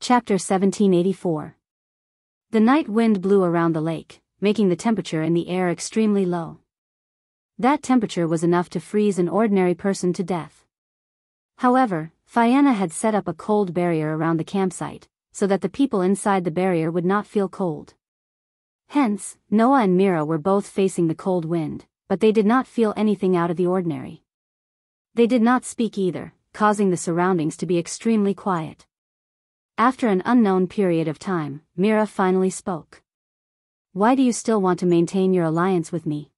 Chapter 1784. The night wind blew around the lake, making the temperature in the air extremely low. That temperature was enough to freeze an ordinary person to death. However, Fianna had set up a cold barrier around the campsite, so that the people inside the barrier would not feel cold. Hence, Noah and Mira were both facing the cold wind, but they did not feel anything out of the ordinary. They did not speak either, causing the surroundings to be extremely quiet. After an unknown period of time, Mira finally spoke. "Why do you still want to maintain your alliance with me?"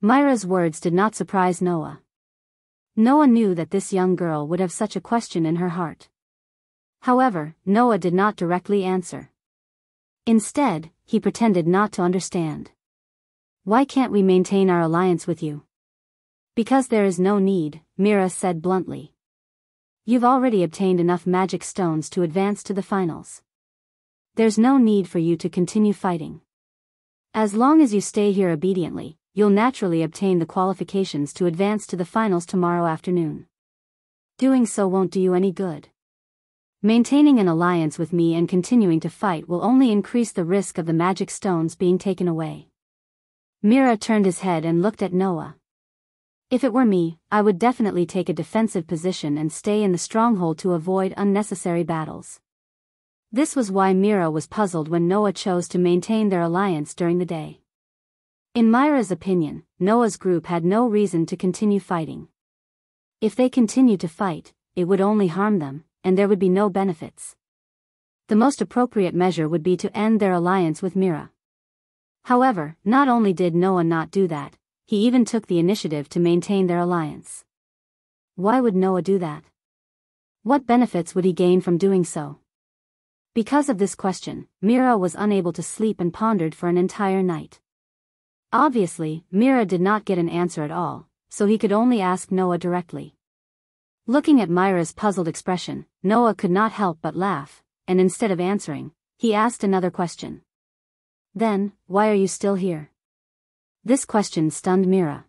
Mira's words did not surprise Noah. Noah knew that this young girl would have such a question in her heart. However, Noah did not directly answer. Instead, he pretended not to understand. "Why can't we maintain our alliance with you?" "Because there is no need," Mira said bluntly. "You've already obtained enough magic stones to advance to the finals. There's no need for you to continue fighting. As long as you stay here obediently, you'll naturally obtain the qualifications to advance to the finals tomorrow afternoon. Doing so won't do you any good. Maintaining an alliance with me and continuing to fight will only increase the risk of the magic stones being taken away." Mira turned his head and looked at Noah. "If it were me, I would definitely take a defensive position and stay in the stronghold to avoid unnecessary battles." This was why Mira was puzzled when Noah chose to maintain their alliance during the day. In Mira's opinion, Noah's group had no reason to continue fighting. If they continued to fight, it would only harm them, and there would be no benefits. The most appropriate measure would be to end their alliance with Mira. However, not only did Noah not do that, he even took the initiative to maintain their alliance. Why would Noah do that? What benefits would he gain from doing so? Because of this question, Mira was unable to sleep and pondered for an entire night. Obviously, Mira did not get an answer at all, so he could only ask Noah directly. Looking at Mira's puzzled expression, Noah could not help but laugh, and instead of answering, he asked another question. "Then, why are you still here?" This question stunned Mira.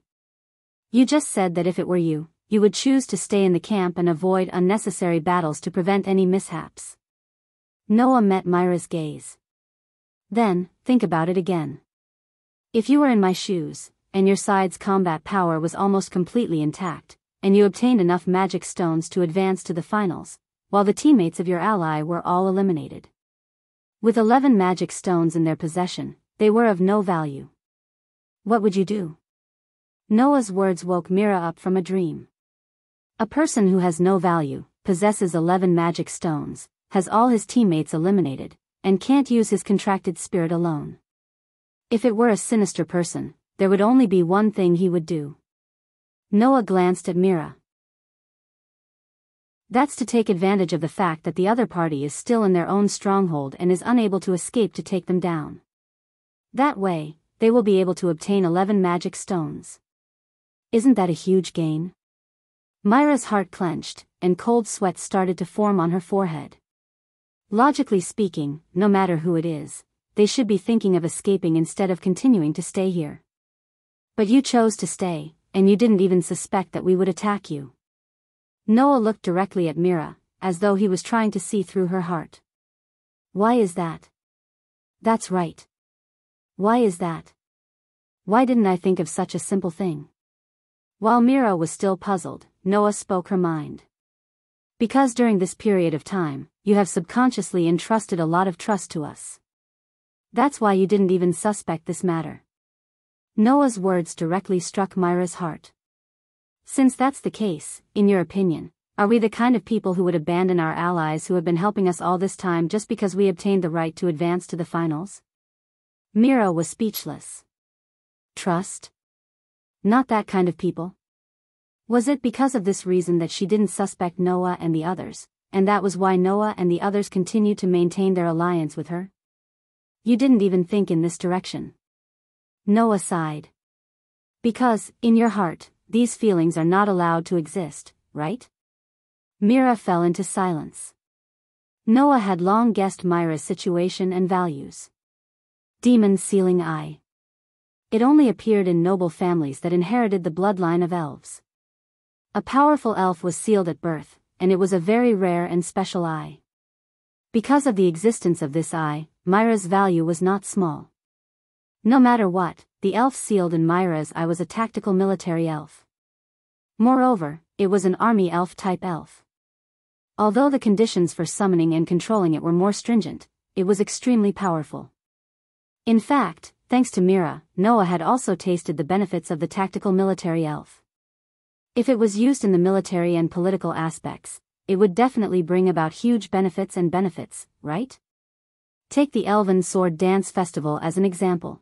"You just said that if it were you, you would choose to stay in the camp and avoid unnecessary battles to prevent any mishaps." Noah met Mira's gaze. "Then, think about it again. If you were in my shoes, and your side's combat power was almost completely intact, and you obtained enough magic stones to advance to the finals, while the teammates of your ally were all eliminated. With 11 magic stones in their possession, they were of no value. What would you do?" Noah's words woke Mira up from a dream. A person who has no value, possesses 11 magic stones, has all his teammates eliminated, and can't use his contracted spirit alone. If it were a sinister person, there would only be one thing he would do. Noah glanced at Mira. "That's to take advantage of the fact that the other party is still in their own stronghold and is unable to escape to take them down. That way, they will be able to obtain 11 magic stones. Isn't that a huge gain?" Mira's heart clenched, and cold sweat started to form on her forehead. Logically speaking, no matter who it is, they should be thinking of escaping instead of continuing to stay here. "But you chose to stay, and you didn't even suspect that we would attack you." Noah looked directly at Mira, as though he was trying to see through her heart. "Why is that?" "That's right. Why is that? Why didn't I think of such a simple thing?" While Mira was still puzzled, Noah spoke her mind. "Because during this period of time, you have subconsciously entrusted a lot of trust to us. That's why you didn't even suspect this matter." Noah's words directly struck Mira's heart. "Since that's the case, in your opinion, are we the kind of people who would abandon our allies who have been helping us all this time just because we obtained the right to advance to the finals?" Mira was speechless. Trust? Not that kind of people? Was it because of this reason that she didn't suspect Noah and the others, and that was why Noah and the others continued to maintain their alliance with her? "You didn't even think in this direction." Noah sighed. "Because, in your heart, these feelings are not allowed to exist, right?" Mira fell into silence. Noah had long guessed Mira's situation and values. Demon sealing eye. It only appeared in noble families that inherited the bloodline of elves. A powerful elf was sealed at birth, and it was a very rare and special eye. Because of the existence of this eye, Myra's value was not small. No matter what, the elf sealed in Myra's eye was a tactical military elf. Moreover, it was an army elf-type elf. Although the conditions for summoning and controlling it were more stringent, it was extremely powerful. In fact, thanks to Mira, Noah had also tasted the benefits of the tactical military elf. If it was used in the military and political aspects, it would definitely bring about huge benefits, right? Take the Elven Sword Dance Festival as an example.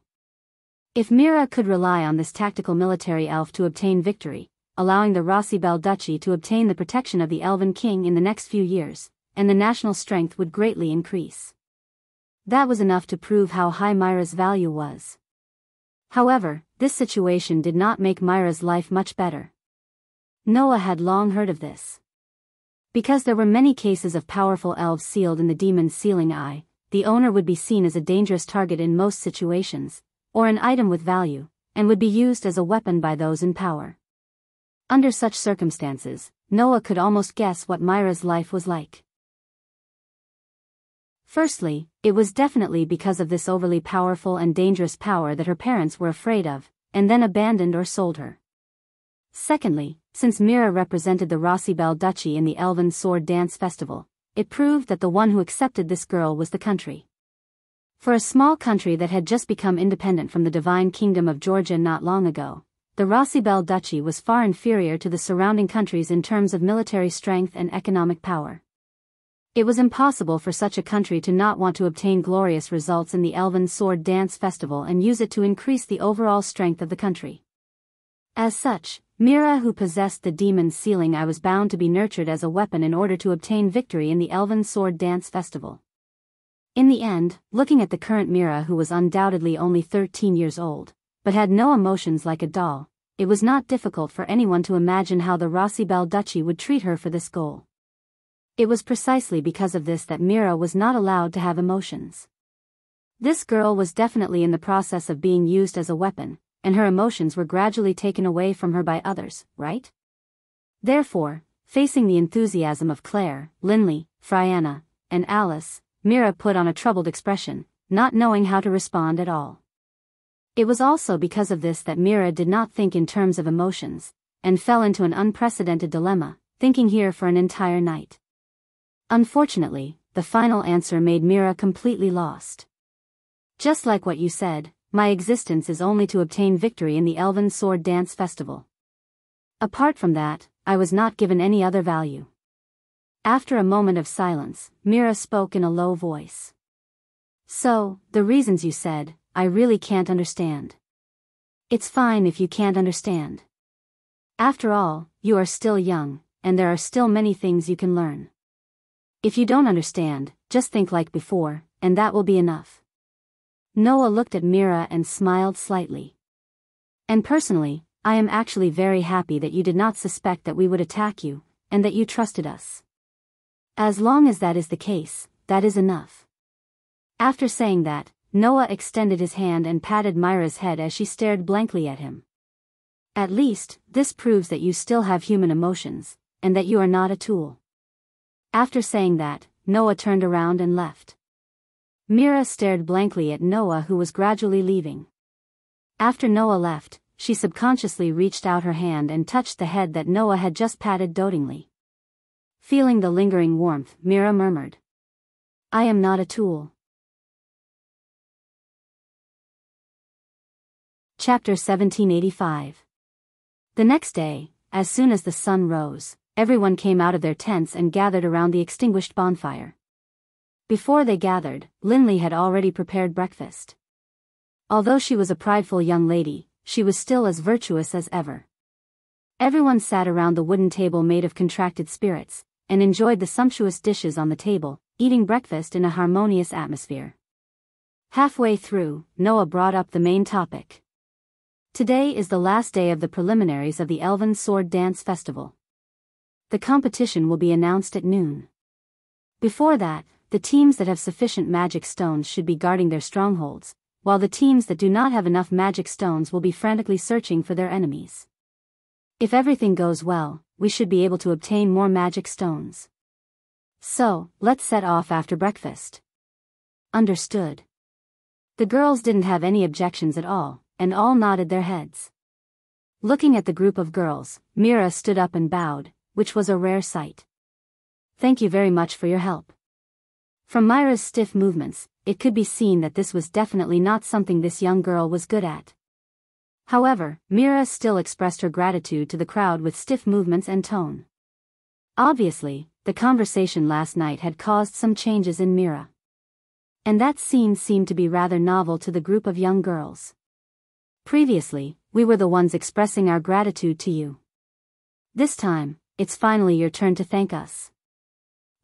If Mira could rely on this tactical military elf to obtain victory, allowing the Rossibel Duchy to obtain the protection of the Elven King in the next few years, and the national strength would greatly increase. That was enough to prove how high Myra's value was. However, this situation did not make Myra's life much better. Noah had long heard of this. Because there were many cases of powerful elves sealed in the demon's sealing eye, the owner would be seen as a dangerous target in most situations, or an item with value, and would be used as a weapon by those in power. Under such circumstances, Noah could almost guess what Myra's life was like. Firstly, it was definitely because of this overly powerful and dangerous power that her parents were afraid of, and then abandoned or sold her. Secondly, since Mira represented the Rossibel Duchy in the Elven Sword Dance Festival, it proved that the one who accepted this girl was the country. For a small country that had just become independent from the divine kingdom of Georgia not long ago, the Rossibel Duchy was far inferior to the surrounding countries in terms of military strength and economic power. It was impossible for such a country to not want to obtain glorious results in the Elven Sword Dance Festival and use it to increase the overall strength of the country. As such, Mira, who possessed the demon's sealing eye, was bound to be nurtured as a weapon in order to obtain victory in the Elven Sword Dance Festival. In the end, looking at the current Mira, who was undoubtedly only 13 years old, but had no emotions like a doll, it was not difficult for anyone to imagine how the Rossibel Duchy would treat her for this goal. It was precisely because of this that Mira was not allowed to have emotions. This girl was definitely in the process of being used as a weapon, and her emotions were gradually taken away from her by others, right? Therefore, facing the enthusiasm of Claire, Linley, Frianna, and Alice, Mira put on a troubled expression, not knowing how to respond at all. It was also because of this that Mira did not think in terms of emotions, and fell into an unprecedented dilemma, thinking here for an entire night. Unfortunately, the final answer made Mira completely lost. Just like what you said, my existence is only to obtain victory in the Elven Sword Dance Festival. Apart from that, I was not given any other value. After a moment of silence, Mira spoke in a low voice. So, the reasons you said, I really can't understand. It's fine if you can't understand. After all, you are still young, and there are still many things you can learn. If you don't understand, just think like before, and that will be enough. Noah looked at Mira and smiled slightly. And personally, I am actually very happy that you did not suspect that we would attack you, and that you trusted us. As long as that is the case, that is enough. After saying that, Noah extended his hand and patted Myra's head as she stared blankly at him. At least, this proves that you still have human emotions, and that you are not a tool. After saying that, Noah turned around and left. Mira stared blankly at Noah, who was gradually leaving. After Noah left, she subconsciously reached out her hand and touched the head that Noah had just patted dotingly. Feeling the lingering warmth, Mira murmured, "I am not a tool." Chapter 1785. The next day, as soon as the sun rose, everyone came out of their tents and gathered around the extinguished bonfire. Before they gathered, Linley had already prepared breakfast. Although she was a prideful young lady, she was still as virtuous as ever. Everyone sat around the wooden table made of contracted spirits, and enjoyed the sumptuous dishes on the table, eating breakfast in a harmonious atmosphere. Halfway through, Noah brought up the main topic. Today is the last day of the preliminaries of the Elven Sword Dance Festival. The competition will be announced at noon. Before that, the teams that have sufficient magic stones should be guarding their strongholds, while the teams that do not have enough magic stones will be frantically searching for their enemies. If everything goes well, we should be able to obtain more magic stones. So, let's set off after breakfast. Understood. The girls didn't have any objections at all, and all nodded their heads. Looking at the group of girls, Mira stood up and bowed, which was a rare sight. Thank you very much for your help. From Myra's stiff movements, it could be seen that this was definitely not something this young girl was good at. However, Mira still expressed her gratitude to the crowd with stiff movements and tone. Obviously, the conversation last night had caused some changes in Mira. And that scene seemed to be rather novel to the group of young girls. Previously, we were the ones expressing our gratitude to you. This time, it's finally your turn to thank us.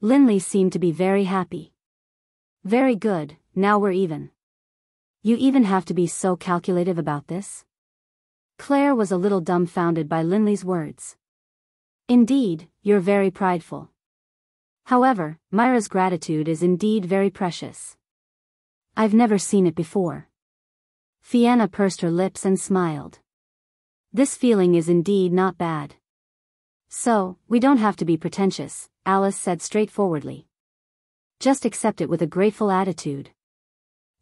Linley seemed to be very happy. Very good, now we're even. You even have to be so calculative about this? Claire was a little dumbfounded by Linley's words. Indeed, you're very prideful. However, Myra's gratitude is indeed very precious. I've never seen it before. Fianna pursed her lips and smiled. This feeling is indeed not bad. So, we don't have to be pretentious, Alice said straightforwardly. Just accept it with a grateful attitude.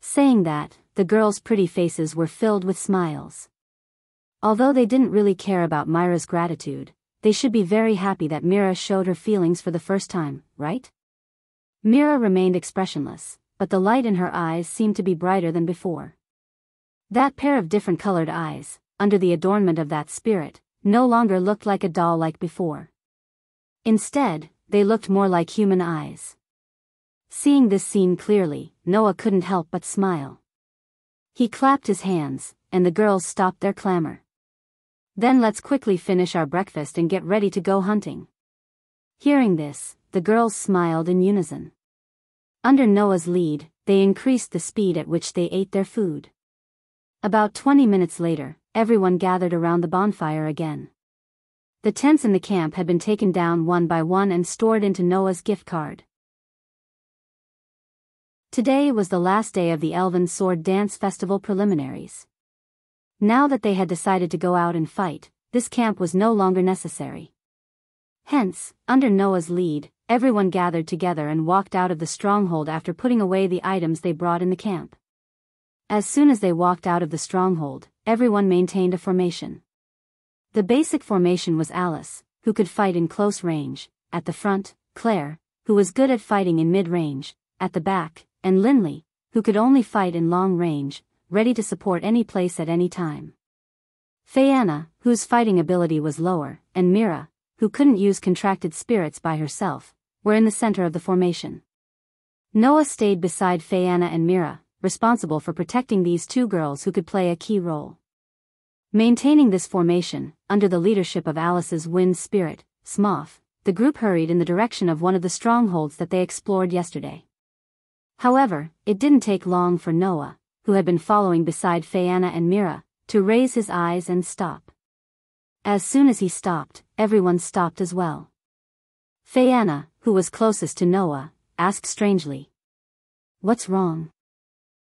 Saying that, the girls' pretty faces were filled with smiles. Although they didn't really care about Myra's gratitude, they should be very happy that Mira showed her feelings for the first time, right? Mira remained expressionless, but the light in her eyes seemed to be brighter than before. That pair of different colored eyes, under the adornment of that spirit, no longer looked like a doll like before. Instead, they looked more like human eyes. Seeing this scene clearly, Noah couldn't help but smile. He clapped his hands, and the girls stopped their clamor. Then let's quickly finish our breakfast and get ready to go hunting. Hearing this, the girls smiled in unison. Under Noah's lead, they increased the speed at which they ate their food. About 20 minutes later, everyone gathered around the bonfire again. The tents in the camp had been taken down one by one and stored into Noah's gift card. Today was the last day of the Elven Sword Dance Festival preliminaries. Now that they had decided to go out and fight, this camp was no longer necessary. Hence, under Noah's lead, everyone gathered together and walked out of the stronghold after putting away the items they brought in the camp. As soon as they walked out of the stronghold, everyone maintained a formation. The basic formation was Alice, who could fight in close range, at the front, Claire, who was good at fighting in mid-range, at the back, and Linley, who could only fight in long range, ready to support any place at any time. Fianna, whose fighting ability was lower, and Mira, who couldn't use contracted spirits by herself, were in the center of the formation. Noah stayed beside Fianna and Mira, responsible for protecting these two girls who could play a key role. Maintaining this formation, under the leadership of Alice's wind spirit, Smoth, the group hurried in the direction of one of the strongholds that they explored yesterday. However, it didn't take long for Noah, who had been following beside Fianna and Mira, to raise his eyes and stop. As soon as he stopped, everyone stopped as well. Fianna, who was closest to Noah, asked strangely, "What's wrong?"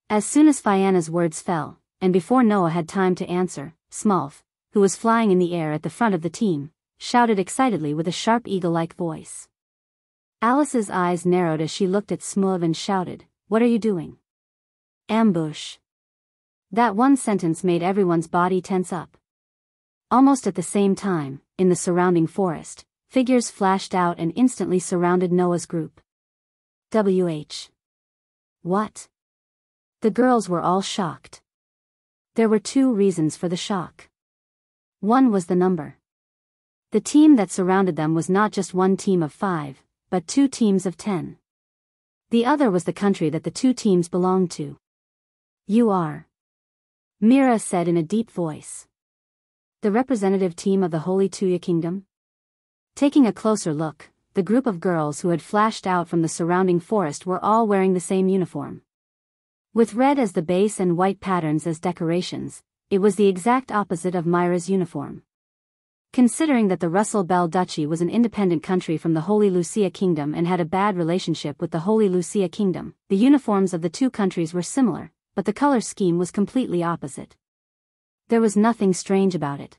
As soon as Fianna's words fell, and before Noah had time to answer, Smolf, who was flying in the air at the front of the team, shouted excitedly with a sharp eagle-like voice. Alice's eyes narrowed as she looked at Smooth and shouted, "What are you doing?" "Ambush." That one sentence made everyone's body tense up. Almost at the same time, in the surrounding forest, figures flashed out and instantly surrounded Noah's group. WH. What? The girls were all shocked. There were two reasons for the shock. One was the number. The team that surrounded them was not just one team of 5, but 2 teams of 10. The other was the country that the 2 teams belonged to. "You are," Mira said in a deep voice, "the representative team of the Holy Tuya Kingdom?" Taking a closer look, the group of girls who had flashed out from the surrounding forest were all wearing the same uniform. With red as the base and white patterns as decorations, it was the exact opposite of Myra's uniform. Considering that the Russell Bell Duchy was an independent country from the Holy Lucia Kingdom and had a bad relationship with the Holy Lucia Kingdom, the uniforms of the 2 countries were similar, but the color scheme was completely opposite. There was nothing strange about it.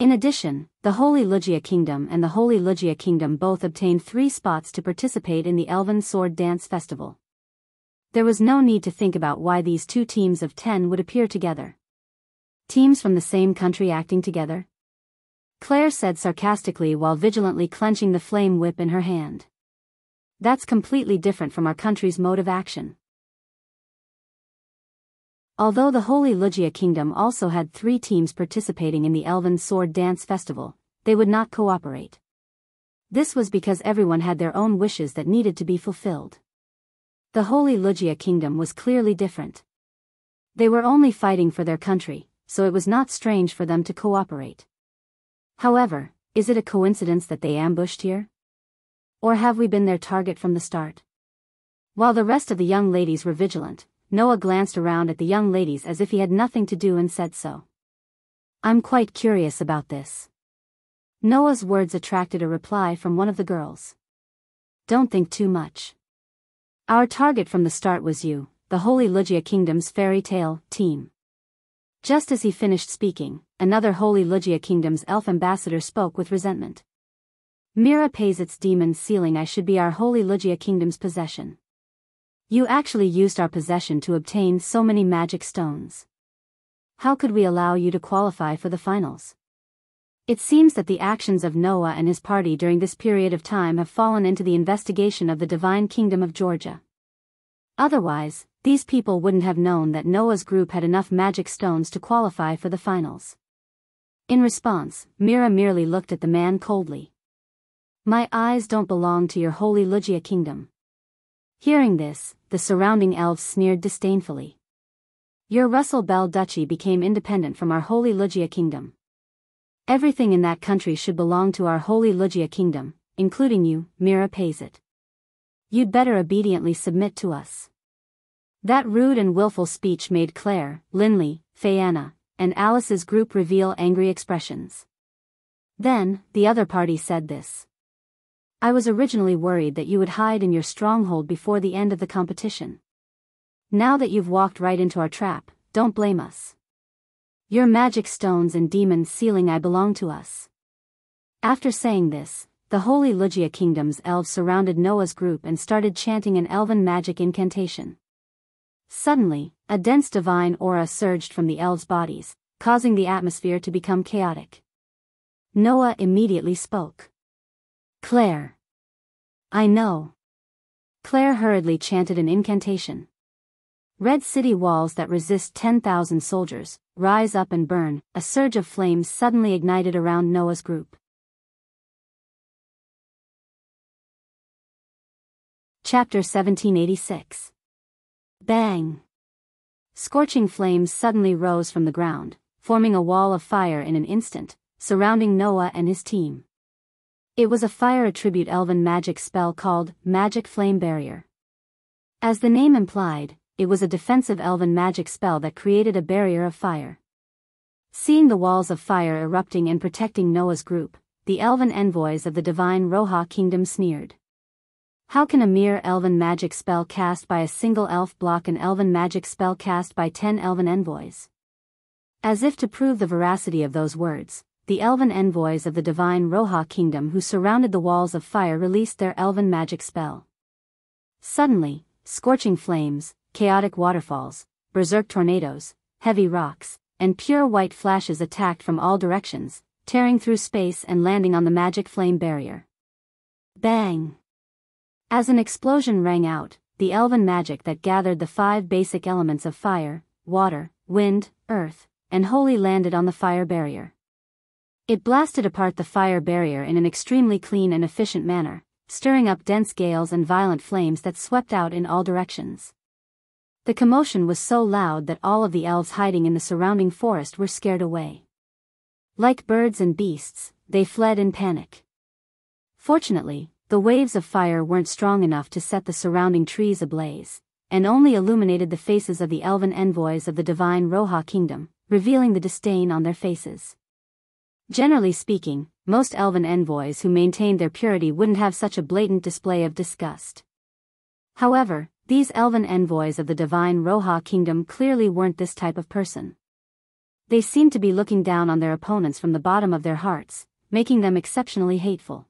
In addition, the Holy Lugia Kingdom and the Holy Lugia Kingdom both obtained 3 spots to participate in the Elven Sword Dance Festival. There was no need to think about why these 2 teams of 10 would appear together. Teams from the same country acting together? Claire said sarcastically while vigilantly clenching the flame whip in her hand. That's completely different from our country's mode of action. Although the Holy Lugia Kingdom also had 3 teams participating in the Elven Sword Dance Festival, they would not cooperate. This was because everyone had their own wishes that needed to be fulfilled. The Holy Lugia Kingdom was clearly different. They were only fighting for their country, so it was not strange for them to cooperate. However, is it a coincidence that they ambushed here? Or have we been their target from the start? While the rest of the young ladies were vigilant, Noah glanced around at the young ladies as if he had nothing to do and said so. I'm quite curious about this. Noah's words attracted a reply from one of the girls. Don't think too much. Our target from the start was you, the Holy Lugia Kingdom's fairy tale team. Just as he finished speaking, another Holy Lugia Kingdom's elf ambassador spoke with resentment. Mira pays its demon's sealing I should be our Holy Lugia Kingdom's possession. You actually used our possession to obtain so many magic stones. How could we allow you to qualify for the finals? It seems that the actions of Noah and his party during this period of time have fallen into the investigation of the Divine Kingdom of Georgia. Otherwise, these people wouldn't have known that Noah's group had enough magic stones to qualify for the finals. In response, Mira merely looked at the man coldly. My eyes don't belong to your Holy Lugia Kingdom. Hearing this, the surrounding elves sneered disdainfully. Your Russell Bell Duchy became independent from our Holy Lugia Kingdom. Everything in that country should belong to our Holy Lugia Kingdom, including you, Mira pays it. You'd better obediently submit to us. That rude and willful speech made Claire, Linley, Fayanna, and Alice's group reveal angry expressions. Then, the other party said this. I was originally worried that you would hide in your stronghold before the end of the competition. Now that you've walked right into our trap, don't blame us. Your magic stones and demon's sealing I belong to us. After saying this, the Holy Lugia Kingdom's elves surrounded Noah's group and started chanting an elven magic incantation. Suddenly, a dense divine aura surged from the elves' bodies, causing the atmosphere to become chaotic. Noah immediately spoke. Claire. I know. Claire hurriedly chanted an incantation. Red city walls that resist 10,000 soldiers, rise up and burn, a surge of flames suddenly ignited around Noah's group. Chapter 1786. Bang! Scorching flames suddenly rose from the ground, forming a wall of fire in an instant, surrounding Noah and his team. It was a fire attribute elven magic spell called Magic Flame Barrier. As the name implied, it was a defensive elven magic spell that created a barrier of fire. Seeing the walls of fire erupting and protecting Noah's group, the elven envoys of the divine Roha Kingdom sneered. How can a mere elven magic spell cast by a single elf block an elven magic spell cast by 10 elven envoys? As if to prove the veracity of those words, the elven envoys of the divine Roha Kingdom who surrounded the walls of fire released their elven magic spell. Suddenly, scorching flames, chaotic waterfalls, berserk tornadoes, heavy rocks, and pure white flashes attacked from all directions, tearing through space and landing on the magic flame barrier. Bang! As an explosion rang out, the elven magic that gathered the 5 basic elements of fire, water, wind, earth, and holy landed on the fire barrier. It blasted apart the fire barrier in an extremely clean and efficient manner, stirring up dense gales and violent flames that swept out in all directions. The commotion was so loud that all of the elves hiding in the surrounding forest were scared away. Like birds and beasts, they fled in panic. Fortunately, the waves of fire weren't strong enough to set the surrounding trees ablaze, and only illuminated the faces of the elven envoys of the divine Roha Kingdom, revealing the disdain on their faces. Generally speaking, most elven envoys who maintained their purity wouldn't have such a blatant display of disgust. However, these elven envoys of the divine Roha Kingdom clearly weren't this type of person. They seemed to be looking down on their opponents from the bottom of their hearts, making them exceptionally hateful.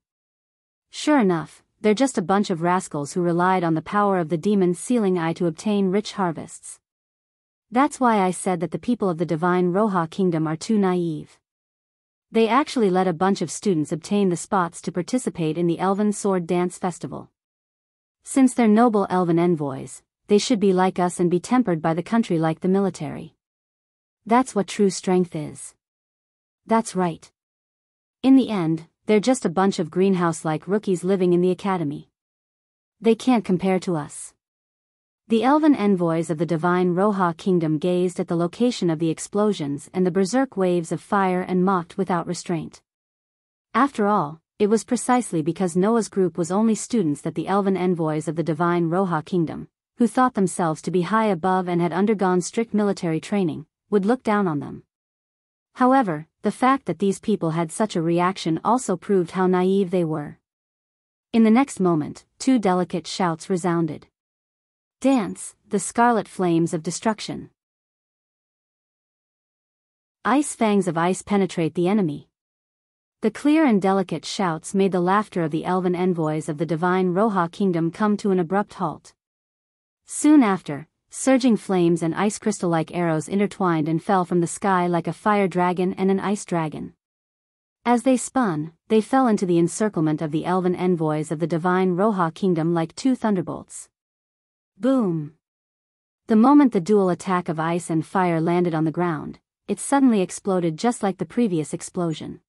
Sure enough, they're just a bunch of rascals who relied on the power of the demon's sealing eye to obtain rich harvests. That's why I said that the people of the divine Roha kingdom are too naive. They actually let a bunch of students obtain the spots to participate in the Elven Sword Dance Festival. Since they're noble elven envoys, they should be like us and be tempered by the country like the military. That's what true strength is. That's right. In the end, they're just a bunch of greenhouse-like rookies living in the academy. They can't compare to us. The elven envoys of the divine Roha kingdom gazed at the location of the explosions and the berserk waves of fire and mocked without restraint. After all, it was precisely because Noah's group was only students that the elven envoys of the divine Roha kingdom, who thought themselves to be high above and had undergone strict military training, would look down on them. However, the fact that these people had such a reaction also proved how naive they were. In the next moment, two delicate shouts resounded. Dance, the scarlet flames of destruction. Ice fangs of ice penetrate the enemy. The clear and delicate shouts made the laughter of the elven envoys of the divine Roha kingdom come to an abrupt halt. Soon after, surging flames and ice crystal-like arrows intertwined and fell from the sky like a fire dragon and an ice dragon. As they spun, they fell into the encirclement of the elven envoys of the divine Roha kingdom like two thunderbolts. Boom! The moment the dual attack of ice and fire landed on the ground, it suddenly exploded just like the previous explosion.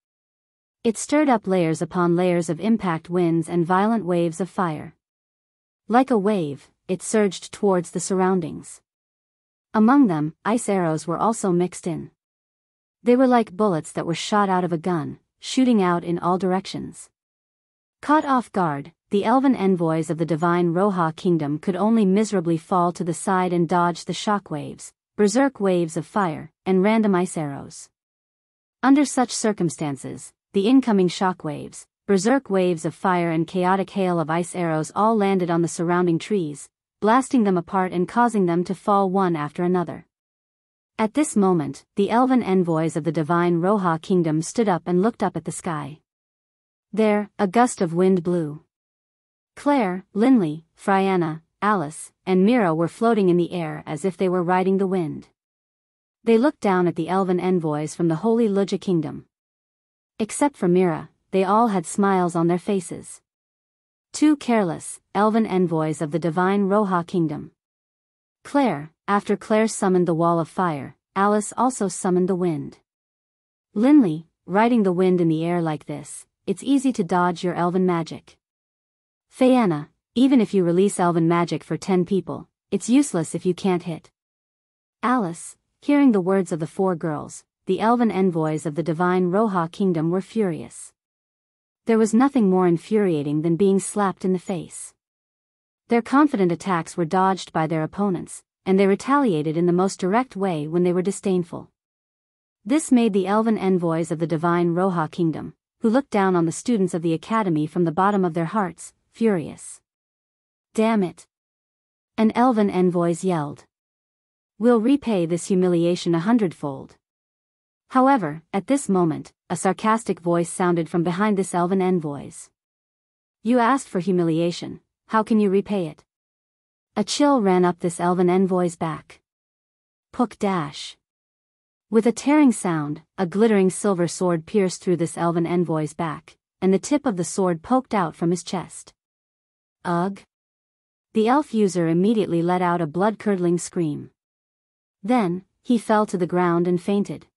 It stirred up layers upon layers of impact winds and violent waves of fire. Like a wave, it surged towards the surroundings. Among them, ice arrows were also mixed in. They were like bullets that were shot out of a gun, shooting out in all directions. Caught off guard, the elven envoys of the divine Roha kingdom could only miserably fall to the side and dodge the shock waves, berserk waves of fire, and random ice arrows. Under such circumstances, the incoming shock waves, berserk waves of fire and chaotic hail of ice arrows all landed on the surrounding trees, blasting them apart and causing them to fall one after another. At this moment, the elven envoys of the divine Roha kingdom stood up and looked up at the sky. There, a gust of wind blew. Claire, Linley, Frianna, Alice, and Mira were floating in the air as if they were riding the wind. They looked down at the elven envoys from the holy Luja kingdom. Except for Mira, they all had smiles on their faces. Two careless, elven envoys of the divine Roha kingdom. Claire, after Claire summoned the wall of fire, Alice also summoned the wind. Linley, riding the wind in the air like this, it's easy to dodge your elven magic. Fianna, even if you release elven magic for 10 people, it's useless if you can't hit. Alice, hearing the words of the four girls, the elven envoys of the divine Roha kingdom were furious. There was nothing more infuriating than being slapped in the face. Their confident attacks were dodged by their opponents, and they retaliated in the most direct way when they were disdainful. This made the elven envoys of the divine Roha kingdom, who looked down on the students of the academy from the bottom of their hearts, furious. Damn it! An elven envoys yelled. We'll repay this humiliation 100-fold. However, at this moment, a sarcastic voice sounded from behind this elven envoys. You asked for humiliation, how can you repay it? A chill ran up this elven envoy's back. Puck dash. With a tearing sound, a glittering silver sword pierced through this elven envoy's back, and the tip of the sword poked out from his chest. Ugh! The elf user immediately let out a blood-curdling scream. Then, he fell to the ground and fainted.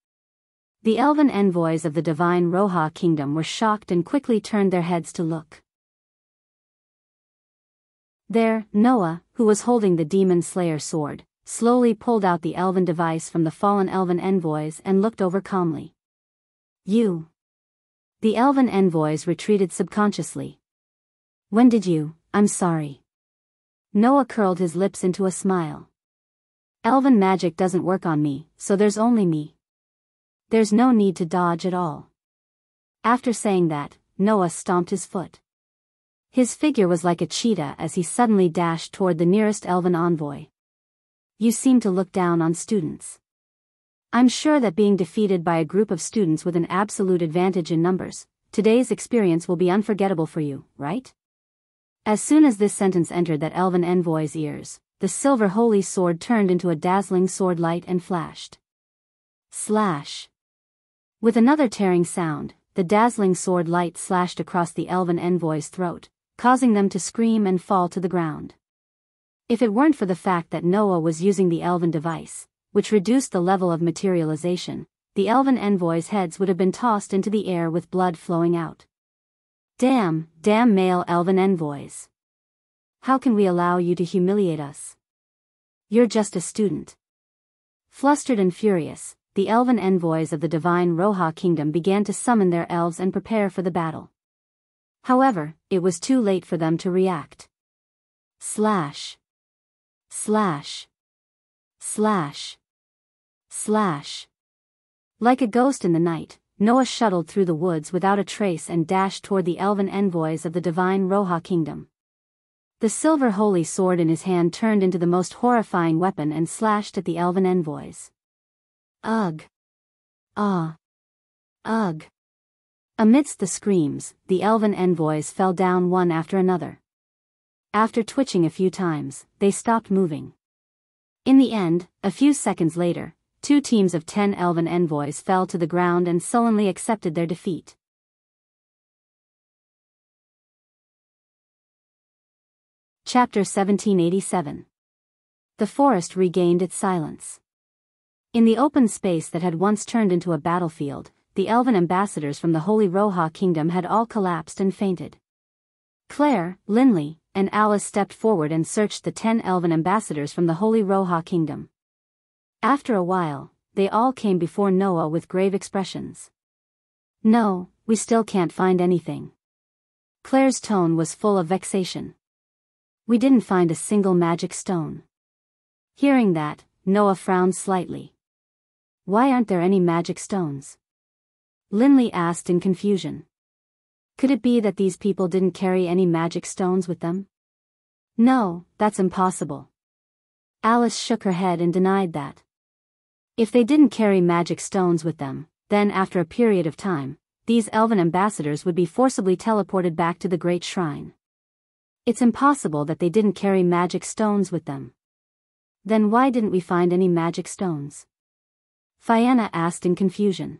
The elven envoys of the divine Roha kingdom were shocked and quickly turned their heads to look. There, Noah, who was holding the demon slayer sword, slowly pulled out the elven device from the fallen elven envoys and looked over calmly. You. The elven envoys retreated subconsciously. When did you? I'm sorry. Noah curled his lips into a smile. Elven magic doesn't work on me, so there's only me. There's no need to dodge at all. After saying that, Noah stomped his foot. His figure was like a cheetah as he suddenly dashed toward the nearest elven envoy. You seem to look down on students. I'm sure that being defeated by a group of students with an absolute advantage in numbers, today's experience will be unforgettable for you, right? As soon as this sentence entered that elven envoy's ears, the silver holy sword turned into a dazzling sword light and flashed. Slash. With another tearing sound, the dazzling sword light slashed across the elven envoy's throat, causing them to scream and fall to the ground. If it weren't for the fact that Noah was using the elven device, which reduced the level of materialization, the elven envoys' heads would have been tossed into the air with blood flowing out. Damn male elven envoys. How can we allow you to humiliate us? You're just a student. Flustered and furious, the elven envoys of the divine Roha kingdom began to summon their elves and prepare for the battle. However, it was too late for them to react. Slash. Slash. Slash. Slash. Like a ghost in the night, Noah shuttled through the woods without a trace and dashed toward the elven envoys of the divine Roha kingdom. The silver holy sword in his hand turned into the most horrifying weapon and slashed at the elven envoys. Ugh. Ah. Ugh. Amidst the screams, the elven envoys fell down one after another. After twitching a few times, they stopped moving. In the end, a few seconds later, 2 teams of 10 elven envoys fell to the ground and sullenly accepted their defeat. Chapter 1787. The forest regained its silence. In the open space that had once turned into a battlefield, the elven ambassadors from the Holy Roha kingdom had all collapsed and fainted. Claire, Linley, and Alice stepped forward and searched the 10 elven ambassadors from the Holy Roha kingdom. After a while, they all came before Noah with grave expressions. No, we still can't find anything. Claire's tone was full of vexation. We didn't find a single magic stone. Hearing that, Noah frowned slightly. Why aren't there any magic stones? Linley asked in confusion. Could it be that these people didn't carry any magic stones with them? No, that's impossible. Alice shook her head and denied that. If they didn't carry magic stones with them, then after a period of time, these elven ambassadors would be forcibly teleported back to the Great Shrine. It's impossible that they didn't carry magic stones with them. Then why didn't we find any magic stones? Fianna asked in confusion.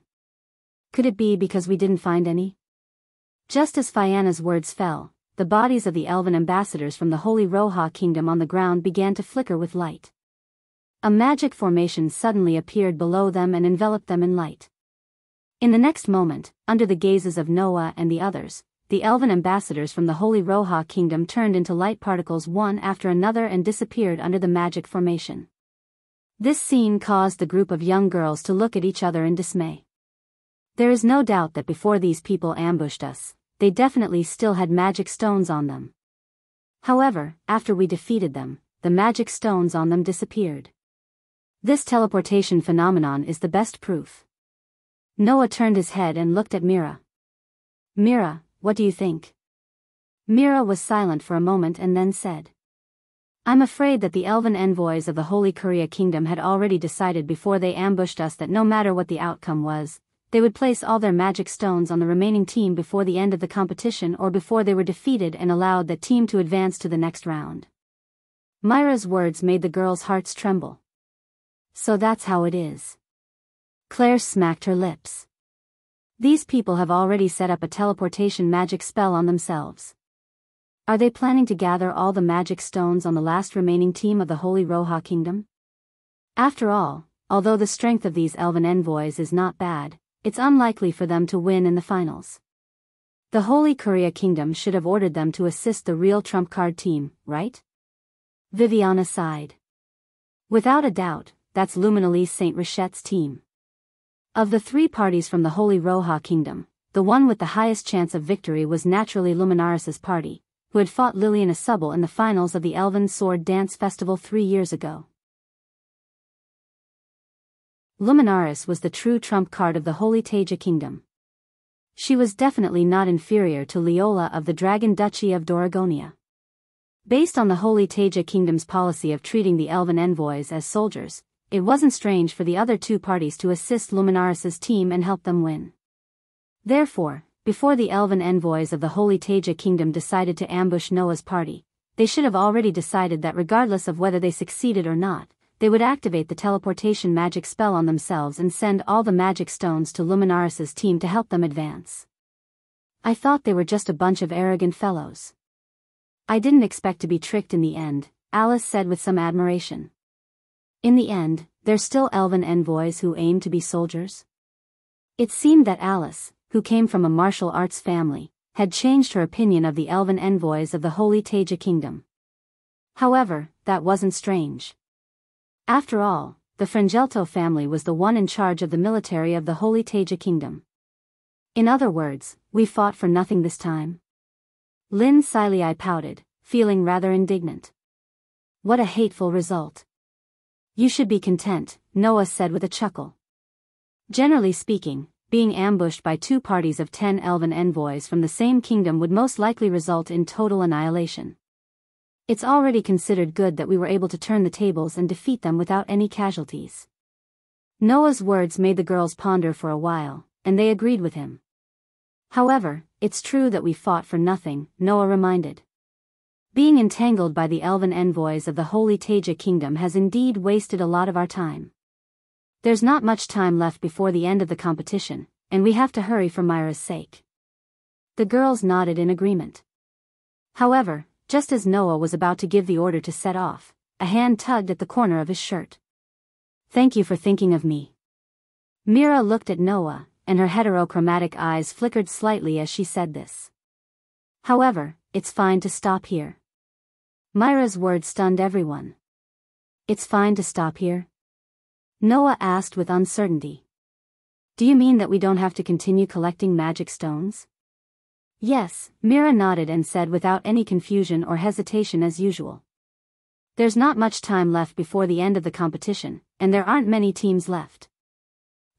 Could it be because we didn't find any? Just as Fianna's words fell, the bodies of the elven ambassadors from the Holy Roha kingdom on the ground began to flicker with light. A magic formation suddenly appeared below them and enveloped them in light. In the next moment, under the gazes of Noah and the others, the elven ambassadors from the Holy Roha kingdom turned into light particles one after another and disappeared under the magic formation. This scene caused the group of young girls to look at each other in dismay. There is no doubt that before these people ambushed us, they definitely still had magic stones on them. However, after we defeated them, the magic stones on them disappeared. This teleportation phenomenon is the best proof. Noah turned his head and looked at Mira. Mira, what do you think? Mira was silent for a moment and then said. I'm afraid that the elven envoys of the Holy Korea Kingdom had already decided before they ambushed us that no matter what the outcome was, they would place all their magic stones on the remaining team before the end of the competition or before they were defeated and allowed that team to advance to the next round. Myra's words made the girls' hearts tremble. So that's how it is. Claire smacked her lips. These people have already set up a teleportation magic spell on themselves. Are they planning to gather all the magic stones on the last remaining team of the Holy Roha Kingdom? After all, although the strength of these elven envoys is not bad, it's unlikely for them to win in the finals. The Holy Korea Kingdom should have ordered them to assist the real trump card team, right? Viviana sighed. Without a doubt, that's Luminalise St. Richette's team. Of the 3 parties from the Holy Roha Kingdom, the one with the highest chance of victory was naturally Luminaris's party, who had fought Liliana Subble in the finals of the Elven Sword Dance Festival 3 years ago. Luminaris was the true trump card of the Holy Taija Kingdom. She was definitely not inferior to Leola of the Dragon Duchy of Doragonia. Based on the Holy Taija Kingdom's policy of treating the elven envoys as soldiers, it wasn't strange for the other two parties to assist Luminaris's team and help them win. Therefore, before the elven envoys of the Holy Taja Kingdom decided to ambush Noah's party, they should have already decided that regardless of whether they succeeded or not, they would activate the teleportation magic spell on themselves and send all the magic stones to Luminaris's team to help them advance. I thought they were just a bunch of arrogant fellows. I didn't expect to be tricked in the end, Alice said with some admiration. In the end, they're still elven envoys who aim to be soldiers? It seemed that Alice, who came from a martial arts family, had changed her opinion of the elven envoys of the Holy Taja Kingdom. However, that wasn't strange. After all, the Frangelto family was the one in charge of the military of the Holy Taja Kingdom. In other words, we fought for nothing this time. Lynn Silei pouted, feeling rather indignant. What a hateful result. You should be content, Noah said with a chuckle. Generally speaking, being ambushed by two parties of 10 elven envoys from the same kingdom would most likely result in total annihilation. It's already considered good that we were able to turn the tables and defeat them without any casualties. Noah's words made the girls ponder for a while, and they agreed with him. However, it's true that we fought for nothing, Noah reminded. Being entangled by the elven envoys of the Holy Taja Kingdom has indeed wasted a lot of our time. There's not much time left before the end of the competition, and we have to hurry for Myra's sake. The girls nodded in agreement. However, just as Noah was about to give the order to set off, a hand tugged at the corner of his shirt. Thank you for thinking of me. Mira looked at Noah, and her heterochromatic eyes flickered slightly as she said this. However, it's fine to stop here. Myra's words stunned everyone. It's fine to stop here? Noah asked with uncertainty. Do you mean that we don't have to continue collecting magic stones? Yes, Mira nodded and said without any confusion or hesitation as usual. There's not much time left before the end of the competition, and there aren't many teams left.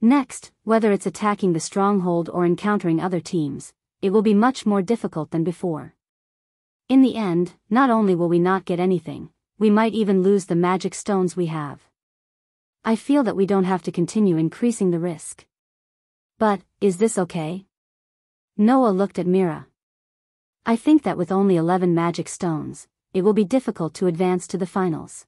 Next, whether it's attacking the stronghold or encountering other teams, it will be much more difficult than before. In the end, not only will we not get anything, we might even lose the magic stones we have. I feel that we don't have to continue increasing the risk. But, is this okay? Noah looked at Mira. I think that with only 11 magic stones, it will be difficult to advance to the finals.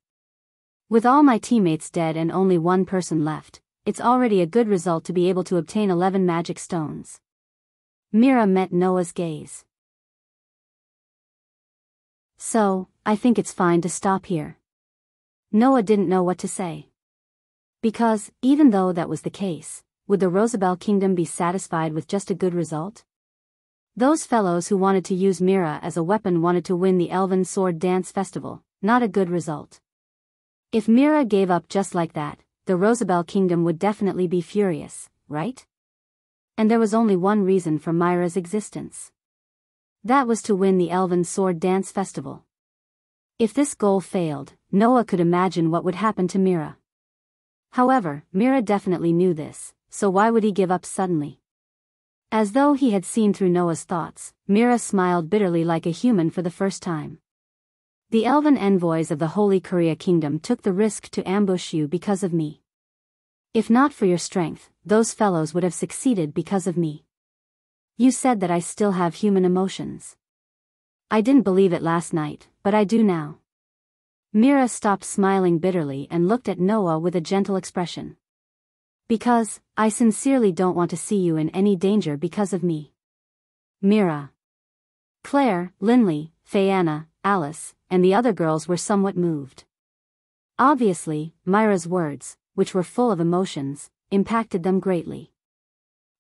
With all my teammates dead and only one person left, it's already a good result to be able to obtain 11 magic stones. Mira met Noah's gaze. So, I think it's fine to stop here. Noah didn't know what to say. Because, even though that was the case, would the Rosabelle Kingdom be satisfied with just a good result? Those fellows who wanted to use Mira as a weapon wanted to win the Elven Sword Dance Festival, not a good result. If Mira gave up just like that, the Rosabelle Kingdom would definitely be furious, right? And there was only one reason for Myra's existence. That was to win the Elven Sword Dance Festival. If this goal failed, Noah could imagine what would happen to Mira. However, Mira definitely knew this, so why would he give up suddenly? As though he had seen through Noah's thoughts, Mira smiled bitterly like a human for the first time. The elven envoys of the Holy Korea Kingdom took the risk to ambush you because of me. If not for your strength, those fellows would have succeeded because of me. You said that I still have human emotions. I didn't believe it last night, but I do now. Mira stopped smiling bitterly and looked at Noah with a gentle expression. Because, I sincerely don't want to see you in any danger because of me. Mira. Claire, Linley, Fayanna, Alice, and the other girls were somewhat moved. Obviously, Myra's words, which were full of emotions, impacted them greatly.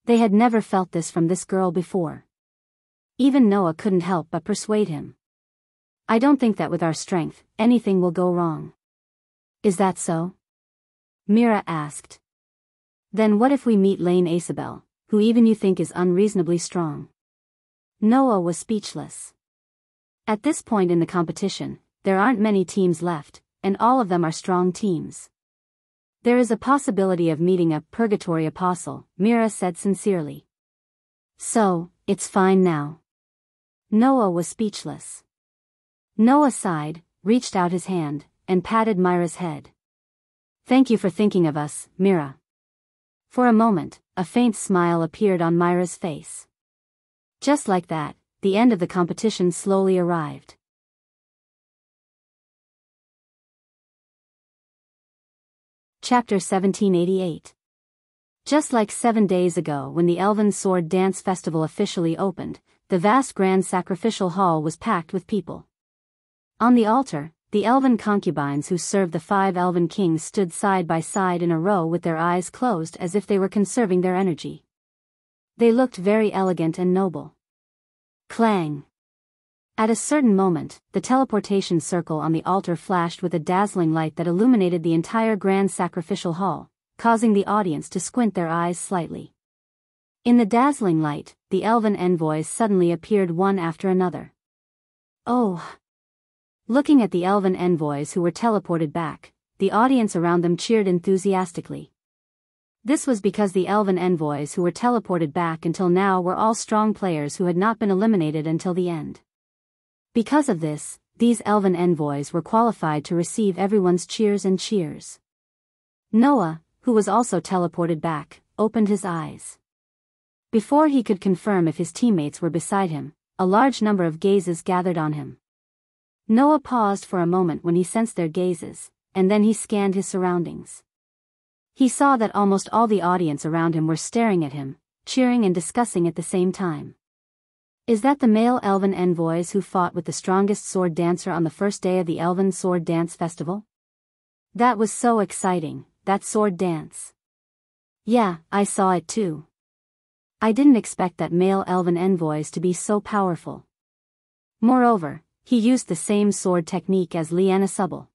They had never felt this from this girl before. Even Noah couldn't help but persuade him. I don't think that with our strength, anything will go wrong. Is that so? Mira asked. Then what if we meet Lane Isabel, who even you think is unreasonably strong? Noah was speechless. At this point in the competition, there aren't many teams left, and all of them are strong teams. There is a possibility of meeting a purgatory apostle, Mira said sincerely. So, it's fine now. Noah was speechless. Noah sighed, reached out his hand, and patted Myra's head. Thank you for thinking of us, Mira. For a moment, a faint smile appeared on Myra's face. Just like that, the end of the competition slowly arrived. Chapter 1788. Just like 7 days ago when the Elven Sword Dance Festival officially opened, the vast grand sacrificial hall was packed with people. On the altar, the elven concubines who served the 5 elven kings stood side by side in a row with their eyes closed as if they were conserving their energy. They looked very elegant and noble. Clang! At a certain moment, the teleportation circle on the altar flashed with a dazzling light that illuminated the entire grand sacrificial hall, causing the audience to squint their eyes slightly. In the dazzling light, the elven envoys suddenly appeared one after another. Oh! Looking at the elven envoys who were teleported back, the audience around them cheered enthusiastically. This was because the elven envoys who were teleported back until now were all strong players who had not been eliminated until the end. Because of this, these elven envoys were qualified to receive everyone's cheers and cheers. Noah, who was also teleported back, opened his eyes. Before he could confirm if his teammates were beside him, a large number of gazes gathered on him. Noah paused for a moment when he sensed their gazes, and then he scanned his surroundings. He saw that almost all the audience around him were staring at him, cheering and discussing at the same time. Is that the male elven envoys who fought with the strongest sword dancer on the first day of the Elven Sword Dance Festival? That was so exciting, that sword dance. Yeah, I saw it too. I didn't expect that male elven envoys to be so powerful. Moreover, he used the same sword technique as Liana Subble.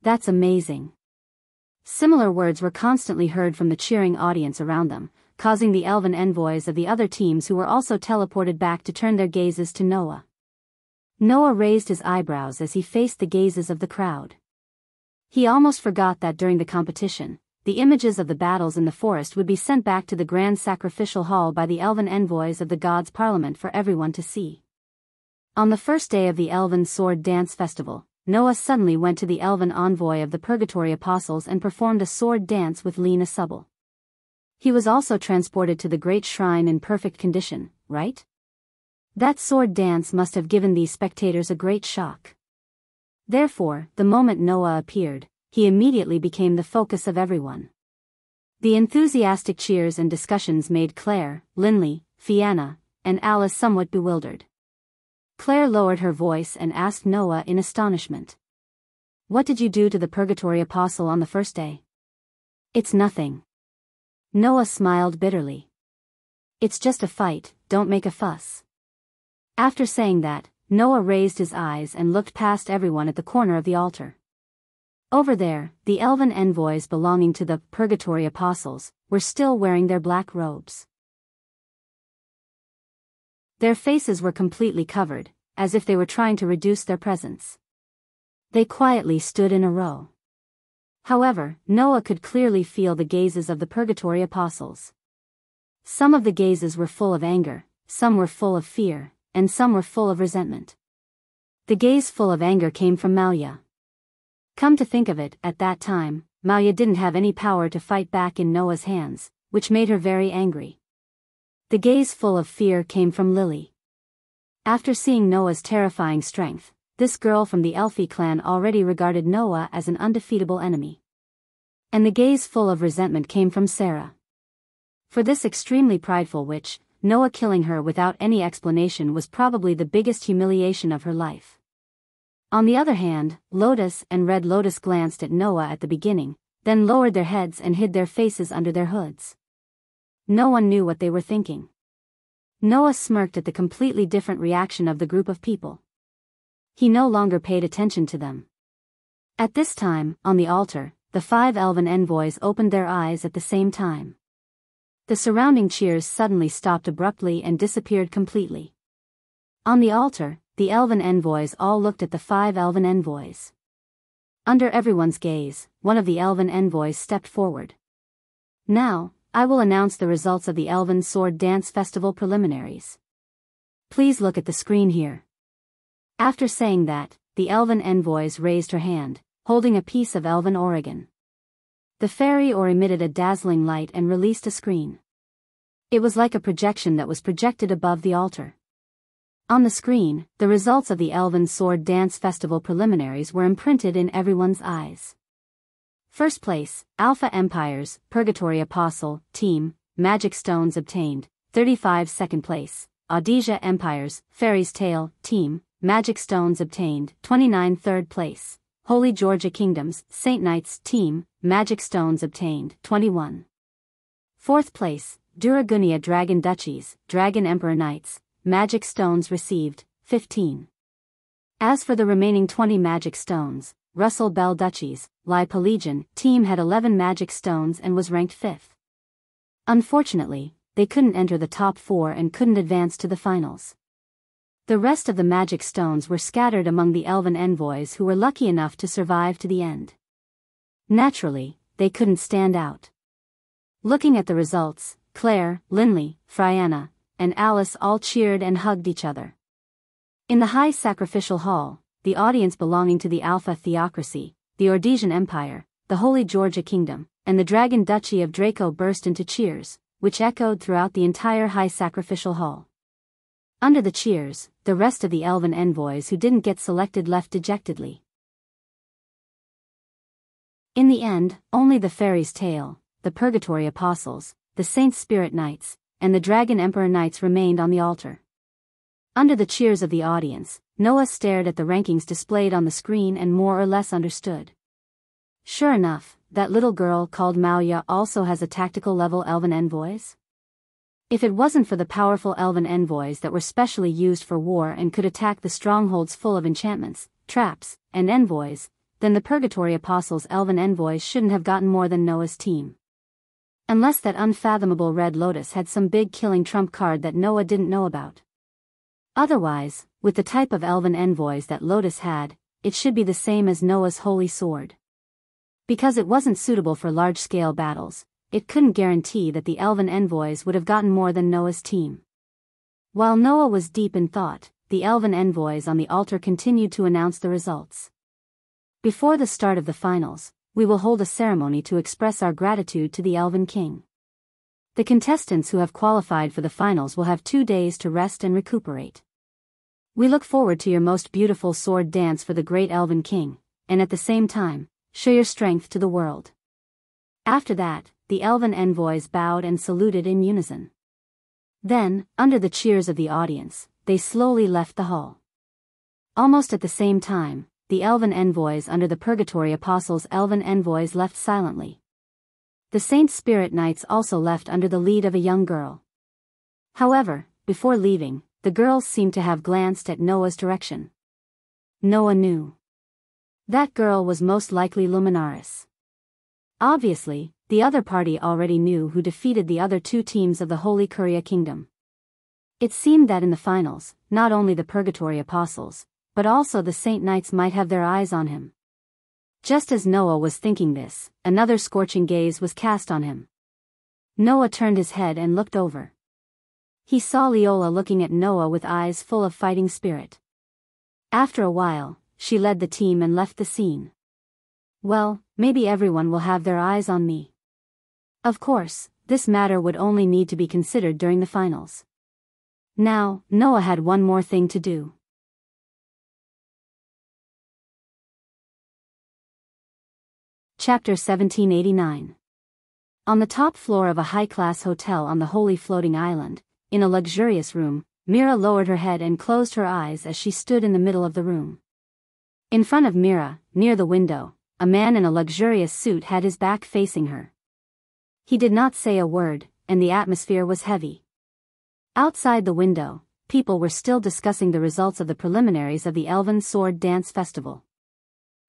That's amazing. Similar words were constantly heard from the cheering audience around them, causing the elven envoys of the other teams who were also teleported back to turn their gazes to Noah. Noah raised his eyebrows as he faced the gazes of the crowd. He almost forgot that during the competition, the images of the battles in the forest would be sent back to the grand sacrificial hall by the elven envoys of the gods' parliament for everyone to see. On the first day of the Elven Sword Dance Festival, Noah suddenly went to the elven envoy of the Purgatory Apostles and performed a sword dance with Liana Subble. He was also transported to the great shrine in perfect condition, right? That sword dance must have given these spectators a great shock. Therefore, the moment Noah appeared, he immediately became the focus of everyone. The enthusiastic cheers and discussions made Claire, Linley, Fianna, and Alice somewhat bewildered. Claire lowered her voice and asked Noah in astonishment. What did you do to the Purgatory Apostle on the first day? It's nothing. Noah smiled bitterly. It's just a fight, don't make a fuss. After saying that, Noah raised his eyes and looked past everyone at the corner of the altar. Over there, the elven envoys belonging to the Purgatory Apostles were still wearing their black robes. Their faces were completely covered, as if they were trying to reduce their presence. They quietly stood in a row. However, Noah could clearly feel the gazes of the Purgatory Apostles. Some of the gazes were full of anger, some were full of fear, and some were full of resentment. The gaze full of anger came from Malya. Come to think of it, at that time, Malya didn't have any power to fight back in Noah's hands, which made her very angry. The gaze full of fear came from Lily. After seeing Noah's terrifying strength, this girl from the Elfie clan already regarded Noah as an undefeatable enemy. And the gaze full of resentment came from Sarah. For this extremely prideful witch, Noah killing her without any explanation was probably the biggest humiliation of her life. On the other hand, Lotus and Red Lotus glanced at Noah at the beginning, then lowered their heads and hid their faces under their hoods. No one knew what they were thinking. Noah smirked at the completely different reaction of the group of people. He no longer paid attention to them. At this time, on the altar, the 5 elven envoys opened their eyes at the same time. The surrounding cheers suddenly stopped abruptly and disappeared completely. On the altar, the elven envoys all looked at the 5 elven envoys. Under everyone's gaze, one of the elven envoys stepped forward. Now, I will announce the results of the Elven Sword Dance Festival preliminaries. Please look at the screen here. After saying that, the elven envoys raised her hand, holding a piece of elven Oregon. the fairy or emitted a dazzling light and released a screen. It was like a projection that was projected above the altar. On the screen, the results of the Elven Sword Dance Festival preliminaries were imprinted in everyone's eyes. First place, Alpha Empires, Purgatory Apostle, Team, Magic Stones obtained, 35. Second place, Audesia Empires, Fairy's Tale, Team, Magic Stones obtained, 29. Third place, Holy Georgia Kingdoms, Saint Knights, Team, Magic Stones obtained, 21. Fourth place, Duragunia Dragon Duchies, Dragon Emperor Knights, Magic Stones received, 15. As for the remaining 20 Magic Stones, Russell Bell Duchies, Lipa Legion, Team had 11 Magic Stones and was ranked 5th. Unfortunately, they couldn't enter the top 4 and couldn't advance to the finals. The rest of the Magic Stones were scattered among the Elven envoys who were lucky enough to survive to the end. Naturally, they couldn't stand out. Looking at the results, Claire, Linley, Frianna, and Alice all cheered and hugged each other. In the high sacrificial hall, the audience belonging to the Alpha Theocracy, the Ordesian Empire, the Holy Georgia Kingdom, and the Dragon Duchy of Draco burst into cheers, which echoed throughout the entire high sacrificial hall. Under the cheers, the rest of the Elven envoys who didn't get selected left dejectedly. In the end, only the Fairy's Tale, the Purgatory Apostles, the Saint Spirit Knights, and the Dragon Emperor Knights remained on the altar. Under the cheers of the audience, Noah stared at the rankings displayed on the screen and more or less understood. Sure enough, that little girl called Mauya also has a tactical level Elven envoys? If it wasn't for the powerful Elven envoys that were specially used for war and could attack the strongholds full of enchantments, traps, and envoys, then the Purgatory Apostles' Elven envoys shouldn't have gotten more than Noah's team. Unless that unfathomable Red Lotus had some big killing trump card that Noah didn't know about. Otherwise, with the type of Elven envoys that Lotus had, it should be the same as Noah's Holy Sword. Because it wasn't suitable for large-scale battles, it couldn't guarantee that the Elven envoys would have gotten more than Noah's team. While Noah was deep in thought, the Elven envoys on the altar continued to announce the results. Before the start of the finals, we will hold a ceremony to express our gratitude to the Elven King. The contestants who have qualified for the finals will have 2 days to rest and recuperate. We look forward to your most beautiful sword dance for the great Elven King, and at the same time, show your strength to the world. After that, the Elven envoys bowed and saluted in unison. Then, under the cheers of the audience, they slowly left the hall. Almost at the same time, the Elven envoys under the Purgatory Apostles' Elven envoys left silently. The Saint Spirit Knights also left under the lead of a young girl. However, before leaving, the girls seemed to have glanced at Noah's direction. Noah knew. That girl was most likely Luminaris. Obviously, the other party already knew who defeated the other 2 teams of the Holy Curia Kingdom. It seemed that in the finals, not only the Purgatory Apostles, but also the Saint Knights might have their eyes on him. Just as Noah was thinking this, another scorching gaze was cast on him. Noah turned his head and looked over. He saw Leola looking at Noah with eyes full of fighting spirit. After a while, she led the team and left the scene. Well, maybe everyone will have their eyes on me. Of course, this matter would only need to be considered during the finals. Now, Noah had one more thing to do. Chapter 1789. On the top floor of a high-class hotel on the Holy Floating Island, in a luxurious room, Mira lowered her head and closed her eyes as she stood in the middle of the room. In front of Mira, near the window, a man in a luxurious suit had his back facing her. He did not say a word, and the atmosphere was heavy. Outside the window, people were still discussing the results of the preliminaries of the Elven Sword Dance Festival.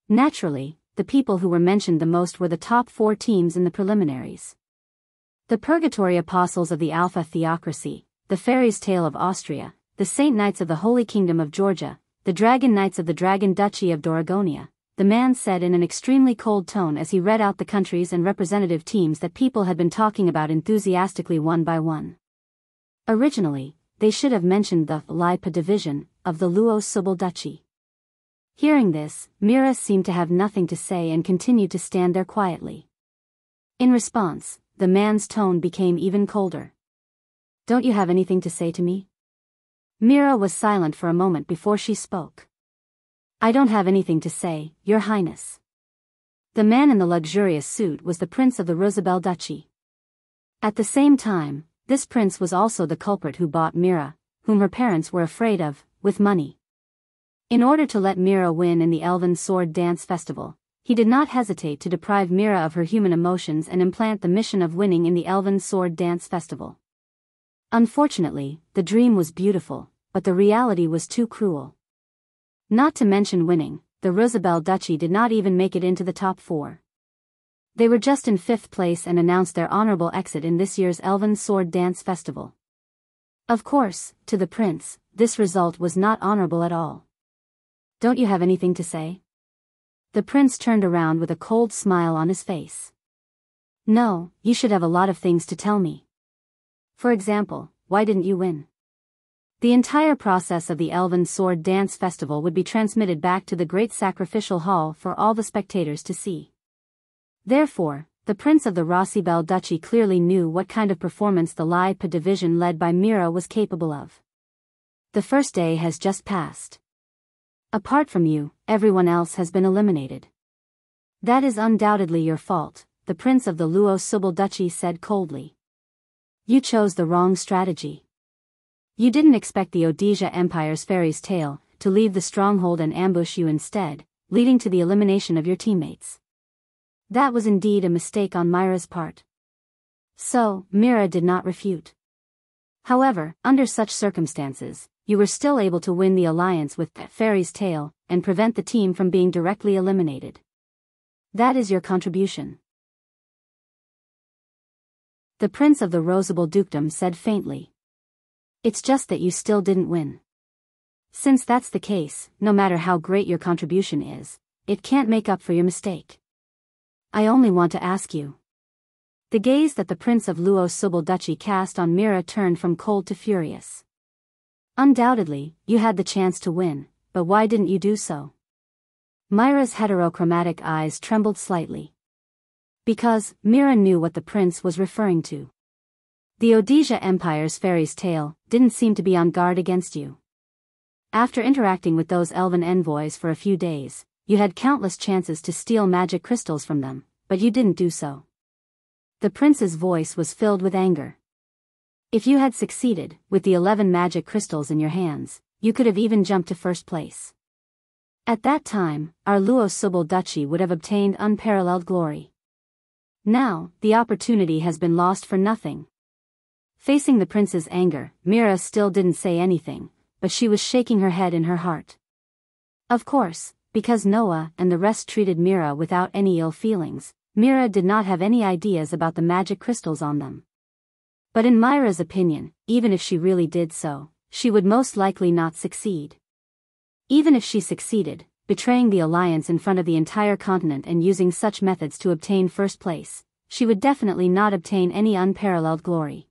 Naturally, the people who were mentioned the most were the top 4 teams in the preliminaries. The Purgatory Apostles of the Alpha Theocracy, the Fairy's Tale of Austria, the Saint Knights of the Holy Kingdom of Georgia, the Dragon Knights of the Dragon Duchy of Duragonia, the man said in an extremely cold tone as he read out the countries and representative teams that people had been talking about enthusiastically one by one. Originally, they should have mentioned the Lipa division of the Luo-Subal Duchy. Hearing this, Mira seemed to have nothing to say and continued to stand there quietly. In response, the man's tone became even colder. Don't you have anything to say to me? Mira was silent for a moment before she spoke. I don't have anything to say, Your Highness. The man in the luxurious suit was the Prince of the Rosabelle Duchy. At the same time, this prince was also the culprit who bought Mira, whom her parents were afraid of, with money. In order to let Mira win in the Elven Sword Dance Festival, he did not hesitate to deprive Mira of her human emotions and implant the mission of winning in the Elven Sword Dance Festival. Unfortunately, the dream was beautiful, but the reality was too cruel. Not to mention winning, the Rosabelle Duchy did not even make it into the top 4. They were just in 5th place and announced their honorable exit in this year's Elven Sword Dance Festival. Of course, to the prince, this result was not honorable at all. Don't you have anything to say? The prince turned around with a cold smile on his face. No, you should have a lot of things to tell me. For example, why didn't you win? The entire process of the Elven Sword Dance Festival would be transmitted back to the Great Sacrificial Hall for all the spectators to see. Therefore, the Prince of the Rosabelle Duchy clearly knew what kind of performance the Lipa division led by Mira was capable of. The first day has just passed. Apart from you, everyone else has been eliminated. That is undoubtedly your fault, the Prince of the Rosabelle Duchy said coldly. You chose the wrong strategy. You didn't expect the Odisha Empire's fairy's tale to leave the stronghold and ambush you instead, leading to the elimination of your teammates. That was indeed a mistake on Mira's part. So, Mira did not refute. However, under such circumstances, you were still able to win the alliance with Fairy's Tale, and prevent the team from being directly eliminated. That is your contribution. The Prince of the Rosabelle Dukedom said faintly. It's just that you still didn't win. Since that's the case, no matter how great your contribution is, it can't make up for your mistake. I only want to ask you. The gaze that the Prince of Rosabelle Duchy cast on Mira turned from cold to furious. Undoubtedly, you had the chance to win, but why didn't you do so? Mira's heterochromatic eyes trembled slightly. Because, Mira knew what the prince was referring to. The Odisha Empire's fairy's tale didn't seem to be on guard against you. After interacting with those elven envoys for a few days, you had countless chances to steal magic crystals from them, but you didn't do so. The prince's voice was filled with anger. If you had succeeded, with the 11 magic crystals in your hands, you could have even jumped to first place. At that time, our Rosabelle Duchy would have obtained unparalleled glory. Now, the opportunity has been lost for nothing. Facing the prince's anger, Mira still didn't say anything, but she was shaking her head in her heart. Of course, because Noah and the rest treated Mira without any ill feelings, Mira did not have any ideas about the magic crystals on them. But in Mira's opinion, even if she really did so, she would most likely not succeed. Even if she succeeded, betraying the alliance in front of the entire continent and using such methods to obtain first place, she would definitely not obtain any unparalleled glory.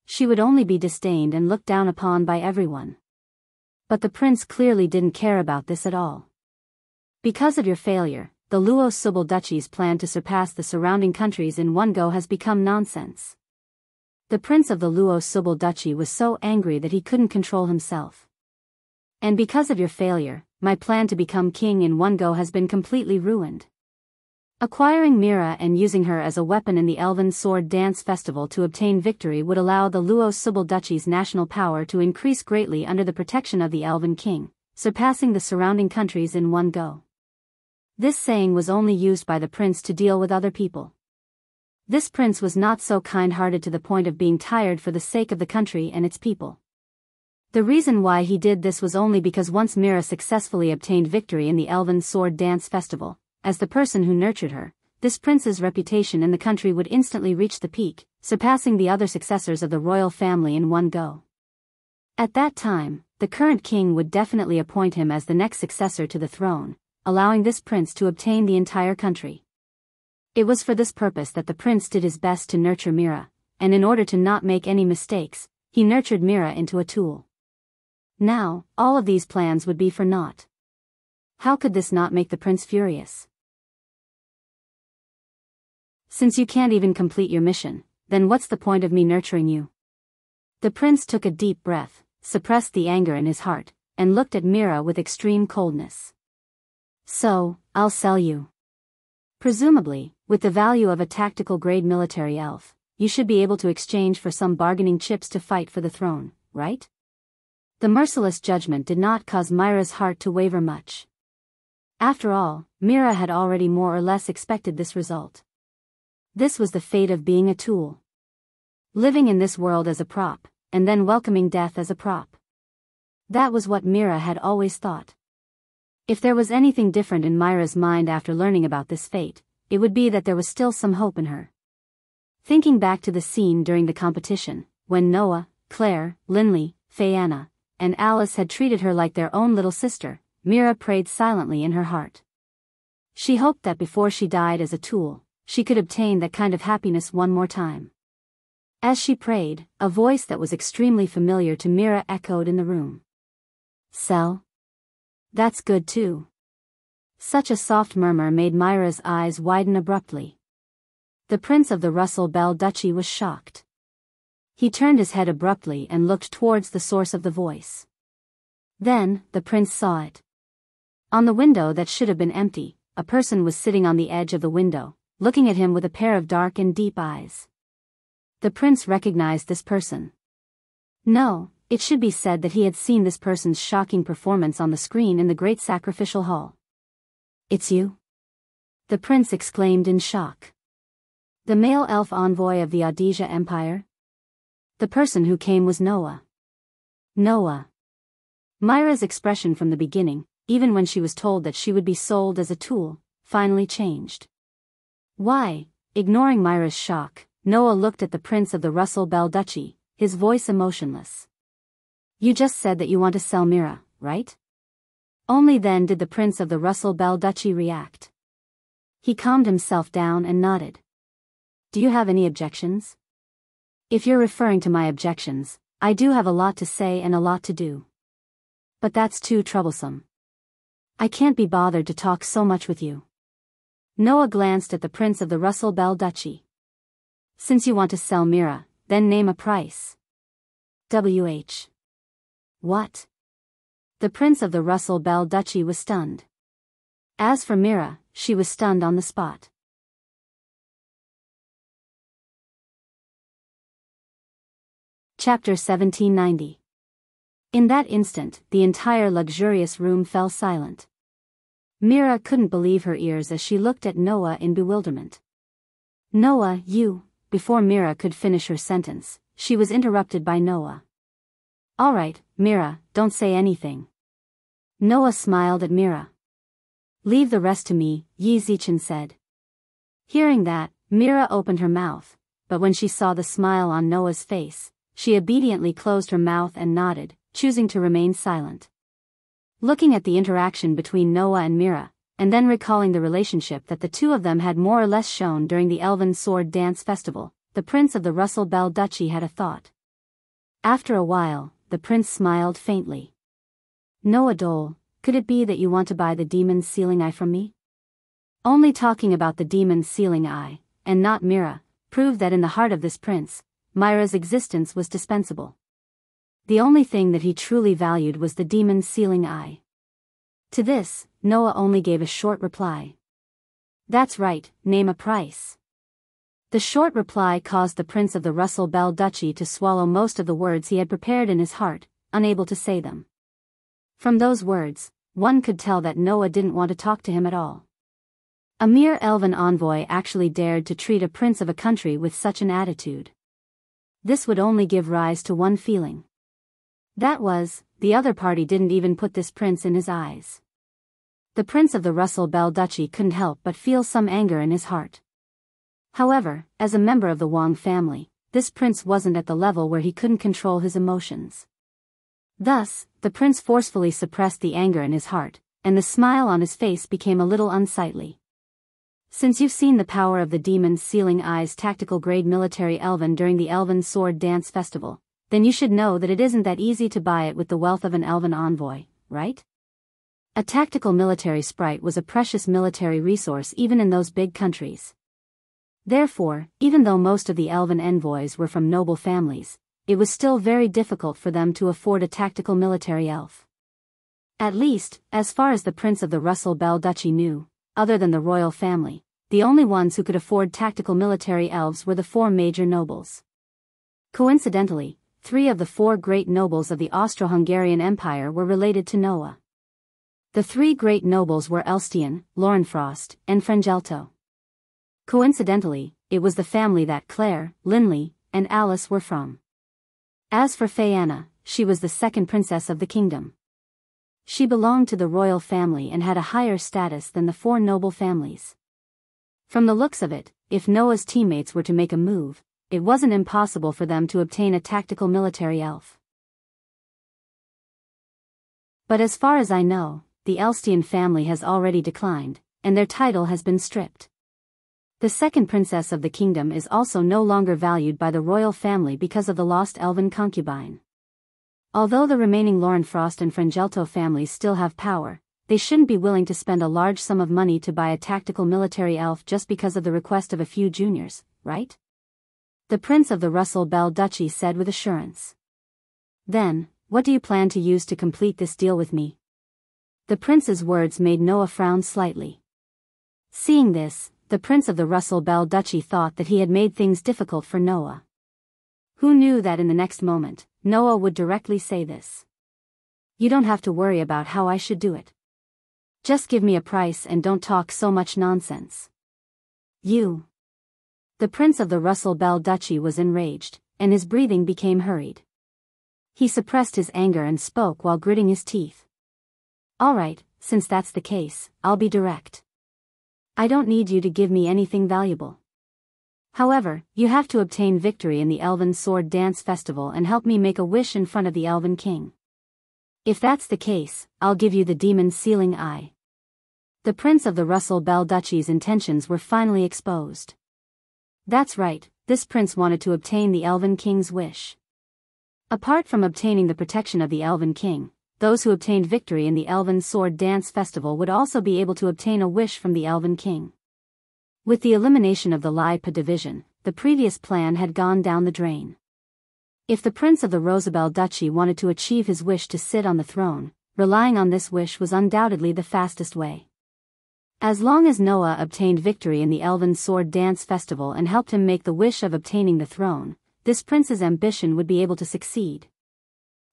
She would only be disdained and looked down upon by everyone. But the prince clearly didn't care about this at all. Because of your failure, the Rosabelle Duchy's plan to surpass the surrounding countries in one go has become nonsense. The Prince of the Rosabelle Duchy was so angry that he couldn't control himself. And because of your failure, my plan to become king in one go has been completely ruined. Acquiring Mira and using her as a weapon in the Elven Sword Dance Festival to obtain victory would allow the Rosabelle Duchy's national power to increase greatly under the protection of the Elven King, surpassing the surrounding countries in one go. This saying was only used by the prince to deal with other people. This prince was not so kind-hearted to the point of being tired for the sake of the country and its people. The reason why he did this was only because once Mira successfully obtained victory in the Elven Sword Dance Festival, as the person who nurtured her, this prince's reputation in the country would instantly reach the peak, surpassing the other successors of the royal family in one go. At that time, the current king would definitely appoint him as the next successor to the throne, allowing this prince to obtain the entire country. It was for this purpose that the prince did his best to nurture Mira, and in order to not make any mistakes, he nurtured Mira into a tool. Now, all of these plans would be for naught. How could this not make the prince furious? Since you can't even complete your mission, then what's the point of me nurturing you? The prince took a deep breath, suppressed the anger in his heart, and looked at Mira with extreme coldness. So, I'll sell you. Presumably, with the value of a tactical-grade military elf, you should be able to exchange for some bargaining chips to fight for the throne, right? The merciless judgment did not cause Mira's heart to waver much. After all, Mira had already more or less expected this result. This was the fate of being a tool. Living in this world as a prop, and then welcoming death as a prop. That was what Mira had always thought. If there was anything different in Mira's mind after learning about this fate, it would be that there was still some hope in her. Thinking back to the scene during the competition, when Noah, Claire, Linley, Fayanna, and Alice had treated her like their own little sister, Mira prayed silently in her heart. She hoped that before she died as a tool, she could obtain that kind of happiness one more time. As she prayed, a voice that was extremely familiar to Mira echoed in the room. Sell? That's good too. Such a soft murmur made Mira's eyes widen abruptly. The Prince of the Russell Bell Duchy was shocked. He turned his head abruptly and looked towards the source of the voice. Then, the prince saw it. On the window that should have been empty, a person was sitting on the edge of the window, looking at him with a pair of dark and deep eyes. The prince recognized this person. No, it should be said that he had seen this person's shocking performance on the screen in the Great Sacrificial Hall. It's you? The prince exclaimed in shock. The male elf envoy of the Audisia Empire? The person who came was Noah. Noah. Mira's expression from the beginning, even when she was told that she would be sold as a tool, finally changed. Why? Ignoring Mira's shock, Noah looked at the Prince of the Russell Bell Duchy, his voice emotionless. You just said that you want to sell Mira, right? Only then did the Prince of the Russell Bell Duchy react. He calmed himself down and nodded. Do you have any objections? If you're referring to my objections, I do have a lot to say and a lot to do. But that's too troublesome. I can't be bothered to talk so much with you. Noah glanced at the Prince of the Russell Bell Duchy. Since you want to sell Mira, then name a price. WH. What? The Prince of the Russell Bell Duchy was stunned. As for Mira, she was stunned on the spot. Chapter 1790. In that instant, the entire luxurious room fell silent. Mira couldn't believe her ears as she looked at Noah in bewilderment. Noah, you... Before Mira could finish her sentence, she was interrupted by Noah. All right, Mira, don't say anything. Noah smiled at Mira. Leave the rest to me, Yi Zichen said. Hearing that, Mira opened her mouth, but when she saw the smile on Noah's face, she obediently closed her mouth and nodded, choosing to remain silent. Looking at the interaction between Noah and Mira, and then recalling the relationship that the two of them had more or less shown during the Elven Sword Dance Festival, the Prince of the Russell Bell Duchy had a thought. After a while, the prince smiled faintly. Noah Dole, could it be that you want to buy the demon's sealing eye from me? Only talking about the demon's sealing eye, and not Mira, proved that in the heart of this prince, Mira's existence was dispensable. The only thing that he truly valued was the demon's sealing eye. To this, Noah only gave a short reply. That's right, name a price. The short reply caused the Prince of the Russell Bell Duchy to swallow most of the words he had prepared in his heart, unable to say them. From those words, one could tell that Noah didn't want to talk to him at all. A mere elven envoy actually dared to treat a prince of a country with such an attitude. This would only give rise to one feeling. That was, the other party didn't even put this prince in his eyes. The Prince of the Russell Bell Duchy couldn't help but feel some anger in his heart. However, as a member of the Wang family, this prince wasn't at the level where he couldn't control his emotions. Thus, the prince forcefully suppressed the anger in his heart, and the smile on his face became a little unsightly. Since you've seen the power of the demon's sealing eyes tactical grade military elven during the Elven Sword Dance Festival, then you should know that it isn't that easy to buy it with the wealth of an elven envoy, right? A tactical military sprite was a precious military resource even in those big countries. Therefore, even though most of the elven envoys were from noble families, it was still very difficult for them to afford a tactical military elf. At least, as far as the Prince of the Russell Bell Duchy knew, other than the royal family, the only ones who could afford tactical military elves were the 4 major nobles. Coincidentally, 3 of the 4 great nobles of the Austro-Hungarian Empire were related to Noah. The 3 great nobles were Elstian, Lorenfrost, and Frengelto. Coincidentally, it was the family that Claire, Linley, and Alice were from. As for Fayanna, she was the second princess of the kingdom. She belonged to the royal family and had a higher status than the 4 noble families. From the looks of it, if Noah's teammates were to make a move, it wasn't impossible for them to obtain a tactical military elf. But as far as I know, the Elstian family has already declined, and their title has been stripped. The second princess of the kingdom is also no longer valued by the royal family because of the lost elven concubine. Although the remaining Lorenfrost and Frengelto families still have power, they shouldn't be willing to spend a large sum of money to buy a tactical military elf just because of the request of a few juniors, right? The Prince of the Russell Bell Duchy said with assurance. Then, what do you plan to use to complete this deal with me? The prince's words made Noah frown slightly. Seeing this, the Prince of the Russell Bell Duchy thought that he had made things difficult for Noah. Who knew that in the next moment, Noah would directly say this? You don't have to worry about how I should do it. Just give me a price and don't talk so much nonsense. You. The Prince of the Russell Bell Duchy was enraged, and his breathing became hurried. He suppressed his anger and spoke while gritting his teeth. All right, since that's the case, I'll be direct. I don't need you to give me anything valuable. However, you have to obtain victory in the Elven Sword Dance Festival and help me make a wish in front of the Elven King. If that's the case, I'll give you the Demon's Sealing Eye. The Prince of the Russell Bell Duchy's intentions were finally exposed. That's right, this prince wanted to obtain the Elven King's wish. Apart from obtaining the protection of the Elven King, those who obtained victory in the Elven Sword Dance Festival would also be able to obtain a wish from the Elven King. With the elimination of the Lipa division, the previous plan had gone down the drain. If the Prince of the Rosabelle Duchy wanted to achieve his wish to sit on the throne, relying on this wish was undoubtedly the fastest way. As long as Noah obtained victory in the Elven Sword Dance Festival and helped him make the wish of obtaining the throne, this prince's ambition would be able to succeed.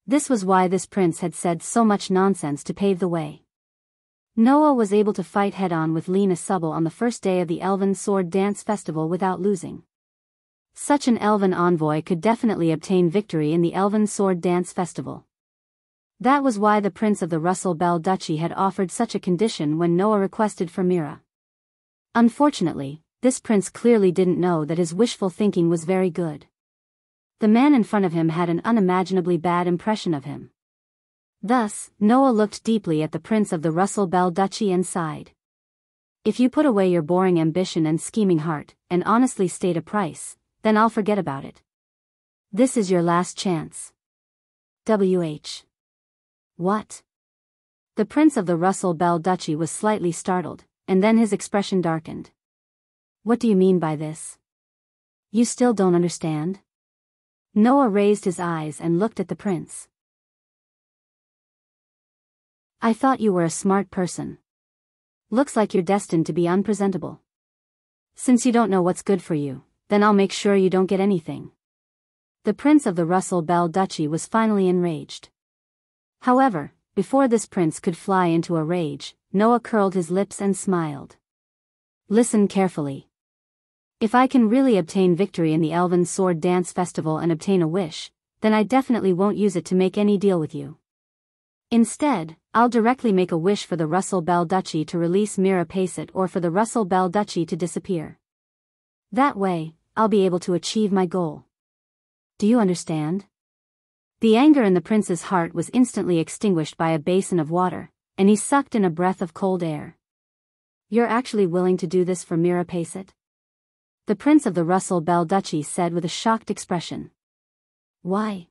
This was why this prince had said so much nonsense to pave the way. Noah was able to fight head-on with Lena Subble on the first day of the Elven Sword Dance Festival without losing. Such an elven envoy could definitely obtain victory in the Elven Sword Dance Festival. That was why the Prince of the Russell Bell Duchy had offered such a condition when Noah requested for Mira. Unfortunately, this prince clearly didn't know that his wishful thinking was very good. The man in front of him had an unimaginably bad impression of him. Thus, Noah looked deeply at the Prince of the Russell Bell Duchy and sighed. If you put away your boring ambition and scheming heart, and honestly state a price, then I'll forget about it. This is your last chance. W.H. What? The Prince of the Russell Bell Duchy was slightly startled, and then his expression darkened. What do you mean by this? You still don't understand? Noah raised his eyes and looked at the prince. I thought you were a smart person. Looks like you're destined to be unpresentable. Since you don't know what's good for you, then I'll make sure you don't get anything. The Prince of the Russell Bell Duchy was finally enraged. However, before this prince could fly into a rage, Noah curled his lips and smiled. Listen carefully. If I can really obtain victory in the Elven Sword Dance Festival and obtain a wish, then I definitely won't use it to make any deal with you. Instead, I'll directly make a wish for the Russell Bell Duchy to release Mira Pacet or for the Russell Bell Duchy to disappear. That way, I'll be able to achieve my goal. Do you understand? The anger in the prince's heart was instantly extinguished by a basin of water, and he sucked in a breath of cold air. You're actually willing to do this for Mira Pacet? The Prince of the Russell Bell Duchy said with a shocked expression. Why?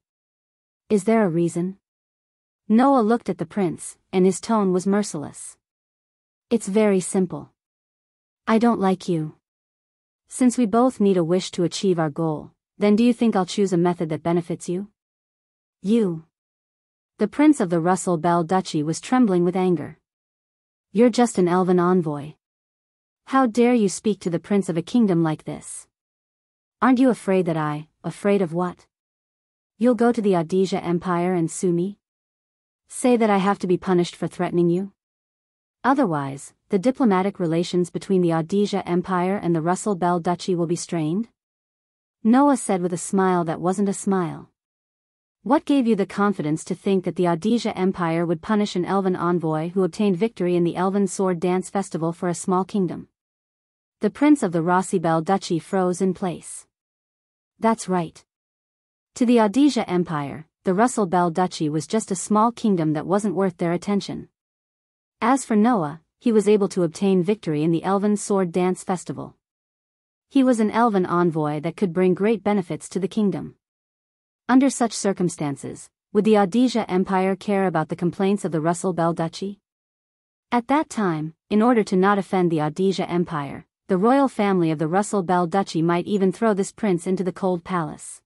Is there a reason? Noah looked at the prince, and his tone was merciless. It's very simple. I don't like you. Since we both need a wish to achieve our goal, then do you think I'll choose a method that benefits you? You. The Prince of the Russell Bell Duchy was trembling with anger. You're just an elven envoy. How dare you speak to the prince of a kingdom like this? Aren't you afraid that afraid of what? You'll go to the Audisia Empire and sue me? Say that I have to be punished for threatening you? Otherwise, the diplomatic relations between the Audisia Empire and the Russell Bell Duchy will be strained? Noah said with a smile that wasn't a smile. What gave you the confidence to think that the Audisia Empire would punish an elven envoy who obtained victory in the Elven Sword Dance Festival for a small kingdom? The Prince of the Russell Bell Duchy froze in place. That's right. To the Audisia Empire, the Russell Bell Duchy was just a small kingdom that wasn't worth their attention. As for Noah, he was able to obtain victory in the Elven Sword Dance Festival. He was an elven envoy that could bring great benefits to the kingdom. Under such circumstances, would the Audisia Empire care about the complaints of the Russell Bell Duchy? At that time, in order to not offend the Audisia Empire, the royal family of the Russell Bell Duchy might even throw this prince into the cold palace.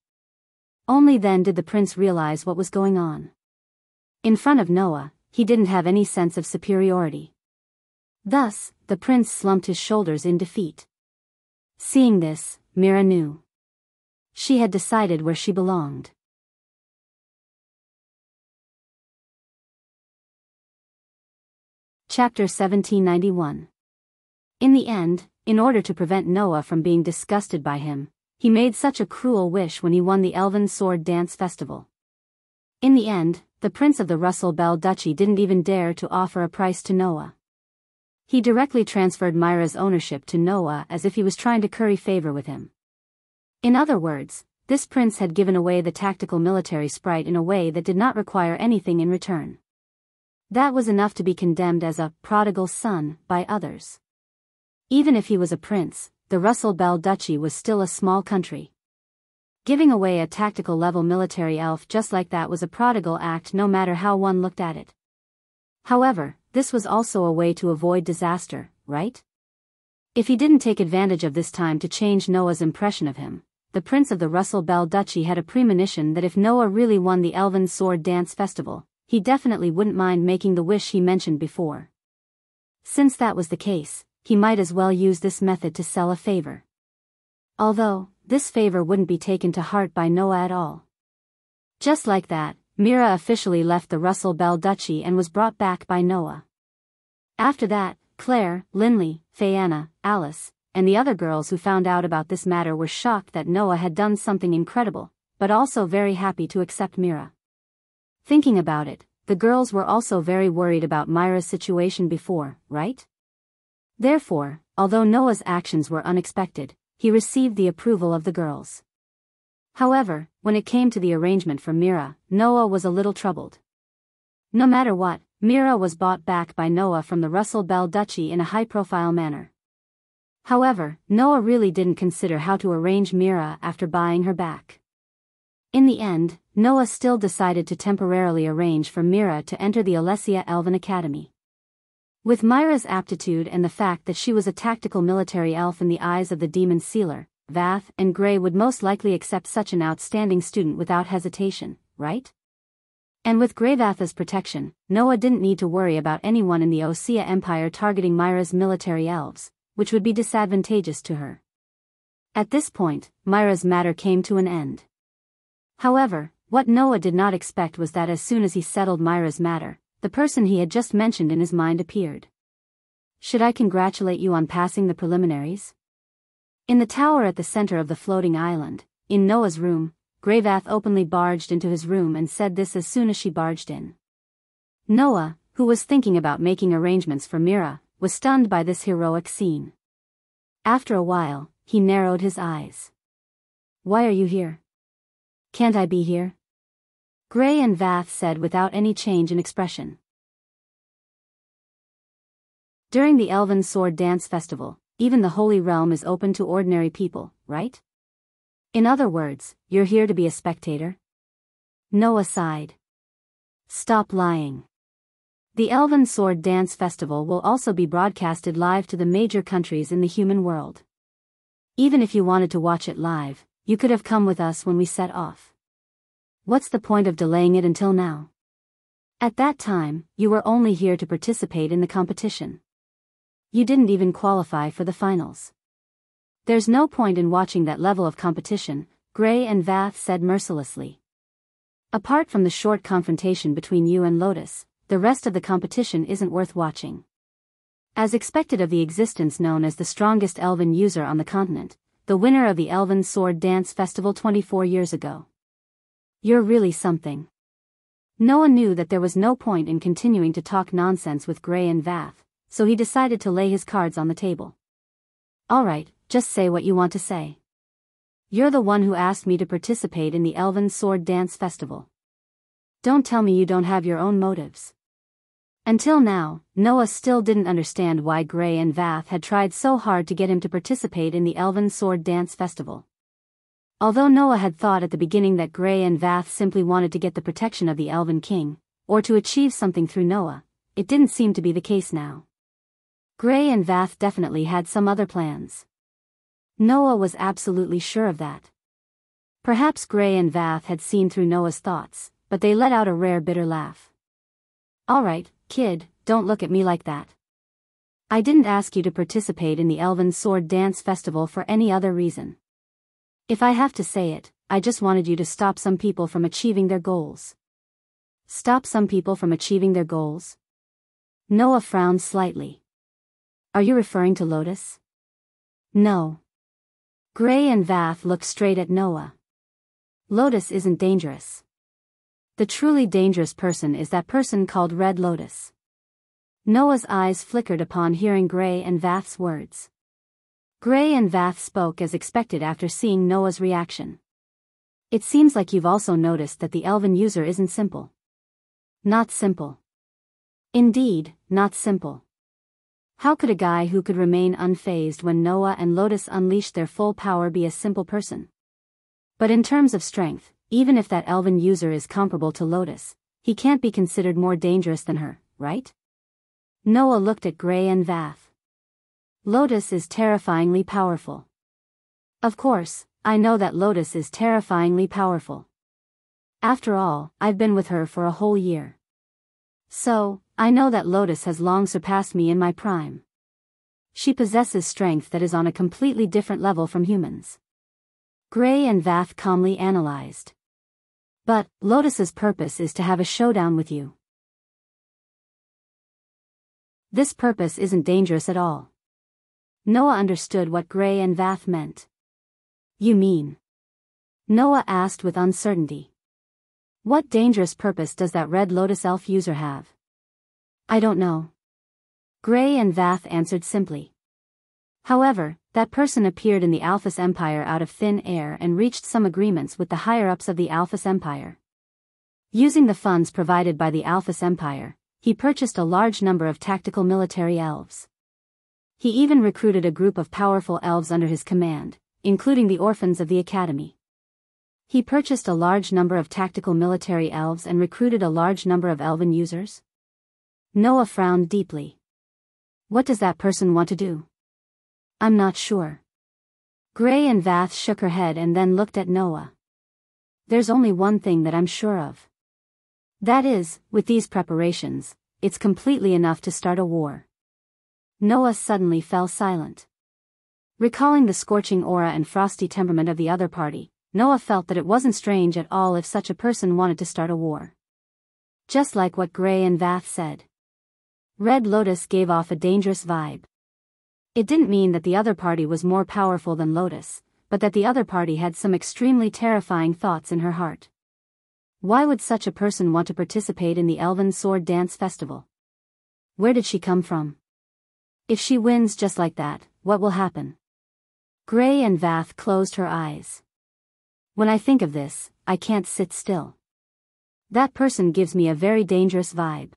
Only then did the prince realize what was going on. In front of Noah, he didn't have any sense of superiority. Thus, the prince slumped his shoulders in defeat. Seeing this, Mira knew. She had decided where she belonged. Chapter 1791. In the end, in order to prevent Noah from being disgusted by him, he made such a cruel wish when he won the Elven Sword Dance Festival. In the end, the Prince of the Russell Bell Duchy didn't even dare to offer a price to Noah. He directly transferred Myra's ownership to Noah as if he was trying to curry favor with him. In other words, this prince had given away the tactical military sprite in a way that did not require anything in return. That was enough to be condemned as a prodigal son by others. Even if he was a prince, the Russell Bell Duchy was still a small country. Giving away a tactical level military elf just like that was a prodigal act no matter how one looked at it. However, this was also a way to avoid disaster, right? If he didn't take advantage of this time to change Noah's impression of him, the Prince of the Russell Bell Duchy had a premonition that if Noah really won the Elven Sword Dance Festival, he definitely wouldn't mind making the wish he mentioned before. Since that was the case, he might as well use this method to sell a favor. Although, this favor wouldn't be taken to heart by Noah at all. Just like that, Mira officially left the Russell Bell Duchy and was brought back by Noah. After that, Claire, Linley, Fayanna, Alice, and the other girls who found out about this matter were shocked that Noah had done something incredible, but also very happy to accept Mira. Thinking about it, the girls were also very worried about Myra's situation before, right? Therefore, although Noah's actions were unexpected, he received the approval of the girls. However, when it came to the arrangement for Mira, Noah was a little troubled. No matter what, Mira was bought back by Noah from the Russell Bell Duchy in a high-profile manner. However, Noah really didn't consider how to arrange Mira after buying her back. In the end, Noah still decided to temporarily arrange for Mira to enter the Alessia Elven Academy. With Myra's aptitude and the fact that she was a tactical military elf in the eyes of the Demon Sealer, Vath and Grey would most likely accept such an outstanding student without hesitation, right? And with Greyvatha's protection, Noah didn't need to worry about anyone in the Osea Empire targeting Myra's military elves, which would be disadvantageous to her. At this point, Myra's matter came to an end. However, what Noah did not expect was that as soon as he settled Myra's matter, the person he had just mentioned in his mind appeared. Should I congratulate you on passing the preliminaries? In the tower at the center of the floating island, in Noah's room, Greyvath openly barged into his room and said this as soon as she barged in. Noah, who was thinking about making arrangements for Mira, was stunned by this heroic scene. After a while, he narrowed his eyes. Why are you here? Can't I be here? Grey and Vath said without any change in expression. During the Elven Sword Dance Festival, even the Holy Realm is open to ordinary people, right? In other words, you're here to be a spectator? Noah sighed. Stop lying. The Elven Sword Dance Festival will also be broadcasted live to the major countries in the human world. Even if you wanted to watch it live, you could have come with us when we set off. What's the point of delaying it until now? At that time, you were only here to participate in the competition. You didn't even qualify for the finals. There's no point in watching that level of competition, Gray and Vath said mercilessly. Apart from the short confrontation between you and Lotus, the rest of the competition isn't worth watching. As expected of the existence known as the strongest elven user on the continent, the winner of the Elven Sword Dance Festival 24 years ago. You're really something. Noah knew that there was no point in continuing to talk nonsense with Gray and Vath, so he decided to lay his cards on the table. Alright, just say what you want to say. You're the one who asked me to participate in the Elven Sword Dance Festival. Don't tell me you don't have your own motives. Until now, Noah still didn't understand why Gray and Vath had tried so hard to get him to participate in the Elven Sword Dance Festival. Although Noah had thought at the beginning that Gray and Vath simply wanted to get the protection of the Elven King, or to achieve something through Noah, it didn't seem to be the case now. Gray and Vath definitely had some other plans. Noah was absolutely sure of that. Perhaps Gray and Vath had seen through Noah's thoughts, but they let out a rare bitter laugh. Alright, kid, don't look at me like that. I didn't ask you to participate in the Elven Sword Dance Festival for any other reason. If I have to say it, I just wanted you to stop some people from achieving their goals. Stop some people from achieving their goals? Noah frowned slightly. Are you referring to Lotus? No. Gray and Vath looked straight at Noah. Lotus isn't dangerous. The truly dangerous person is that person called Red Lotus. Noah's eyes flickered upon hearing Gray and Vath's words. Gray and Vath spoke as expected after seeing Noah's reaction. It seems like you've also noticed that the elven user isn't simple. Not simple. Indeed, not simple. How could a guy who could remain unfazed when Noah and Lotus unleashed their full power be a simple person? But in terms of strength, even if that elven user is comparable to Lotus, he can't be considered more dangerous than her, right? Noah looked at Gray and Vath. Lotus is terrifyingly powerful. Of course, I know that Lotus is terrifyingly powerful. After all, I've been with her for a whole year. So, I know that Lotus has long surpassed me in my prime. She possesses strength that is on a completely different level from humans. Gray and Vath calmly analyzed. But, Lotus's purpose is to have a showdown with you. This purpose isn't dangerous at all. Noah understood what Gray and Vath meant. You mean? Noah asked with uncertainty. What dangerous purpose does that Red Lotus elf user have? I don't know. Gray and Vath answered simply. However, that person appeared in the Alphys Empire out of thin air and reached some agreements with the higher-ups of the Alphys Empire. Using the funds provided by the Alphys Empire, he purchased a large number of tactical military elves. He even recruited a group of powerful elves under his command, including the orphans of the academy. He purchased a large number of tactical military elves and recruited a large number of elven users. Noah frowned deeply. What does that person want to do? I'm not sure. Gray and Vath shook her head and then looked at Noah. There's only one thing that I'm sure of. That is, with these preparations, it's completely enough to start a war. Noah suddenly fell silent. Recalling the scorching aura and frosty temperament of the other party, Noah felt that it wasn't strange at all if such a person wanted to start a war. Just like what Gray and Vath said. Red Lotus gave off a dangerous vibe. It didn't mean that the other party was more powerful than Lotus, but that the other party had some extremely terrifying thoughts in her heart. Why would such a person want to participate in the Elven Sword Dance Festival? Where did she come from? If she wins just like that, what will happen? Gray and Vath closed her eyes. When I think of this, I can't sit still. That person gives me a very dangerous vibe.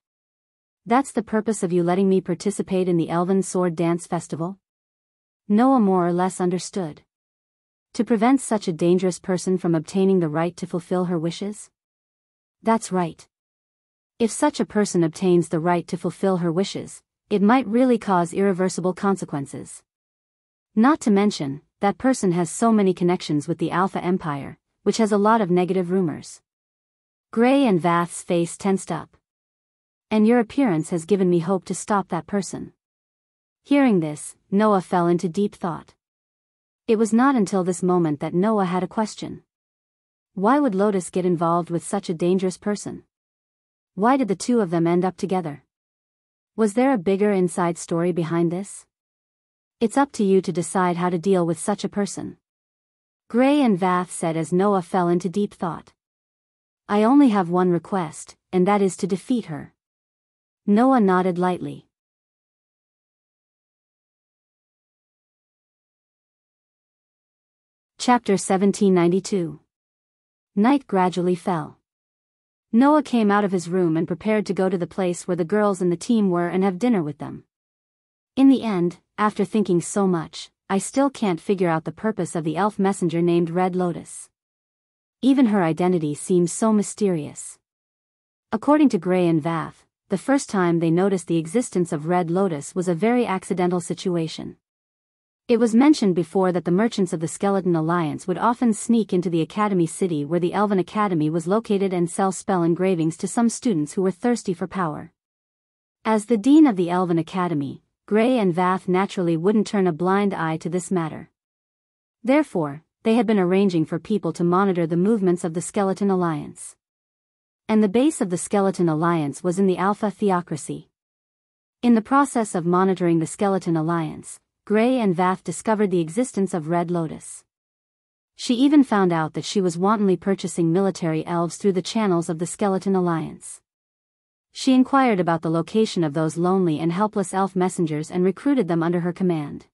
That's the purpose of you letting me participate in the Elven Sword Dance Festival? Noah more or less understood. To prevent such a dangerous person from obtaining the right to fulfill her wishes? That's right. If such a person obtains the right to fulfill her wishes, it might really cause irreversible consequences. Not to mention, that person has so many connections with the Alpha Empire, which has a lot of negative rumors. Gray and Vath's face tensed up. And your appearance has given me hope to stop that person. Hearing this, Noah fell into deep thought. It was not until this moment that Noah had a question. Why would Lotus get involved with such a dangerous person? Why did the two of them end up together? Was there a bigger inside story behind this? It's up to you to decide how to deal with such a person. Gray and Vath said as Noah fell into deep thought. I only have one request, and that is to defeat her. Noah nodded lightly. Chapter 1792. Night gradually fell. Noah came out of his room and prepared to go to the place where the girls and the team were and have dinner with them. In the end, after thinking so much, I still can't figure out the purpose of the elf messenger named Red Lotus. Even her identity seems so mysterious. According to Gray and Vath, the first time they noticed the existence of Red Lotus was a very accidental situation. It was mentioned before that the merchants of the Skeleton Alliance would often sneak into the Academy City where the Elven Academy was located and sell spell engravings to some students who were thirsty for power. As the Dean of the Elven Academy, Gray and Vath naturally wouldn't turn a blind eye to this matter. Therefore, they had been arranging for people to monitor the movements of the Skeleton Alliance. And the base of the Skeleton Alliance was in the Alpha Theocracy. In the process of monitoring the Skeleton Alliance, Gray and Vath discovered the existence of Red Lotus. She even found out that she was wantonly purchasing military elves through the channels of the Skeleton Alliance. She inquired about the location of those lonely and helpless elf messengers and recruited them under her command.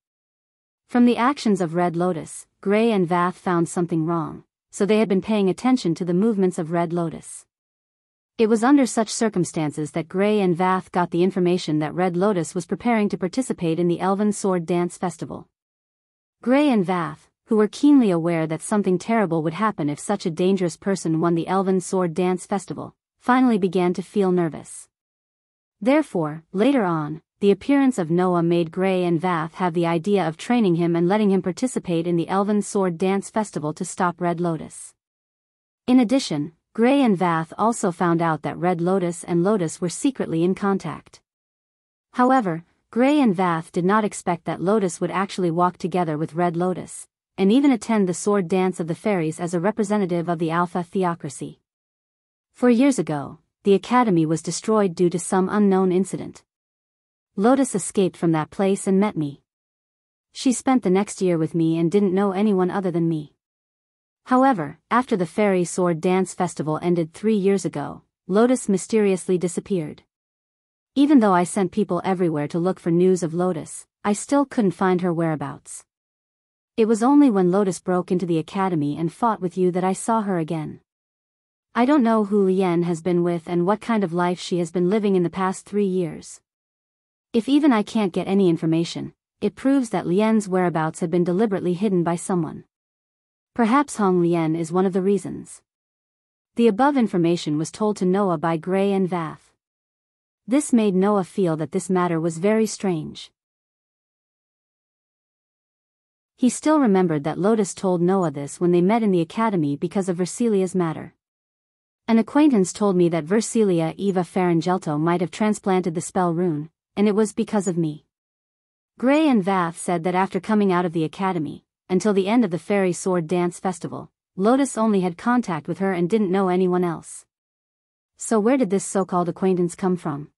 From the actions of Red Lotus, Gray and Vath found something wrong, so they had been paying attention to the movements of Red Lotus. It was under such circumstances that Gray and Vath got the information that Red Lotus was preparing to participate in the Elven Sword Dance Festival. Gray and Vath, who were keenly aware that something terrible would happen if such a dangerous person won the Elven Sword Dance Festival, finally began to feel nervous. Therefore, later on, the appearance of Noah made Gray and Vath have the idea of training him and letting him participate in the Elven Sword Dance Festival to stop Red Lotus. In addition, Gray and Vath also found out that Red Lotus and Lotus were secretly in contact. However, Gray and Vath did not expect that Lotus would actually walk together with Red Lotus, and even attend the sword dance of the fairies as a representative of the Alpha Theocracy. 4 years ago, the Academy was destroyed due to some unknown incident. Lotus escaped from that place and met me. She spent the next year with me and didn't know anyone other than me. However, after the Fairy Sword Dance Festival ended 3 years ago, Lotus mysteriously disappeared. Even though I sent people everywhere to look for news of Lotus, I still couldn't find her whereabouts. It was only when Lotus broke into the Academy and fought with you that I saw her again. I don't know who Lien has been with and what kind of life she has been living in the past 3 years. If even I can't get any information, it proves that Lien's whereabouts had been deliberately hidden by someone. Perhaps Hong Lien is one of the reasons. The above information was told to Noah by Gray and Vath. This made Noah feel that this matter was very strange. He still remembered that Lotus told Noah this when they met in the academy because of Versilia's matter. An acquaintance told me that Versilia Eva Farangelto might have transplanted the spell rune, and it was because of me. Gray and Vath said that after coming out of the academy, until the end of the Fairy Sword Dance Festival, Lotus only had contact with her and didn't know anyone else. So where did this so-called acquaintance come from?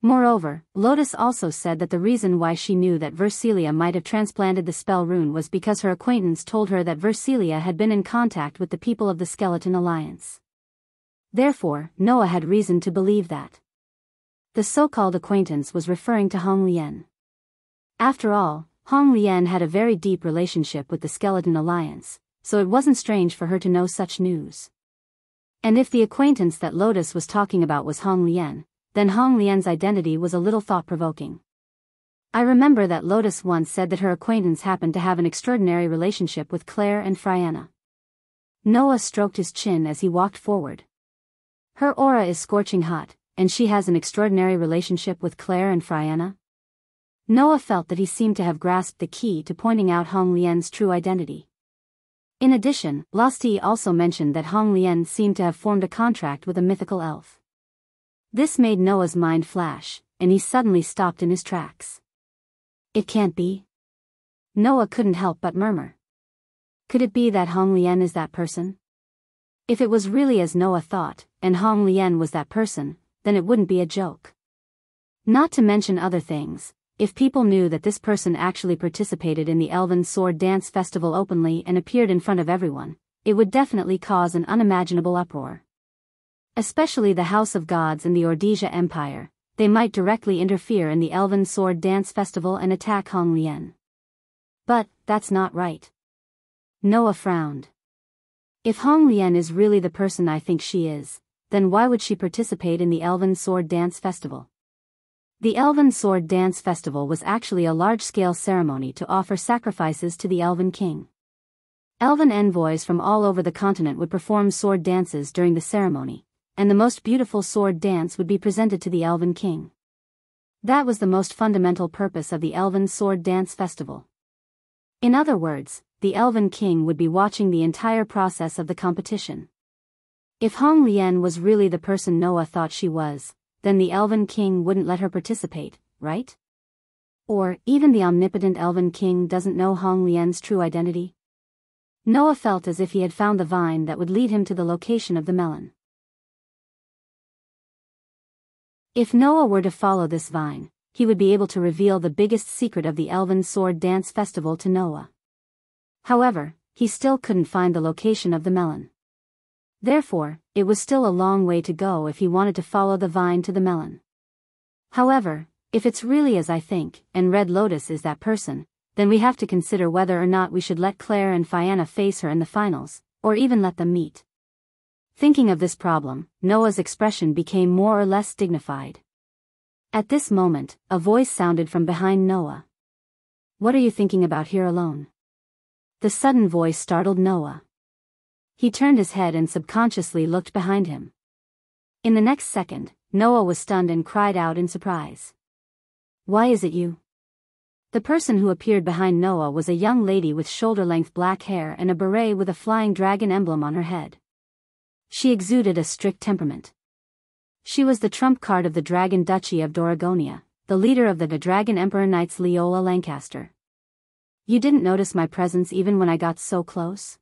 Moreover, Lotus also said that the reason why she knew that Versilia might have transplanted the spell rune was because her acquaintance told her that Versilia had been in contact with the people of the Skeleton Alliance. Therefore, Noah had reason to believe that the so-called acquaintance was referring to Hong Lien. After all, Hong Lien had a very deep relationship with the Skeleton Alliance, so it wasn't strange for her to know such news. And if the acquaintance that Lotus was talking about was Hong Lien, then Hong Lien's identity was a little thought-provoking. I remember that Lotus once said that her acquaintance happened to have an extraordinary relationship with Claire and Friana. Noah stroked his chin as he walked forward. Her aura is scorching hot, and she has an extraordinary relationship with Claire and Friana? Noah felt that he seemed to have grasped the key to pointing out Hong Lian's true identity. In addition, Losty also mentioned that Hong Lian seemed to have formed a contract with a mythical elf. This made Noah's mind flash, and he suddenly stopped in his tracks. It can't be. Noah couldn't help but murmur. Could it be that Hong Lian is that person? If it was really as Noah thought, and Hong Lian was that person, then it wouldn't be a joke. Not to mention other things, if people knew that this person actually participated in the Elven Sword Dance Festival openly and appeared in front of everyone, it would definitely cause an unimaginable uproar. Especially the House of Gods and the Ordesia Empire, they might directly interfere in the Elven Sword Dance Festival and attack Hong Lian. But, that's not right. Noah frowned. If Hong Lian is really the person I think she is, then why would she participate in the Elven Sword Dance Festival? The Elven Sword Dance Festival was actually a large-scale ceremony to offer sacrifices to the Elven King. Elven envoys from all over the continent would perform sword dances during the ceremony, and the most beautiful sword dance would be presented to the Elven King. That was the most fundamental purpose of the Elven Sword Dance Festival. In other words, the Elven King would be watching the entire process of the competition. If Hong Lian was really the person Noah thought she was, then the Elven King wouldn't let her participate, right? Or, even the omnipotent Elven King doesn't know Hong Lian's true identity? Noah felt as if he had found the vine that would lead him to the location of the melon. If Noah were to follow this vine, he would be able to reveal the biggest secret of the Elven Sword Dance Festival to Noah. However, he still couldn't find the location of the melon. Therefore, it was still a long way to go if he wanted to follow the vine to the melon. However, if it's really as I think, and Red Lotus is that person, then we have to consider whether or not we should let Claire and Fianna face her in the finals, or even let them meet. Thinking of this problem, Noah's expression became more or less dignified. At this moment, a voice sounded from behind Noah. "What are you thinking about here alone?" The sudden voice startled Noah. He turned his head and subconsciously looked behind him. In the next second, Noah was stunned and cried out in surprise. "Why is it you?" The person who appeared behind Noah was a young lady with shoulder-length black hair and a beret with a flying dragon emblem on her head. She exuded a strict temperament. She was the trump card of the Dragon Duchy of Doragonia, the leader of the Dragon Emperor Knights Leola Lancaster. "You didn't notice my presence even when I got so close?"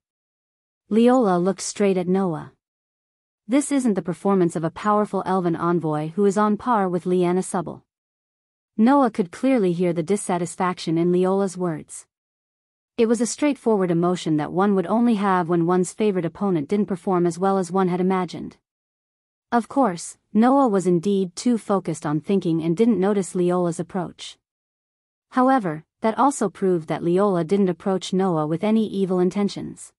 Leola looked straight at Noah. This isn't the performance of a powerful elven envoy who is on par with Lyanna Subble. Noah could clearly hear the dissatisfaction in Leola's words. It was a straightforward emotion that one would only have when one's favorite opponent didn't perform as well as one had imagined. Of course, Noah was indeed too focused on thinking and didn't notice Leola's approach. However, that also proved that Leola didn't approach Noah with any evil intentions.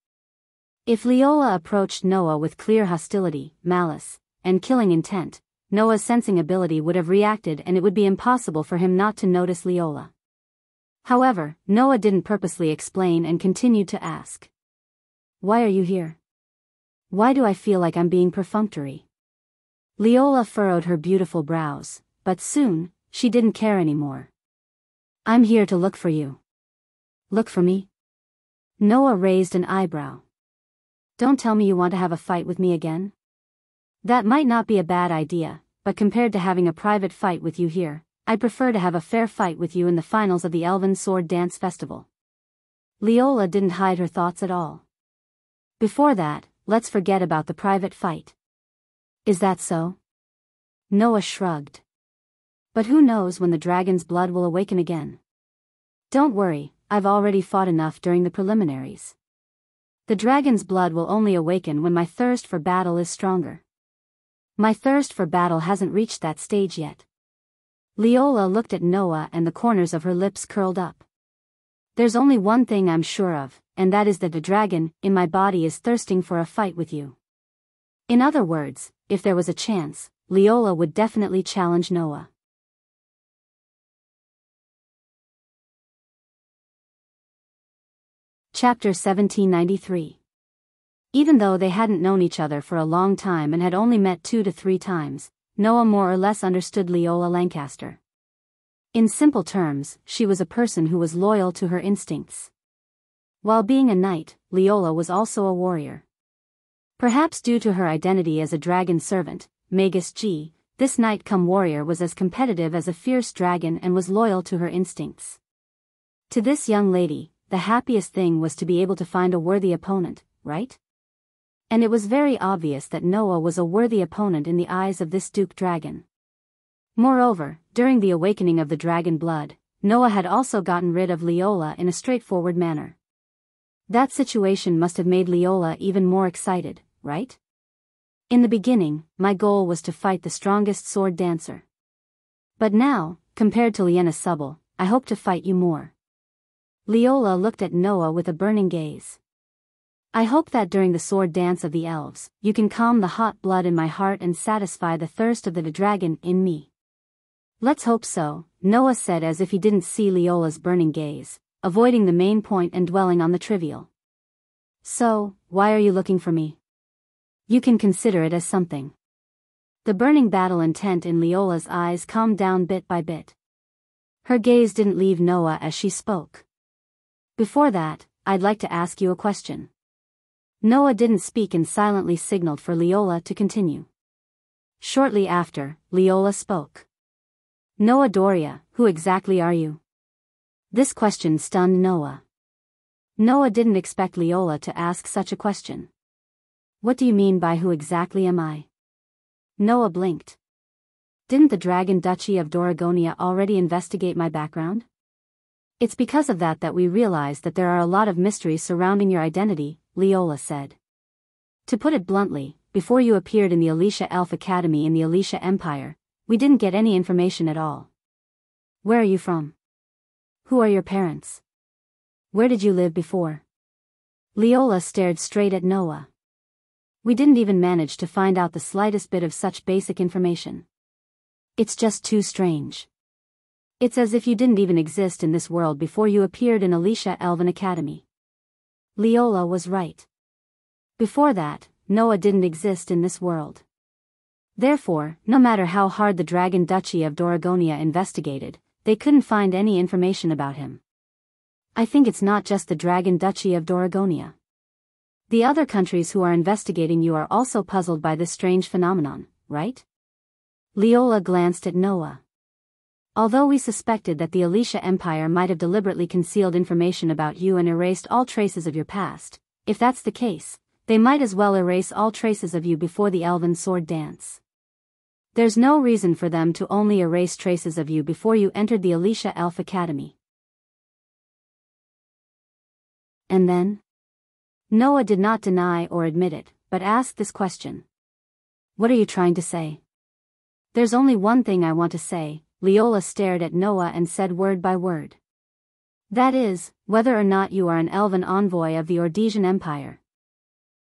If Leola approached Noah with clear hostility, malice, and killing intent, Noah's sensing ability would have reacted and it would be impossible for him not to notice Leola. However, Noah didn't purposely explain and continued to ask. "Why are you here? Why do I feel like I'm being perfunctory?" Leola furrowed her beautiful brows, but soon, she didn't care anymore. "I'm here to look for you." "Look for me?" Noah raised an eyebrow. "Don't tell me you want to have a fight with me again?" "That might not be a bad idea, but compared to having a private fight with you here, I'd prefer to have a fair fight with you in the finals of the Elven Sword Dance Festival." Leola didn't hide her thoughts at all. "Before that, let's forget about the private fight." "Is that so?" Noah shrugged. "But who knows when the dragon's blood will awaken again?" "Don't worry, I've already fought enough during the preliminaries. The dragon's blood will only awaken when my thirst for battle is stronger. My thirst for battle hasn't reached that stage yet." Leola looked at Noah and the corners of her lips curled up. "There's only one thing I'm sure of, and that is that the dragon in my body is thirsting for a fight with you." In other words, if there was a chance, Leola would definitely challenge Noah. Chapter 1793. Even though they hadn't known each other for a long time and had only met 2 to 3 times, Noah more or less understood Leola Lancaster. In simple terms, she was a person who was loyal to her instincts. While being a knight, Leola was also a warrior. Perhaps due to her identity as a dragon servant, Magus G, this knight-come-warrior was as competitive as a fierce dragon and was loyal to her instincts. To this young lady, the happiest thing was to be able to find a worthy opponent, right? And it was very obvious that Noah was a worthy opponent in the eyes of this Duke Dragon. Moreover, during the awakening of the dragon blood, Noah had also gotten rid of Leola in a straightforward manner. That situation must have made Leola even more excited, right? In the beginning, my goal was to fight the strongest sword dancer. But now, compared to Liena Subble, I hope to fight you more. Leola looked at Noah with a burning gaze. I hope that during the sword dance of the elves, you can calm the hot blood in my heart and satisfy the thirst of the dragon in me. Let's hope so, Noah said as if he didn't see Leola's burning gaze, avoiding the main point and dwelling on the trivial. So, why are you looking for me? You can consider it as something. The burning battle intent in Leola's eyes calmed down bit by bit. Her gaze didn't leave Noah as she spoke. Before that, I'd like to ask you a question. Noah didn't speak and silently signaled for Leola to continue. Shortly after, Leola spoke. Noah Doria, who exactly are you? This question stunned Noah. Noah didn't expect Leola to ask such a question. What do you mean by who exactly am I? Noah blinked. Didn't the Dragon Duchy of Doragonia already investigate my background? It's because of that we realize that there are a lot of mysteries surrounding your identity, Leola said. To put it bluntly, before you appeared in the Alicia Elf Academy in the Alicia Empire, we didn't get any information at all. Where are you from? Who are your parents? Where did you live before? Leola stared straight at Noah. We didn't even manage to find out the slightest bit of such basic information. It's just too strange. It's as if you didn't even exist in this world before you appeared in Alicia Elven Academy. Leola was right. Before that, Noah didn't exist in this world. Therefore, no matter how hard the Dragon Duchy of Doragonia investigated, they couldn't find any information about him. I think it's not just the Dragon Duchy of Doragonia. The other countries who are investigating you are also puzzled by this strange phenomenon, right? Leola glanced at Noah. Although we suspected that the Alicia Empire might have deliberately concealed information about you and erased all traces of your past, if that's the case, they might as well erase all traces of you before the Elven Sword Dance. There's no reason for them to only erase traces of you before you entered the Alicia Elf Academy. And then? Noah did not deny or admit it, but asked this question. What are you trying to say? There's only one thing I want to say, Leola stared at Noah and said word by word. That is, whether or not you are an elven envoy of the Ordesian Empire.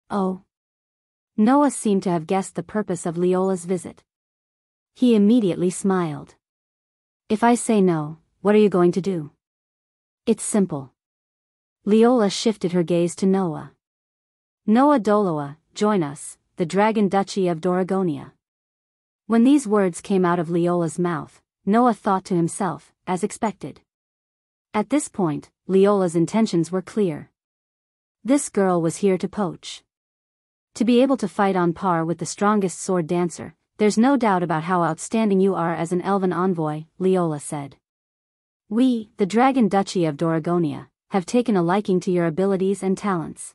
Oh. Noah seemed to have guessed the purpose of Leola's visit. He immediately smiled. If I say no, what are you going to do? It's simple. Leola shifted her gaze to Noah. Noah Doloa, join us, the Dragon Duchy of Doragonia. When these words came out of Leola's mouth, Noah thought to himself, as expected. At this point, Leola's intentions were clear. This girl was here to poach. To be able to fight on par with the strongest sword dancer, there's no doubt about how outstanding you are as an elven envoy, Leola said. We, the Dragon Duchy of Doragonia, have taken a liking to your abilities and talents.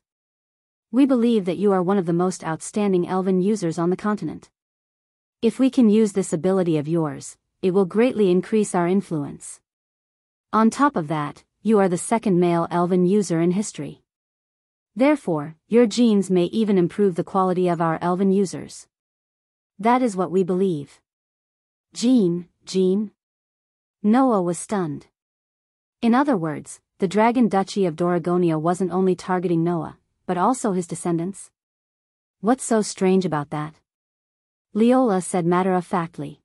We believe that you are one of the most outstanding elven users on the continent. If we can use this ability of yours, it will greatly increase our influence. On top of that, you are the second male elven user in history. Therefore, your genes may even improve the quality of our elven users. That is what we believe. Gene? Noah was stunned. In other words, the Dragon Duchy of Doragonia wasn't only targeting Noah, but also his descendants? What's so strange about that? Leola said matter-of-factly.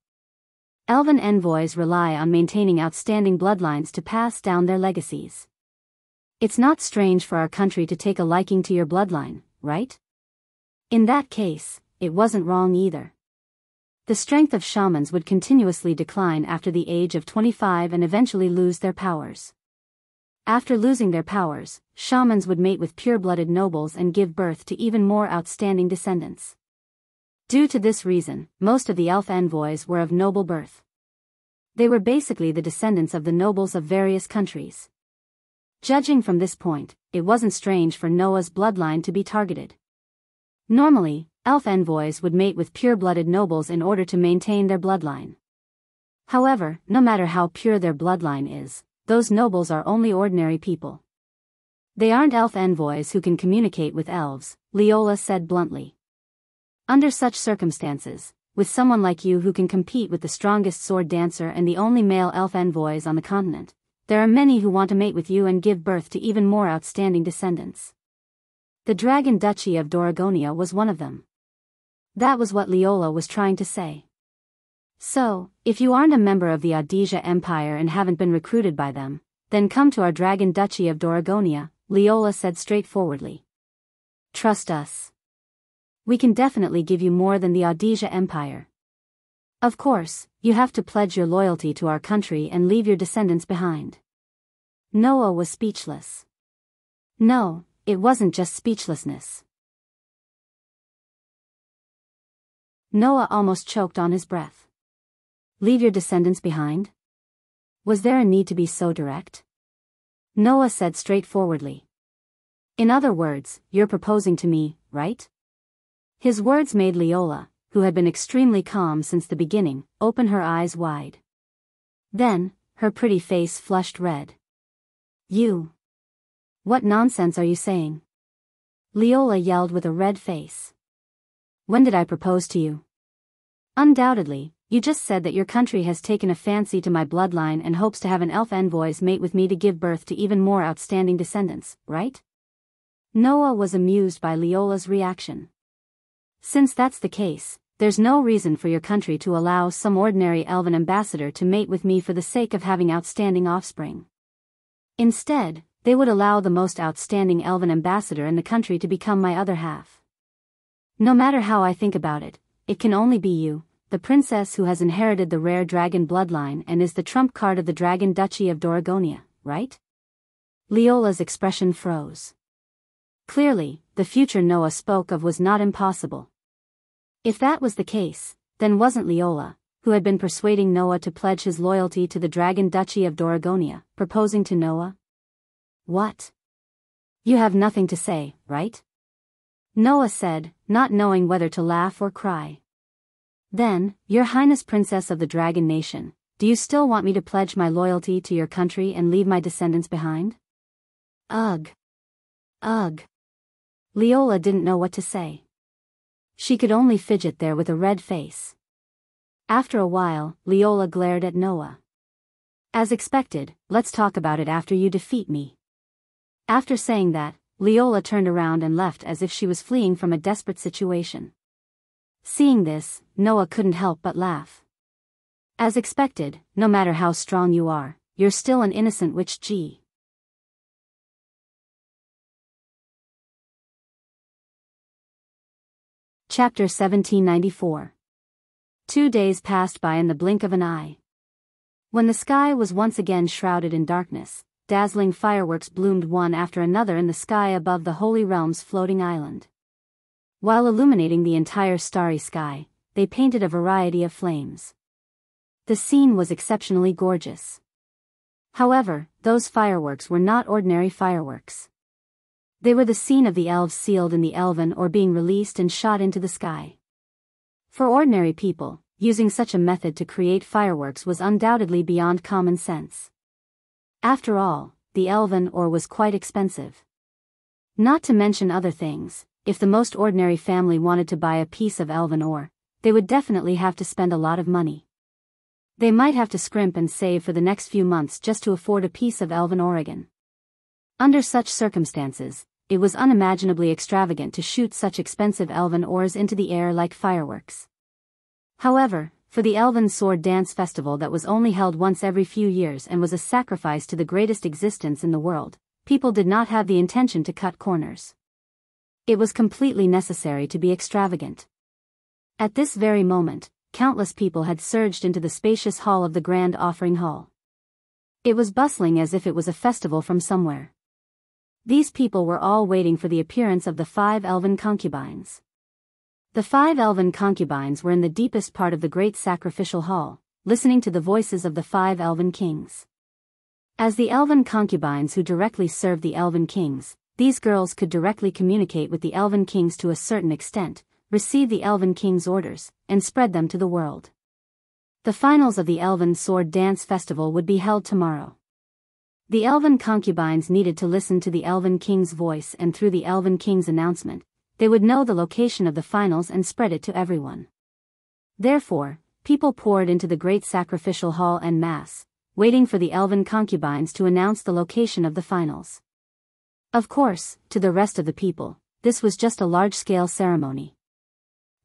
Elven envoys rely on maintaining outstanding bloodlines to pass down their legacies. It's not strange for our country to take a liking to your bloodline, right? In that case, it wasn't wrong either. The strength of shamans would continuously decline after the age of 25 and eventually lose their powers. After losing their powers, shamans would mate with pure-blooded nobles and give birth to even more outstanding descendants. Due to this reason, most of the elf envoys were of noble birth. They were basically the descendants of the nobles of various countries. Judging from this point, it wasn't strange for Noah's bloodline to be targeted. Normally, elf envoys would mate with pure-blooded nobles in order to maintain their bloodline. However, no matter how pure their bloodline is, those nobles are only ordinary people. They aren't elf envoys who can communicate with elves, Leola said bluntly. Under such circumstances, with someone like you who can compete with the strongest sword dancer and the only male elf envoys on the continent, there are many who want to mate with you and give birth to even more outstanding descendants. The Dragon Duchy of Doragonia was one of them. That was what Leola was trying to say. So, if you aren't a member of the Audisia Empire and haven't been recruited by them, then come to our Dragon Duchy of Doragonia, Leola said straightforwardly. Trust us. We can definitely give you more than the Audisia Empire. Of course, you have to pledge your loyalty to our country and leave your descendants behind. Noah was speechless. No, it wasn't just speechlessness. Noah almost choked on his breath. Leave your descendants behind? Was there a need to be so direct? Noah said straightforwardly. In other words, you're proposing to me, right? His words made Leola, who had been extremely calm since the beginning, open her eyes wide. Then, her pretty face flushed red. You! What nonsense are you saying? Leola yelled with a red face. When did I propose to you? Undoubtedly, you just said that your country has taken a fancy to my bloodline and hopes to have an elf envoys mate with me to give birth to even more outstanding descendants, right? Noah was amused by Leola's reaction. Since that's the case, there's no reason for your country to allow some ordinary elven ambassador to mate with me for the sake of having outstanding offspring. Instead, they would allow the most outstanding elven ambassador in the country to become my other half. No matter how I think about it, it can only be you, the princess who has inherited the rare dragon bloodline and is the trump card of the Dragon Duchy of Doragonia, right? Leola's expression froze. Clearly, the future Noah spoke of was not impossible. If that was the case, then wasn't Leola, who had been persuading Noah to pledge his loyalty to the Dragon Duchy of Doragonia, proposing to Noah? What? You have nothing to say, right? Noah said, not knowing whether to laugh or cry. Then, Your Highness Princess of the Dragon Nation, do you still want me to pledge my loyalty to your country and leave my descendants behind? Ugh. Ugh. Leola didn't know what to say. She could only fidget there with a red face. After a while, Leola glared at Noah. As expected, let's talk about it after you defeat me. After saying that, Leola turned around and left as if she was fleeing from a desperate situation. Seeing this, Noah couldn't help but laugh. As expected, no matter how strong you are, you're still an innocent witch. Chapter 1794. 2 days passed by in the blink of an eye. When the sky was once again shrouded in darkness, dazzling fireworks bloomed one after another in the sky above the Holy Realm's floating island. While illuminating the entire starry sky, they painted a variety of flames. The scene was exceptionally gorgeous. However, those fireworks were not ordinary fireworks. They were the scene of the elves sealed in the elven or being released and shot into the sky. For ordinary people, using such a method to create fireworks was undoubtedly beyond common sense. After all, the elven ore was quite expensive. Not to mention other things, if the most ordinary family wanted to buy a piece of elven ore, they would definitely have to spend a lot of money. They might have to scrimp and save for the next few months just to afford a piece of elven Oregon. Under such circumstances, it was unimaginably extravagant to shoot such expensive elven ores into the air like fireworks. However, for the Elven Sword Dance Festival that was only held once every few years and was a sacrifice to the greatest existence in the world, people did not have the intention to cut corners. It was completely necessary to be extravagant. At this very moment, countless people had surged into the spacious hall of the Grand Offering Hall. It was bustling as if it was a festival from somewhere. These people were all waiting for the appearance of the 5 elven concubines. The 5 elven concubines were in the deepest part of the great sacrificial hall, listening to the voices of the 5 elven kings. As the elven concubines who directly served the elven kings, these girls could directly communicate with the elven kings to a certain extent, receive the elven king's orders, and spread them to the world. The finals of the Elven Sword Dance Festival would be held tomorrow. The elven concubines needed to listen to the elven king's voice, and through the elven king's announcement, they would know the location of the finals and spread it to everyone. Therefore, people poured into the great sacrificial hall en masse, waiting for the elven concubines to announce the location of the finals. Of course, to the rest of the people, this was just a large-scale ceremony.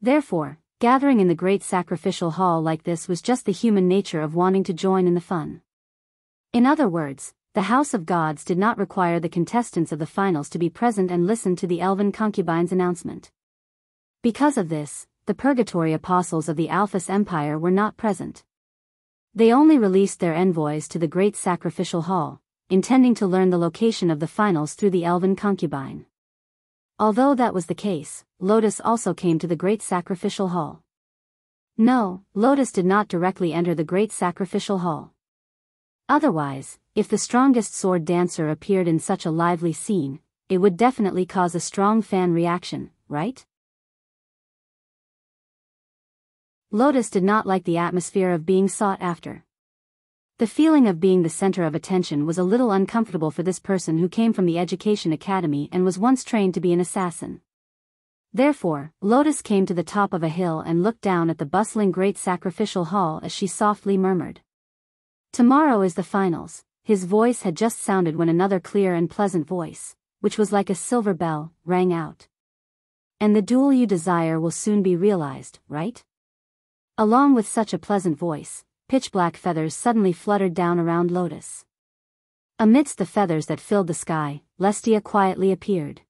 Therefore, gathering in the great sacrificial hall like this was just the human nature of wanting to join in the fun. In other words, the House of Gods did not require the contestants of the finals to be present and listen to the elven concubines' announcement. Because of this, the Purgatory Apostles of the Alphys Empire were not present. They only released their envoys to the great sacrificial hall, intending to learn the location of the finals through the elven concubine. Although that was the case, Lotus also came to the great sacrificial hall. No, Lotus did not directly enter the great sacrificial hall. Otherwise, if the strongest sword dancer appeared in such a lively scene, it would definitely cause a strong fan reaction, right? Lotus did not like the atmosphere of being sought after. The feeling of being the center of attention was a little uncomfortable for this person who came from the Education Academy and was once trained to be an assassin. Therefore, Lotus came to the top of a hill and looked down at the bustling great sacrificial hall as she softly murmured. "Tomorrow is the finals." His voice had just sounded when another clear and pleasant voice, which was like a silver bell, rang out. "And the duel you desire will soon be realized, right?" Along with such a pleasant voice, pitch-black feathers suddenly fluttered down around Lotus. Amidst the feathers that filled the sky, Lestia quietly appeared.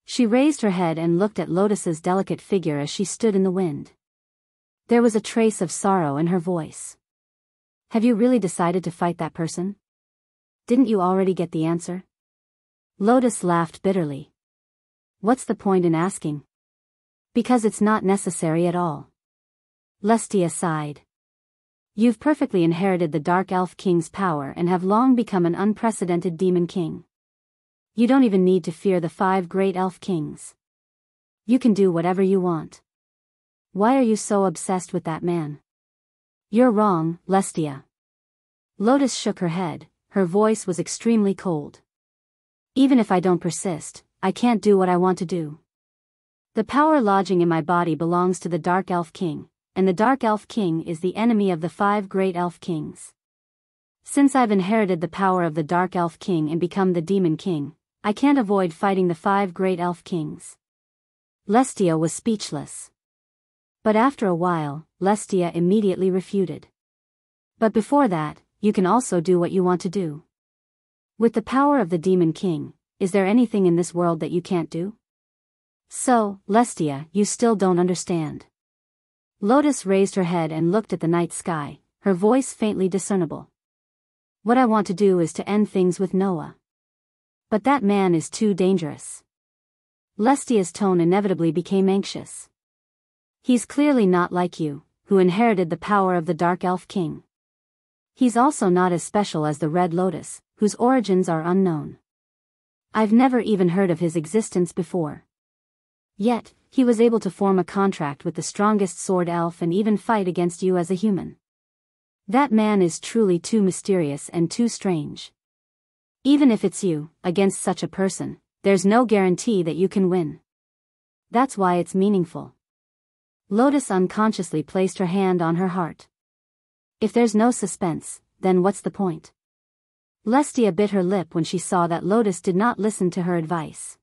She raised her head and looked at Lotus's delicate figure as she stood in the wind. There was a trace of sorrow in her voice. "Have you really decided to fight that person? Didn't you already get the answer?" Lotus laughed bitterly. "What's the point in asking? Because it's not necessary at all." Lestia sighed. "You've perfectly inherited the Dark Elf King's power and have long become an unprecedented demon king. You don't even need to fear the 5 great elf kings. You can do whatever you want. Why are you so obsessed with that man?" "You're wrong, Lestia." Lotus shook her head, her voice was extremely cold. "Even if I don't persist, I can't do what I want to do. The power lodging in my body belongs to the Dark Elf King, and the Dark Elf King is the enemy of the 5 great elf kings. Since I've inherited the power of the Dark Elf King and become the Demon King, I can't avoid fighting the 5 great elf kings." Lestia was speechless. But after a while, Lestia immediately refuted. "But before that, you can also do what you want to do. With the power of the Demon King, is there anything in this world that you can't do?" "So, Lestia, you still don't understand." Lotus raised her head and looked at the night sky, her voice faintly discernible. "What I want to do is to end things with Noah. But that man is too dangerous." Lestia's tone inevitably became anxious. "He's clearly not like you, who inherited the power of the Dark Elf King. He's also not as special as the Red Lotus, whose origins are unknown. I've never even heard of his existence before. Yet, he was able to form a contract with the strongest sword elf and even fight against you as a human. That man is truly too mysterious and too strange. Even if it's you, against such a person, there's no guarantee that you can win. That's why it's meaningful." Lotus unconsciously placed her hand on her heart. If there's no suspense, then what's the point? Lestia bit her lip when she saw that Lotus did not listen to her advice.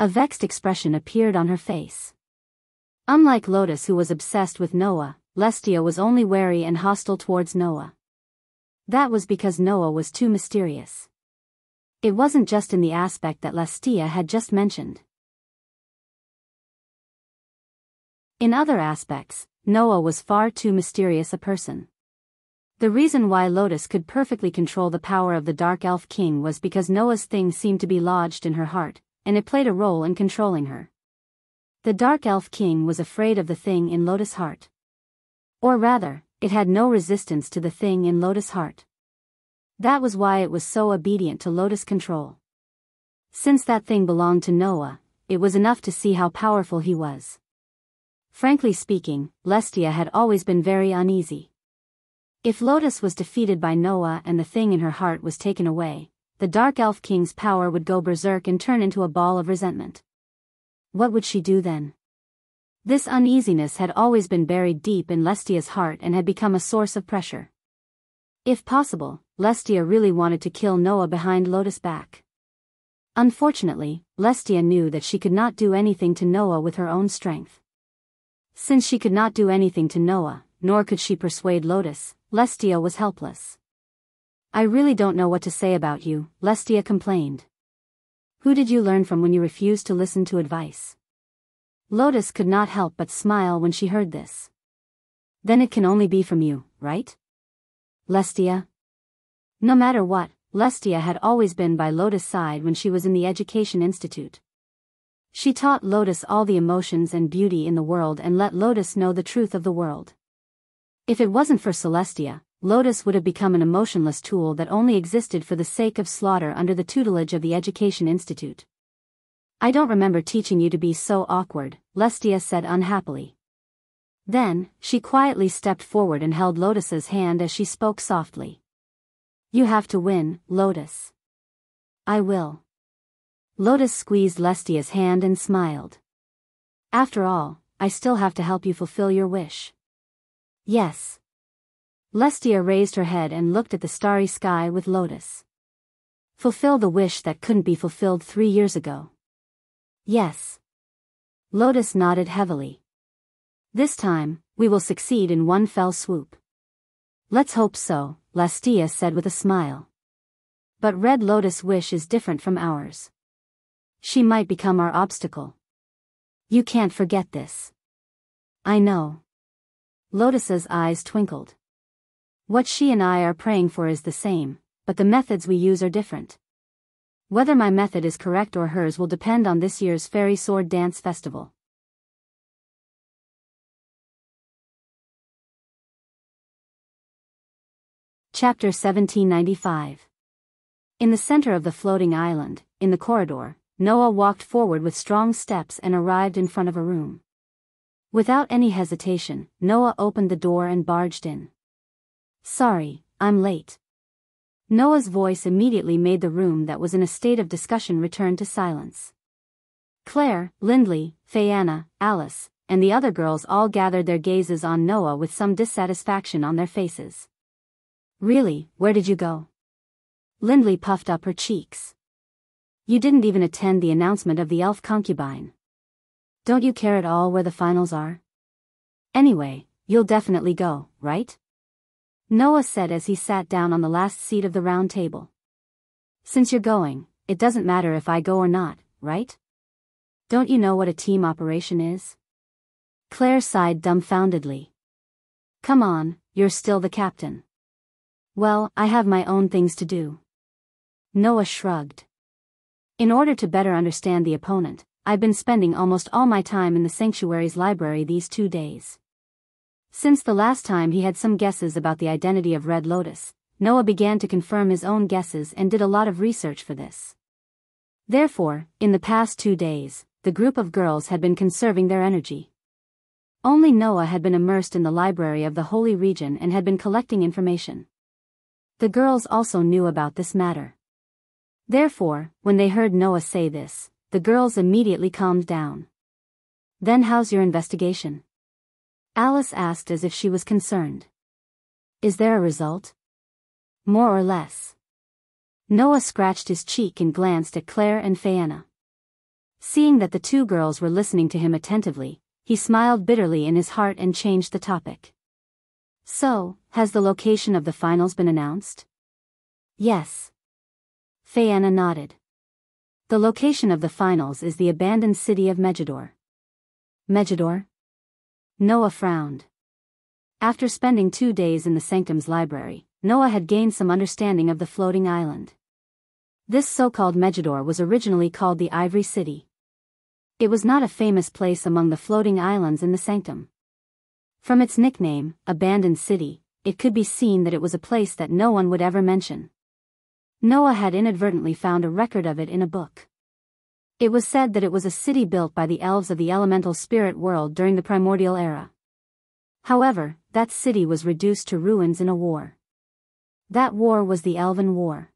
A vexed expression appeared on her face. Unlike Lotus, who was obsessed with Noah, Lestia was only wary and hostile towards Noah. That was because Noah was too mysterious. It wasn't just in the aspect that Lestia had just mentioned. In other aspects, Noah was far too mysterious a person. The reason why Lotus could perfectly control the power of the Dark Elf King was because Noah's thing seemed to be lodged in her heart, and it played a role in controlling her. The Dark Elf King was afraid of the thing in Lotus' heart. Or rather, it had no resistance to the thing in Lotus' heart. That was why it was so obedient to Lotus' control. Since that thing belonged to Noah, it was enough to see how powerful he was. Frankly speaking, Lestia had always been very uneasy. If Lotus was defeated by Noah and the thing in her heart was taken away, the Dark Elf King's power would go berserk and turn into a ball of resentment. What would she do then? This uneasiness had always been buried deep in Lestia's heart and had become a source of pressure. If possible, Lestia really wanted to kill Noah behind Lotus' back. Unfortunately, Lestia knew that she could not do anything to Noah with her own strength. Since she could not do anything to Noah, nor could she persuade Lotus, Lestia was helpless. I really don't know what to say about you, Lestia complained. Who did you learn from when you refused to listen to advice? Lotus could not help but smile when she heard this. Then it can only be from you, right? Lestia? No matter what, Lestia had always been by Lotus' side when she was in the Education Institute. She taught Lotus all the emotions and beauty in the world and let Lotus know the truth of the world. If it wasn't for Celestia, Lotus would have become an emotionless tool that only existed for the sake of slaughter under the tutelage of the Education Institute. I don't remember teaching you to be so awkward, Lestia said unhappily. Then, she quietly stepped forward and held Lotus's hand as she spoke softly. You have to win, Lotus. I will. Lotus squeezed Lestia's hand and smiled. After all, I still have to help you fulfill your wish. Yes. Lestia raised her head and looked at the starry sky with Lotus. Fulfill the wish that couldn't be fulfilled 3 years ago. Yes. Lotus nodded heavily. This time, we will succeed in one fell swoop. Let's hope so, Lestia said with a smile. But Red Lotus' wish is different from ours. She might become our obstacle. You can't forget this. I know. Lotus's eyes twinkled. What she and I are praying for is the same, but the methods we use are different. Whether my method is correct or hers will depend on this year's Fairy Sword Dance Festival. Chapter 1795. In the center of the floating island, in the corridor, Noah walked forward with strong steps and arrived in front of a room. Without any hesitation, Noah opened the door and barged in. Sorry, I'm late. Noah's voice immediately made the room that was in a state of discussion return to silence. Claire, Lindley, Fayanna, Alice, and the other girls all gathered their gazes on Noah with some dissatisfaction on their faces. Really, where did you go? Lindley puffed up her cheeks. You didn't even attend the announcement of the elf concubine. Don't you care at all where the finals are? Anyway, you'll definitely go, right? Noah said as he sat down on the last seat of the round table. Since you're going, it doesn't matter if I go or not, right? Don't you know what a team operation is? Claire sighed dumbfoundedly. Come on, you're still the captain. Well, I have my own things to do. Noah shrugged. In order to better understand the opponent, I've been spending almost all my time in the sanctuary's library these 2 days. Since the last time he had some guesses about the identity of Red Lotus, Noah began to confirm his own guesses and did a lot of research for this. Therefore, in the past 2 days, the group of girls had been conserving their energy. Only Noah had been immersed in the library of the Holy Region and had been collecting information. The girls also knew about this matter. Therefore, when they heard Noah say this, the girls immediately calmed down. Then how's your investigation? Alice asked as if she was concerned. Is there a result? More or less. Noah scratched his cheek and glanced at Claire and Fayanna. Seeing that the 2 girls were listening to him attentively, he smiled bitterly in his heart and changed the topic. So, has the location of the finals been announced? Yes. Fayanna nodded. The location of the finals is the abandoned city of Megidor. Megidor? Noah frowned. After spending 2 days in the Sanctum's library, Noah had gained some understanding of the floating island. This so-called Megidor was originally called the Ivory City. It was not a famous place among the floating islands in the Sanctum. From its nickname, Abandoned City, it could be seen that it was a place that no one would ever mention. Noah had inadvertently found a record of it in a book. It was said that it was a city built by the elves of the elemental spirit world during the primordial era. However, that city was reduced to ruins in a war. That war was the Elven War.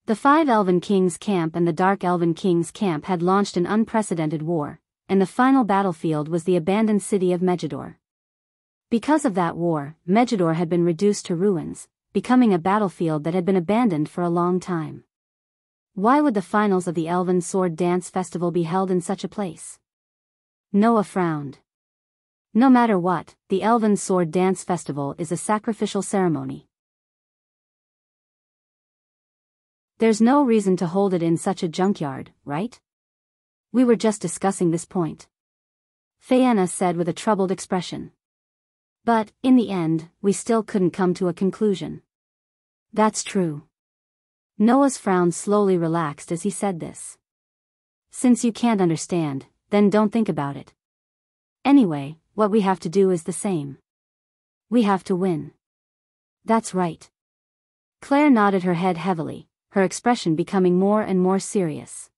The 5 Elven Kings' Camp and the Dark Elven Kings' Camp had launched an unprecedented war, and the final battlefield was the abandoned city of Megidor. Because of that war, Megidor had been reduced to ruins, becoming a battlefield that had been abandoned for a long time. Why would the finals of the Elven Sword Dance Festival be held in such a place? Noah frowned. No matter what, the Elven Sword Dance Festival is a sacrificial ceremony. There's no reason to hold it in such a junkyard, right? We were just discussing this point. Phaena said with a troubled expression. But, in the end, we still couldn't come to a conclusion. That's true. Noah's frown slowly relaxed as he said this. Since you can't understand, then don't think about it. Anyway, what we have to do is the same. We have to win. That's right. Claire nodded her head heavily, her expression becoming more and more serious.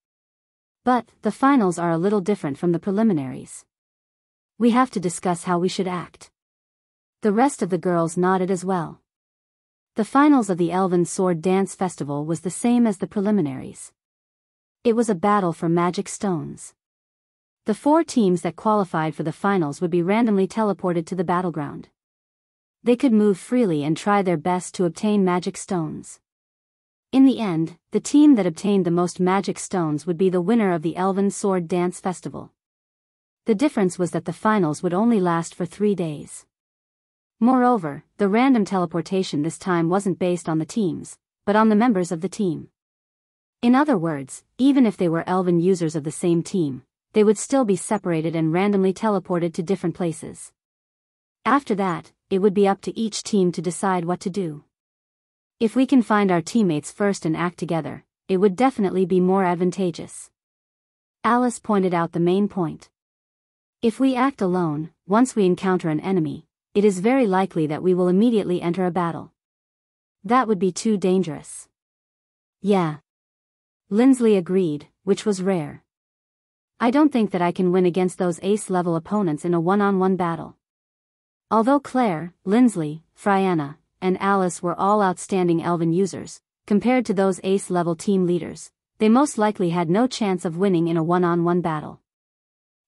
But, the finals are a little different from the preliminaries. We have to discuss how we should act. The rest of the girls nodded as well. The finals of the Elven Sword Dance Festival was the same as the preliminaries. It was a battle for magic stones. The 4 teams that qualified for the finals would be randomly teleported to the battleground. They could move freely and try their best to obtain magic stones. In the end, the team that obtained the most magic stones would be the winner of the Elven Sword Dance Festival. The difference was that the finals would only last for 3 days. Moreover, the random teleportation this time wasn't based on the teams, but on the members of the team. In other words, even if they were Elven users of the same team, they would still be separated and randomly teleported to different places. After that, it would be up to each team to decide what to do. If we can find our teammates first and act together, it would definitely be more advantageous. Alice pointed out the main point. If we act alone, once we encounter an enemy, it is very likely that we will immediately enter a battle. That would be too dangerous. Yeah. Lindsley agreed, which was rare. I don't think that I can win against those ace-level opponents in a one-on-one battle. Although Claire, Lindsley, Phaena, and Alice were all outstanding Elven users, compared to those ace-level team leaders, they most likely had no chance of winning in a one-on-one battle.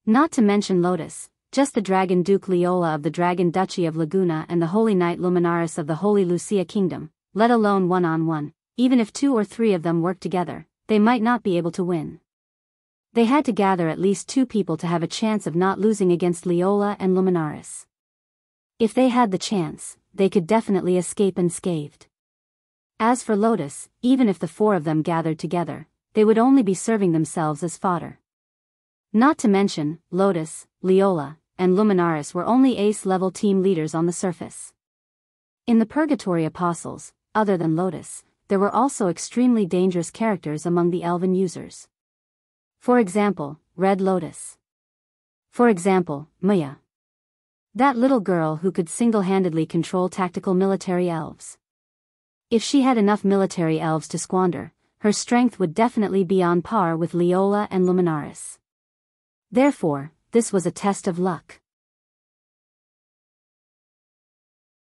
Not to mention Lotus, just the Dragon Duke Leola of the Dragon Duchy of Laguna and the Holy Knight Luminaris of the Holy Lucia Kingdom, let alone one-on-one, even if 2 or 3 of them worked together, they might not be able to win. They had to gather at least 2 people to have a chance of not losing against Leola and Luminaris. If they had the chance, they could definitely escape unscathed. As for Lotus, even if the 4 of them gathered together, they would only be serving themselves as fodder. Not to mention, Lotus, Leola, and Luminaris were only ace-level team leaders on the surface. In the Purgatory Apostles, other than Lotus, there were also extremely dangerous characters among the Elven users. For example, Red Lotus. For example, Maya. That little girl who could single-handedly control tactical military elves. If she had enough military elves to squander, her strength would definitely be on par with Leola and Luminaris. Therefore, this was a test of luck.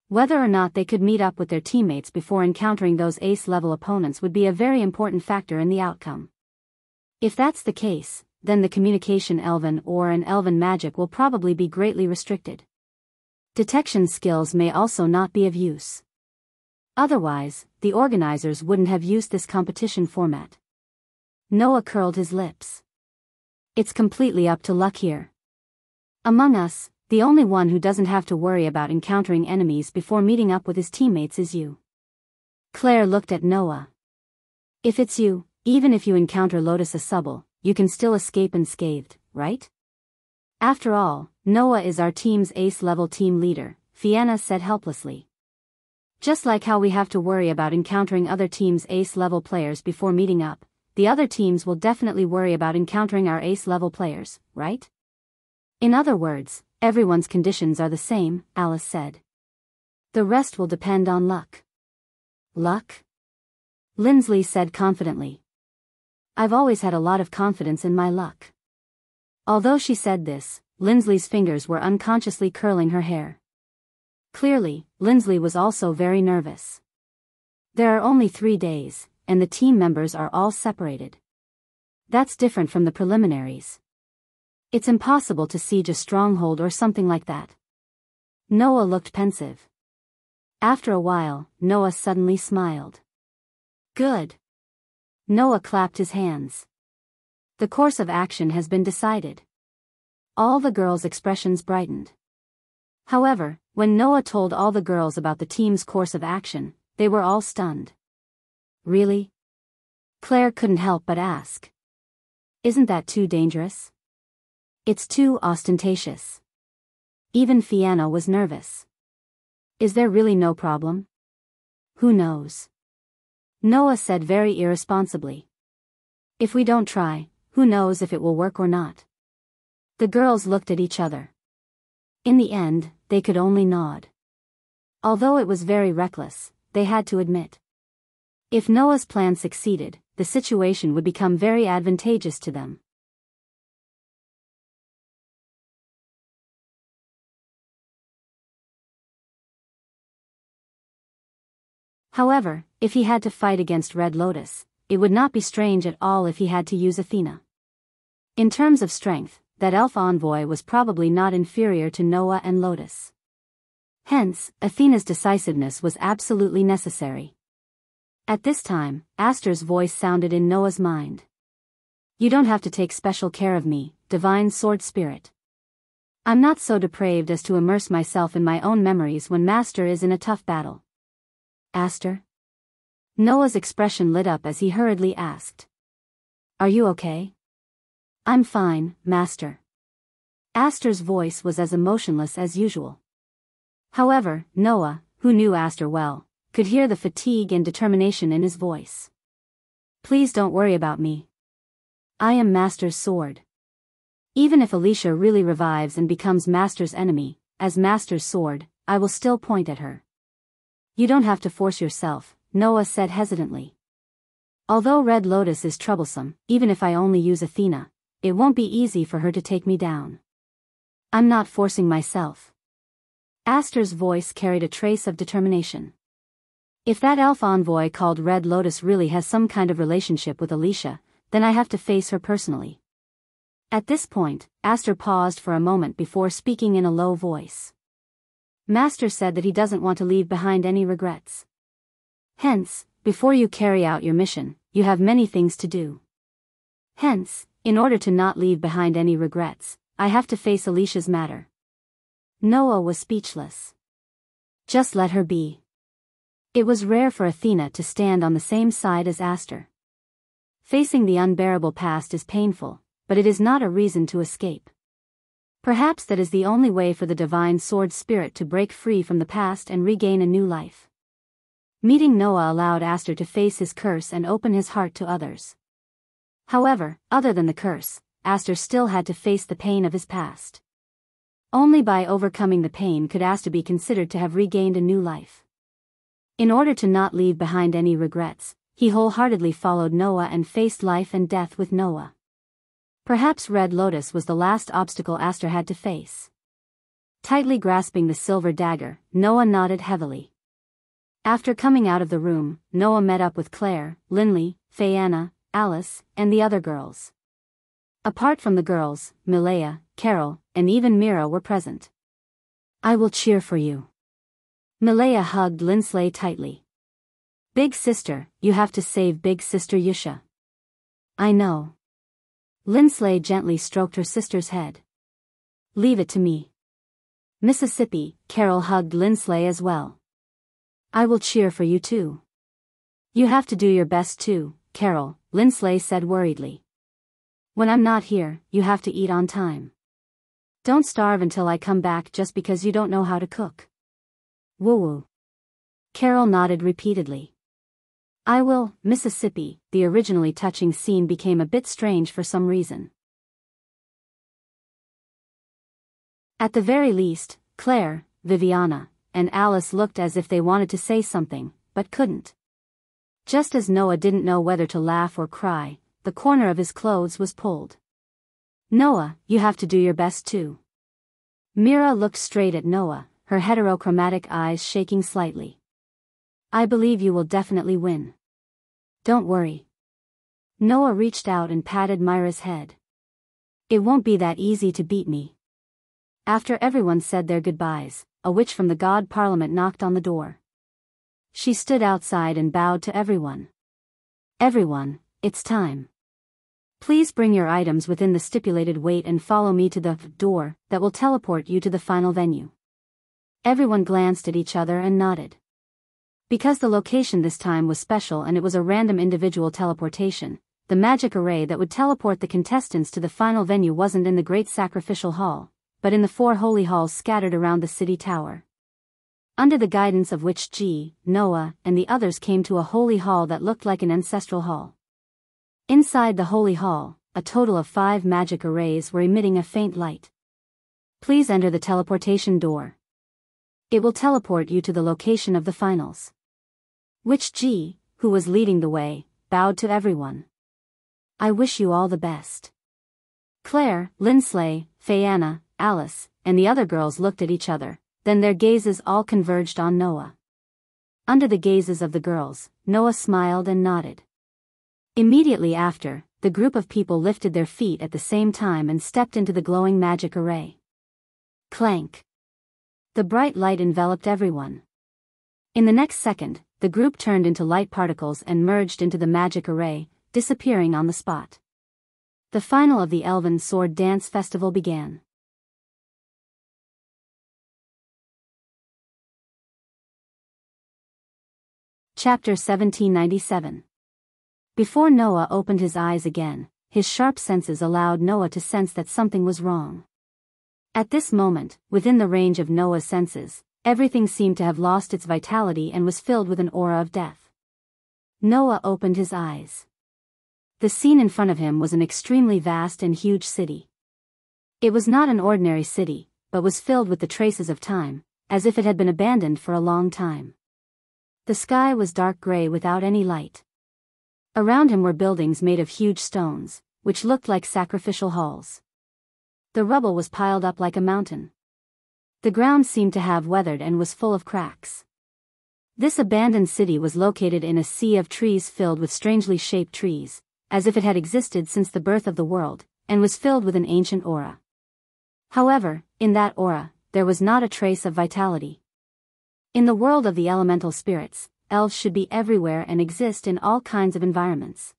Whether or not they could meet up with their teammates before encountering those ace-level opponents would be a very important factor in the outcome. If that's the case, then the communication Elven or an Elven magic will probably be greatly restricted. Detection skills may also not be of use. Otherwise, the organizers wouldn't have used this competition format. Noah curled his lips. It's completely up to luck here. Among us, the only one who doesn't have to worry about encountering enemies before meeting up with his teammates is you. Claire looked at Noah. If it's you, even if you encounter Lotus Asubble, you can still escape unscathed, right? After all, Noah is our team's ace-level team leader, Fianna said helplessly. Just like how we have to worry about encountering other teams' ace-level players before meeting up, the other teams will definitely worry about encountering our ace-level players, right? In other words, everyone's conditions are the same, Alice said. The rest will depend on luck. Luck? Lindsley said confidently. I've always had a lot of confidence in my luck. Although she said this, Lindsley's fingers were unconsciously curling her hair. Clearly, Lindsley was also very nervous. There are only 3 days, and the team members are all separated. That's different from the preliminaries. It's impossible to siege a stronghold or something like that. Noah looked pensive. After a while, Noah suddenly smiled. Good. Noah clapped his hands. The course of action has been decided. All the girls' expressions brightened. However, when Noah told all the girls about the team's course of action, they were all stunned. Really? Claire couldn't help but ask. Isn't that too dangerous? It's too ostentatious. Even Fianna was nervous. Is there really no problem? Who knows? Noah said very irresponsibly. If we don't try, who knows if it will work or not? The girls looked at each other. In the end, they could only nod. Although it was very reckless, they had to admit. If Noah's plan succeeded, the situation would become very advantageous to them. However, if he had to fight against Red Lotus, it would not be strange at all if he had to use Athena. In terms of strength, that elf envoy was probably not inferior to Noah and Lotus. Hence, Athena's decisiveness was absolutely necessary. At this time, Aster's voice sounded in Noah's mind. You don't have to take special care of me, divine sword spirit. I'm not so depraved as to immerse myself in my own memories when Master is in a tough battle. Aster? Noah's expression lit up as he hurriedly asked. Are you okay? I'm fine, Master. Aster's voice was as emotionless as usual. However, Noah, who knew Aster well, could hear the fatigue and determination in his voice. Please don't worry about me. I am Master's sword. Even if Alicia really revives and becomes Master's enemy, as Master's sword, I will still point at her. You don't have to force yourself, Noah said hesitantly. Although Red Lotus is troublesome, even if I only use Athena, it won't be easy for her to take me down. I'm not forcing myself. Aster's voice carried a trace of determination. If that elf envoy called Red Lotus really has some kind of relationship with Alicia, then I have to face her personally. At this point, Aster paused for a moment before speaking in a low voice. Master said that he doesn't want to leave behind any regrets. Hence, before you carry out your mission, you have many things to do. Hence, in order to not leave behind any regrets, I have to face Alicia's matter. Noah was speechless. Just let her be. It was rare for Athena to stand on the same side as Aster. Facing the unbearable past is painful, but it is not a reason to escape. Perhaps that is the only way for the divine sword spirit to break free from the past and regain a new life. Meeting Noah allowed Aster to face his curse and open his heart to others. However, other than the curse, Aster still had to face the pain of his past. Only by overcoming the pain could Aster be considered to have regained a new life. In order to not leave behind any regrets, he wholeheartedly followed Noah and faced life and death with Noah. Perhaps Red Lotus was the last obstacle Aster had to face. Tightly grasping the silver dagger, Noah nodded heavily. After coming out of the room, Noah met up with Claire, Lindley, Fianna, Alice, and the other girls. Apart from the girls, Milea, Carol, and even Mira were present. I will cheer for you. Milea hugged Lindsley tightly. Big sister, you have to save big sister Yusha. I know. Lindsley gently stroked her sister's head. Leave it to me. Mississippi, Carol hugged Lindsley as well. I will cheer for you too. You have to do your best too, Carol, Lindsley said worriedly. When I'm not here, you have to eat on time. Don't starve until I come back just because you don't know how to cook. Woo-woo. Carol nodded repeatedly. I will, Mississippi. The originally touching scene became a bit strange for some reason. At the very least, Claire, Viviana, and Alice looked as if they wanted to say something, but couldn't. Just as Noah didn't know whether to laugh or cry, the corner of his clothes was pulled. Noah, you have to do your best too. Mira looked straight at Noah, her heterochromatic eyes shaking slightly. I believe you will definitely win. Don't worry. Noah reached out and patted Myra's head. It won't be that easy to beat me. After everyone said their goodbyes, a witch from the god parliament knocked on the door. She stood outside and bowed to everyone. Everyone, it's time. Please bring your items within the stipulated weight and follow me to the door that will teleport you to the final venue. Everyone glanced at each other and nodded. Because the location this time was special and it was a random individual teleportation, the magic array that would teleport the contestants to the final venue wasn't in the Great Sacrificial Hall, but in the 4 holy halls scattered around the city tower. Under the guidance of which Noah, and the others came to a holy hall that looked like an ancestral hall. Inside the holy hall, a total of 5 magic arrays were emitting a faint light. Please enter the teleportation door. It will teleport you to the location of the finals. Which who was leading the way, bowed to everyone. I wish you all the best. Claire, Linsley, Fayanna, Alice, and the other girls looked at each other, then their gazes all converged on Noah. Under the gazes of the girls, Noah smiled and nodded. Immediately after, the group of people lifted their feet at the same time and stepped into the glowing magic array. Clank. The bright light enveloped everyone. In the next second, the group turned into light particles and merged into the magic array, disappearing on the spot. The final of the Elven Sword Dance Festival began. Chapter 1797. Before Noah opened his eyes again, his sharp senses allowed Noah to sense that something was wrong. At this moment, within the range of Noah's senses, everything seemed to have lost its vitality and was filled with an aura of death. Noah opened his eyes. The scene in front of him was an extremely vast and huge city. It was not an ordinary city, but was filled with the traces of time, as if it had been abandoned for a long time. The sky was dark gray without any light. Around him were buildings made of huge stones, which looked like sacrificial halls. The rubble was piled up like a mountain. The ground seemed to have weathered and was full of cracks. This abandoned city was located in a sea of trees filled with strangely shaped trees, as if it had existed since the birth of the world, and was filled with an ancient aura. However, in that aura, there was not a trace of vitality. In the world of the elemental spirits, elves should be everywhere and exist in all kinds of environments.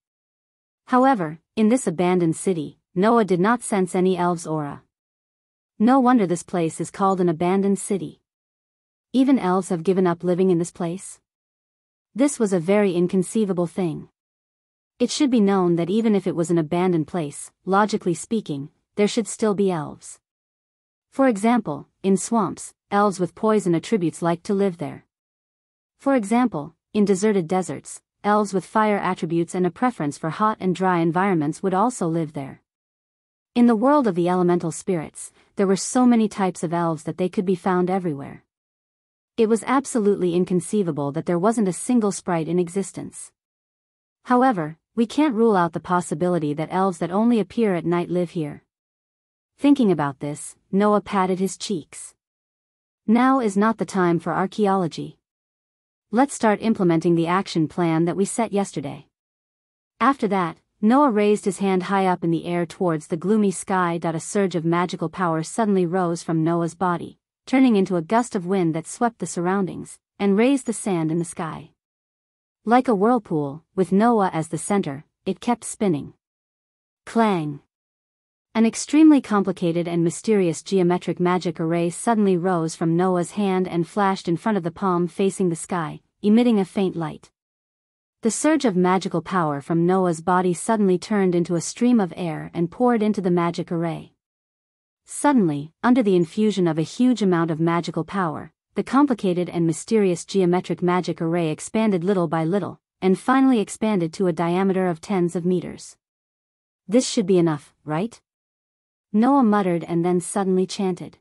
However, in this abandoned city, Noah did not sense any elves' aura. No wonder this place is called an abandoned city. Even elves have given up living in this place? This was a very inconceivable thing. It should be known that even if it was an abandoned place, logically speaking, there should still be elves. For example, in swamps, elves with poison attributes like to live there. For example, in deserted deserts, elves with fire attributes and a preference for hot and dry environments would also live there. In the world of the elemental spirits, there were so many types of elves that they could be found everywhere. It was absolutely inconceivable that there wasn't a single sprite in existence. However, we can't rule out the possibility that elves that only appear at night live here. Thinking about this, Noah patted his cheeks. Now is not the time for archaeology. Let's start implementing the action plan that we set yesterday. After that, Noah raised his hand high up in the air towards the gloomy sky. A surge of magical power suddenly rose from Noah's body, turning into a gust of wind that swept the surroundings, and raised the sand in the sky. Like a whirlpool, with Noah as the center, it kept spinning. Clang! An extremely complicated and mysterious geometric magic array suddenly rose from Noah's hand and flashed in front of the palm facing the sky, emitting a faint light. The surge of magical power from Noah's body suddenly turned into a stream of air and poured into the magic array. Suddenly, under the infusion of a huge amount of magical power, the complicated and mysterious geometric magic array expanded little by little, and finally expanded to a diameter of tens of meters. "This should be enough, right?" Noah muttered and then suddenly chanted.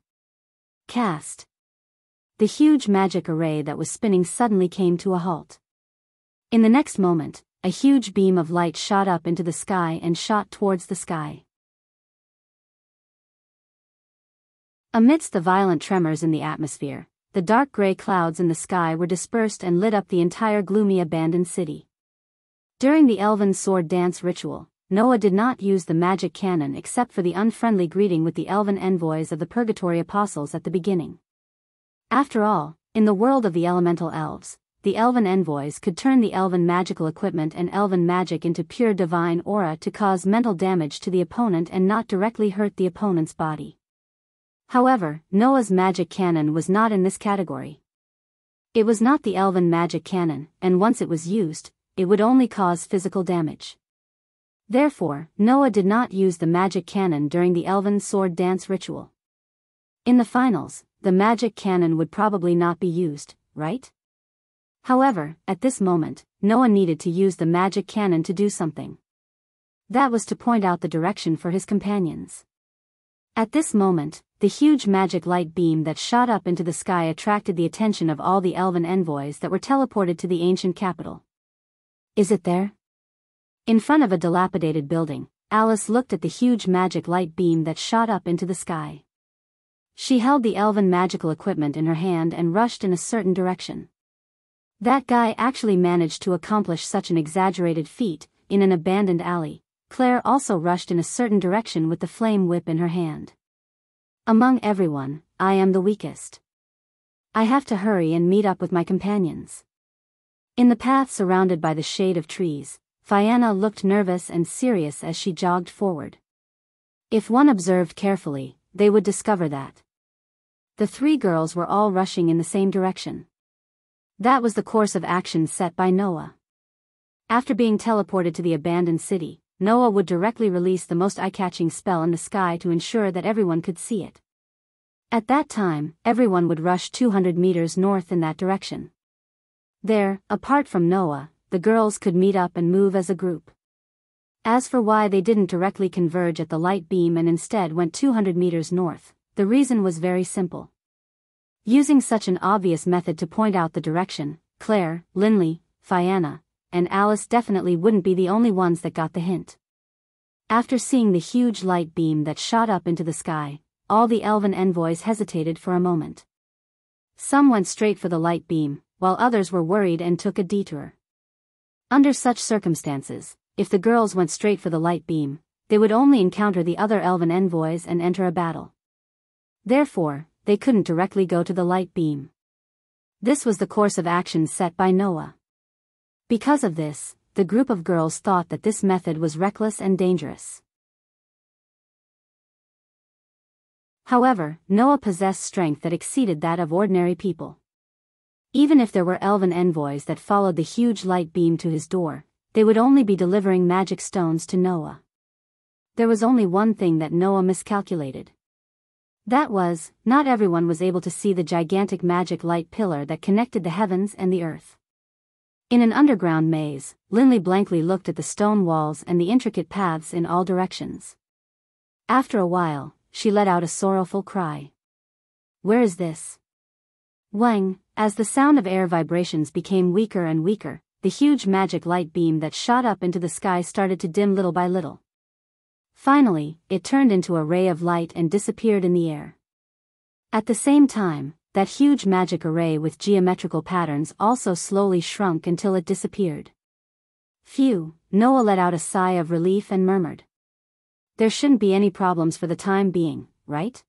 Cast. The huge magic array that was spinning suddenly came to a halt. In the next moment, a huge beam of light shot up into the sky and shot towards the sky. Amidst the violent tremors in the atmosphere, the dark gray clouds in the sky were dispersed and lit up the entire gloomy abandoned city. During the elven sword dance ritual, Noah did not use the magic cannon except for the unfriendly greeting with the elven envoys of the Purgatory Apostles at the beginning. After all, in the world of the elemental elves, the elven envoys could turn the elven magical equipment and elven magic into pure divine aura to cause mental damage to the opponent and not directly hurt the opponent's body. However, Noah's magic cannon was not in this category. It was not the elven magic cannon, and once it was used, it would only cause physical damage. Therefore, Noah did not use the magic cannon during the elven sword dance ritual. In the finals, the magic cannon would probably not be used, right? However, at this moment, Noah needed to use the magic cannon to do something. That was to point out the direction for his companions. At this moment, the huge magic light beam that shot up into the sky attracted the attention of all the elven envoys that were teleported to the ancient capital. "Is it there?" In front of a dilapidated building, Alice looked at the huge magic light beam that shot up into the sky. She held the elven magical equipment in her hand and rushed in a certain direction. That guy actually managed to accomplish such an exaggerated feat. In an abandoned alley, Claire also rushed in a certain direction with the flame whip in her hand. "Among everyone, I am the weakest. I have to hurry and meet up with my companions." In the path surrounded by the shade of trees, Fianna looked nervous and serious as she jogged forward. If one observed carefully, they would discover that the three girls were all rushing in the same direction. That was the course of action set by Noah. After being teleported to the abandoned city, Noah would directly release the most eye-catching spell in the sky to ensure that everyone could see it. At that time, everyone would rush 200 meters north in that direction. There, apart from Noah, the girls could meet up and move as a group. As for why they didn't directly converge at the light beam and instead went 200 meters north, the reason was very simple. Using such an obvious method to point out the direction, Claire, Linley, Fianna, and Alice definitely wouldn't be the only ones that got the hint. After seeing the huge light beam that shot up into the sky, all the elven envoys hesitated for a moment. Some went straight for the light beam, while others were worried and took a detour. Under such circumstances, if the girls went straight for the light beam, they would only encounter the other elven envoys and enter a battle. Therefore, they couldn't directly go to the light beam. This was the course of action set by Noah. Because of this, the group of girls thought that this method was reckless and dangerous. However, Noah possessed strength that exceeded that of ordinary people. Even if there were elven envoys that followed the huge light beam to his door, they would only be delivering magic stones to Noah. There was only one thing that Noah miscalculated. That was, not everyone was able to see the gigantic magic light pillar that connected the heavens and the earth. In an underground maze, Linley blankly looked at the stone walls and the intricate paths in all directions. After a while, she let out a sorrowful cry. "Where is this?" Wang, as the sound of air vibrations became weaker and weaker, the huge magic light beam that shot up into the sky started to dim little by little. Finally, it turned into a ray of light and disappeared in the air. At the same time, that huge magic array with geometrical patterns also slowly shrunk until it disappeared. Phew, Noah let out a sigh of relief and murmured. There shouldn't be any problems for the time being, right?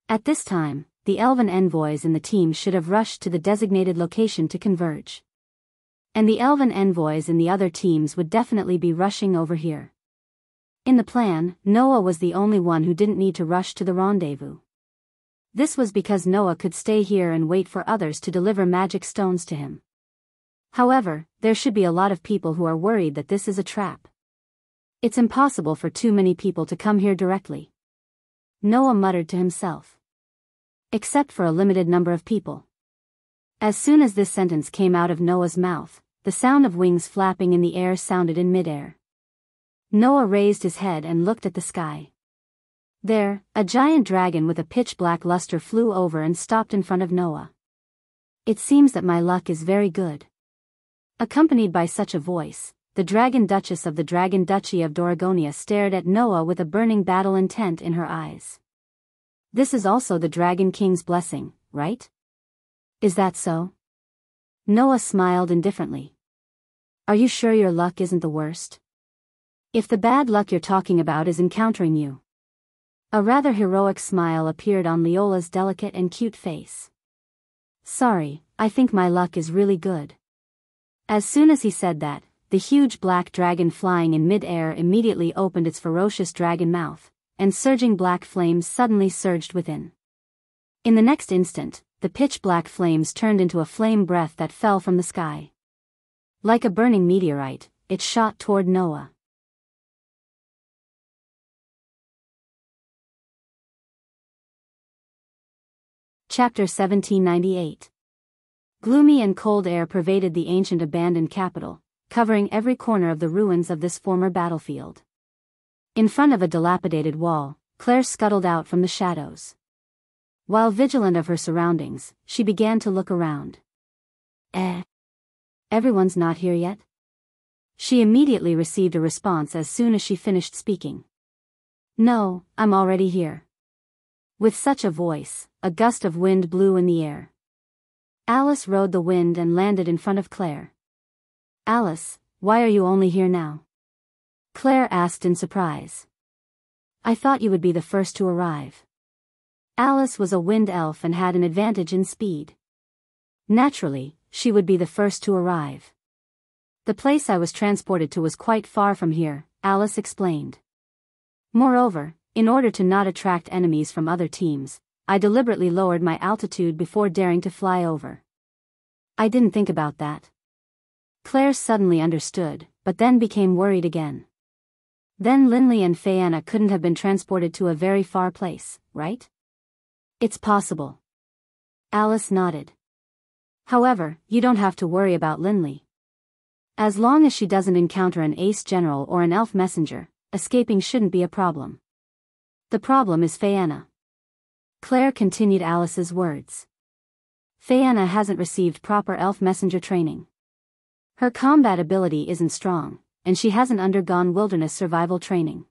At this time, the elven envoys in the team should have rushed to the designated location to converge. And the elven envoys in the other teams would definitely be rushing over here. In the plan, Noah was the only one who didn't need to rush to the rendezvous. This was because Noah could stay here and wait for others to deliver magic stones to him. However, there should be a lot of people who are worried that this is a trap. It's impossible for too many people to come here directly. Noah muttered to himself. Except for a limited number of people. As soon as this sentence came out of Noah's mouth, the sound of wings flapping in the air sounded in midair. Noah raised his head and looked at the sky. There, a giant dragon with a pitch-black luster flew over and stopped in front of Noah. It seems that my luck is very good. Accompanied by such a voice, the Dragon Duchess of the Dragon Duchy of Doragonia stared at Noah with a burning battle intent in her eyes. This is also the Dragon King's blessing, right? Is that so? Noah smiled indifferently. Are you sure your luck isn't the worst? If the bad luck you're talking about is encountering you. A rather heroic smile appeared on Leola's delicate and cute face. Sorry, I think my luck is really good. As soon as he said that, the huge black dragon flying in mid-air immediately opened its ferocious dragon mouth, and surging black flames suddenly surged within. In the next instant, the pitch-black flames turned into a flame breath that fell from the sky. Like a burning meteorite, it shot toward Noah. Chapter 1798. Gloomy and cold air pervaded the ancient abandoned capital, covering every corner of the ruins of this former battlefield. In front of a dilapidated wall, Claire scuttled out from the shadows. While vigilant of her surroundings, she began to look around. Everyone's not here yet? She immediately received a response as soon as she finished speaking. No, I'm already here. With such a voice, a gust of wind blew in the air. Alice rode the wind and landed in front of Claire. Alice, why are you only here now? Claire asked in surprise. I thought you would be the first to arrive. Alice was a wind elf and had an advantage in speed. Naturally, she would be the first to arrive. The place I was transported to was quite far from here, Alice explained. Moreover, in order to not attract enemies from other teams, I deliberately lowered my altitude before daring to fly over. I didn't think about that. Claire suddenly understood, but then became worried again. Then Linley and Fayanna couldn't have been transported to a very far place, right? It's possible. Alice nodded. However, you don't have to worry about Linley. As long as she doesn't encounter an ace general or an elf messenger, escaping shouldn't be a problem. The problem is Fayanna. Claire continued Alice's words. Fayanna hasn't received proper elf messenger training. Her combat ability isn't strong, and she hasn't undergone wilderness survival training.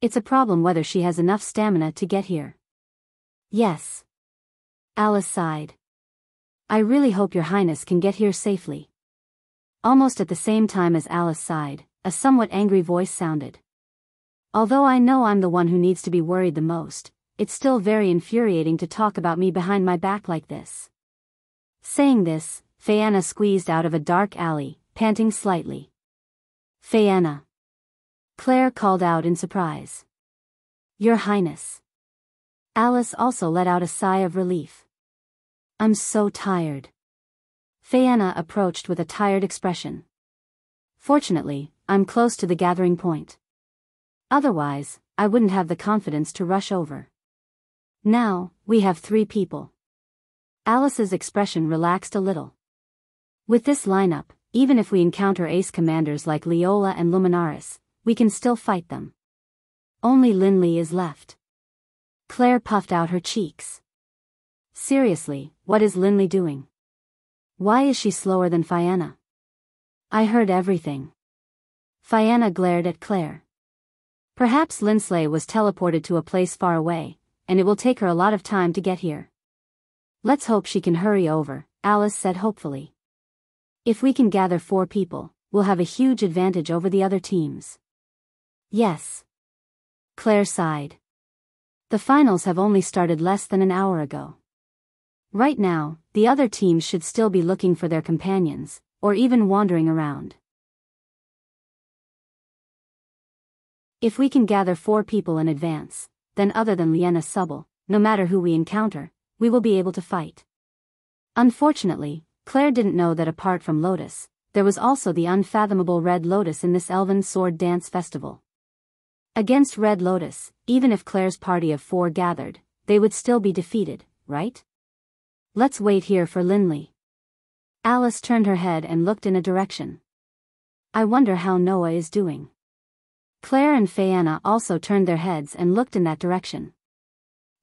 It's a problem whether she has enough stamina to get here. Yes. Alice sighed. I really hope your highness can get here safely. Almost at the same time as Alice sighed, a somewhat angry voice sounded. Although I know I'm the one who needs to be worried the most, it's still very infuriating to talk about me behind my back like this. Saying this, Fayanna squeezed out of a dark alley, panting slightly. Fayanna. Claire called out in surprise. Your Highness. Alice also let out a sigh of relief. I'm so tired. Fayanna approached with a tired expression. Fortunately, I'm close to the gathering point. Otherwise, I wouldn't have the confidence to rush over. Now, we have 3 people. Alice's expression relaxed a little. With this lineup, even if we encounter ace commanders like Leola and Luminaris, we can still fight them. Only Linley is left. Claire puffed out her cheeks. Seriously, what is Linley doing? Why is she slower than Fayanna? I heard everything. Fayanna glared at Claire. Perhaps Linsley was teleported to a place far away, and it will take her a lot of time to get here. Let's hope she can hurry over, Alice said hopefully. If we can gather 4 people, we'll have a huge advantage over the other teams. Yes. Claire sighed. The finals have only started less than an hour ago. Right now, the other teams should still be looking for their companions, or even wandering around. If we can gather 4 people in advance, then other than Liena Subble, no matter who we encounter, we will be able to fight. Unfortunately, Claire didn't know that apart from Lotus, there was also the unfathomable Red Lotus in this Elven Sword Dance Festival. Against Red Lotus, even if Claire's party of 4 gathered, they would still be defeated, right? Let's wait here for Linley. Alice turned her head and looked in a direction. I wonder how Noah is doing. Claire and Fiona also turned their heads and looked in that direction.